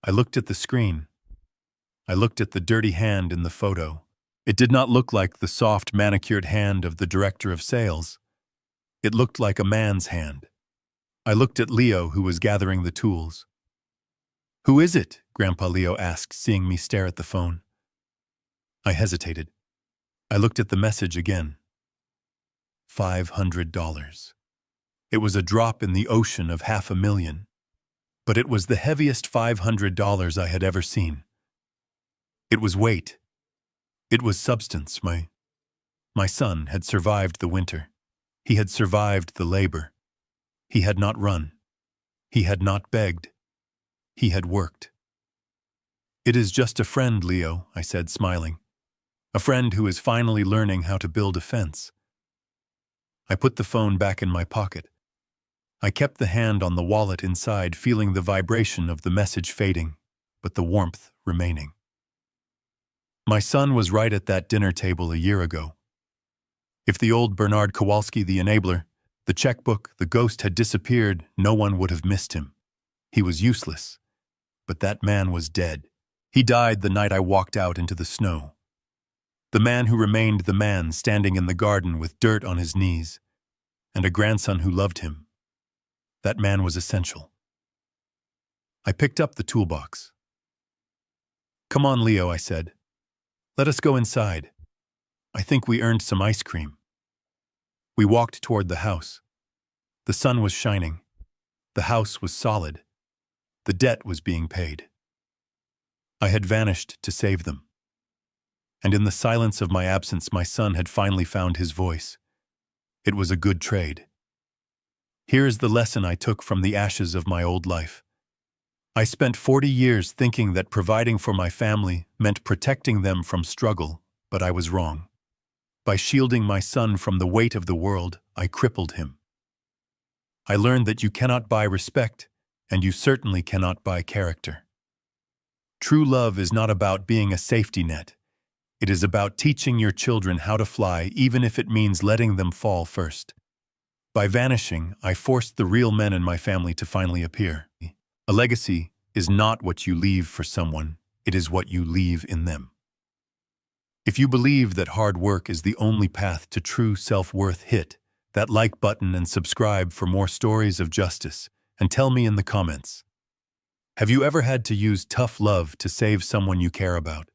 I looked at the screen. I looked at the dirty hand in the photo. It did not look like the soft, manicured hand of the director of sales. It looked like a man's hand. I looked at Leo, who was gathering the tools. "Who is it?" Grandpa Leo asked, seeing me stare at the phone. I hesitated. I looked at the message again. $500. It was a drop in the ocean of $500,000. But it was the heaviest $500 I had ever seen. It was weight. It was substance. My son had survived the winter. He had survived the labor. He had not run. He had not begged. He had worked. "It is just a friend, Leo," I said, smiling. "A friend who is finally learning how to build a fence." I put the phone back in my pocket. I kept the hand on the wallet inside, feeling the vibration of the message fading, but the warmth remaining. My son was right at that dinner table a year ago. If the old Bernard Kowalski, the enabler, the checkbook, the ghost had disappeared, no one would have missed him. He was useless. But that man was dead. He died the night I walked out into the snow. The man who remained the man, standing in the garden with dirt on his knees, and a grandson who loved him. That man was essential. I picked up the toolbox. "Come on, Leo," I said. "Let us go inside. I think we earned some ice cream." We walked toward the house. The sun was shining. The house was solid. The debt was being paid. I had vanished to save them. And in the silence of my absence, my son had finally found his voice. It was a good trade. Here is the lesson I took from the ashes of my old life. I spent 40 years thinking that providing for my family meant protecting them from struggle, but I was wrong. By shielding my son from the weight of the world, I crippled him. I learned that you cannot buy respect, and you certainly cannot buy character. True love is not about being a safety net. It is about teaching your children how to fly, even if it means letting them fall first. By vanishing, I forced the real men in my family to finally appear. A legacy is not what you leave for someone, it is what you leave in them. If you believe that hard work is the only path to true self-worth, hit that like button and subscribe for more stories of justice, and tell me in the comments, have you ever had to use tough love to save someone you care about?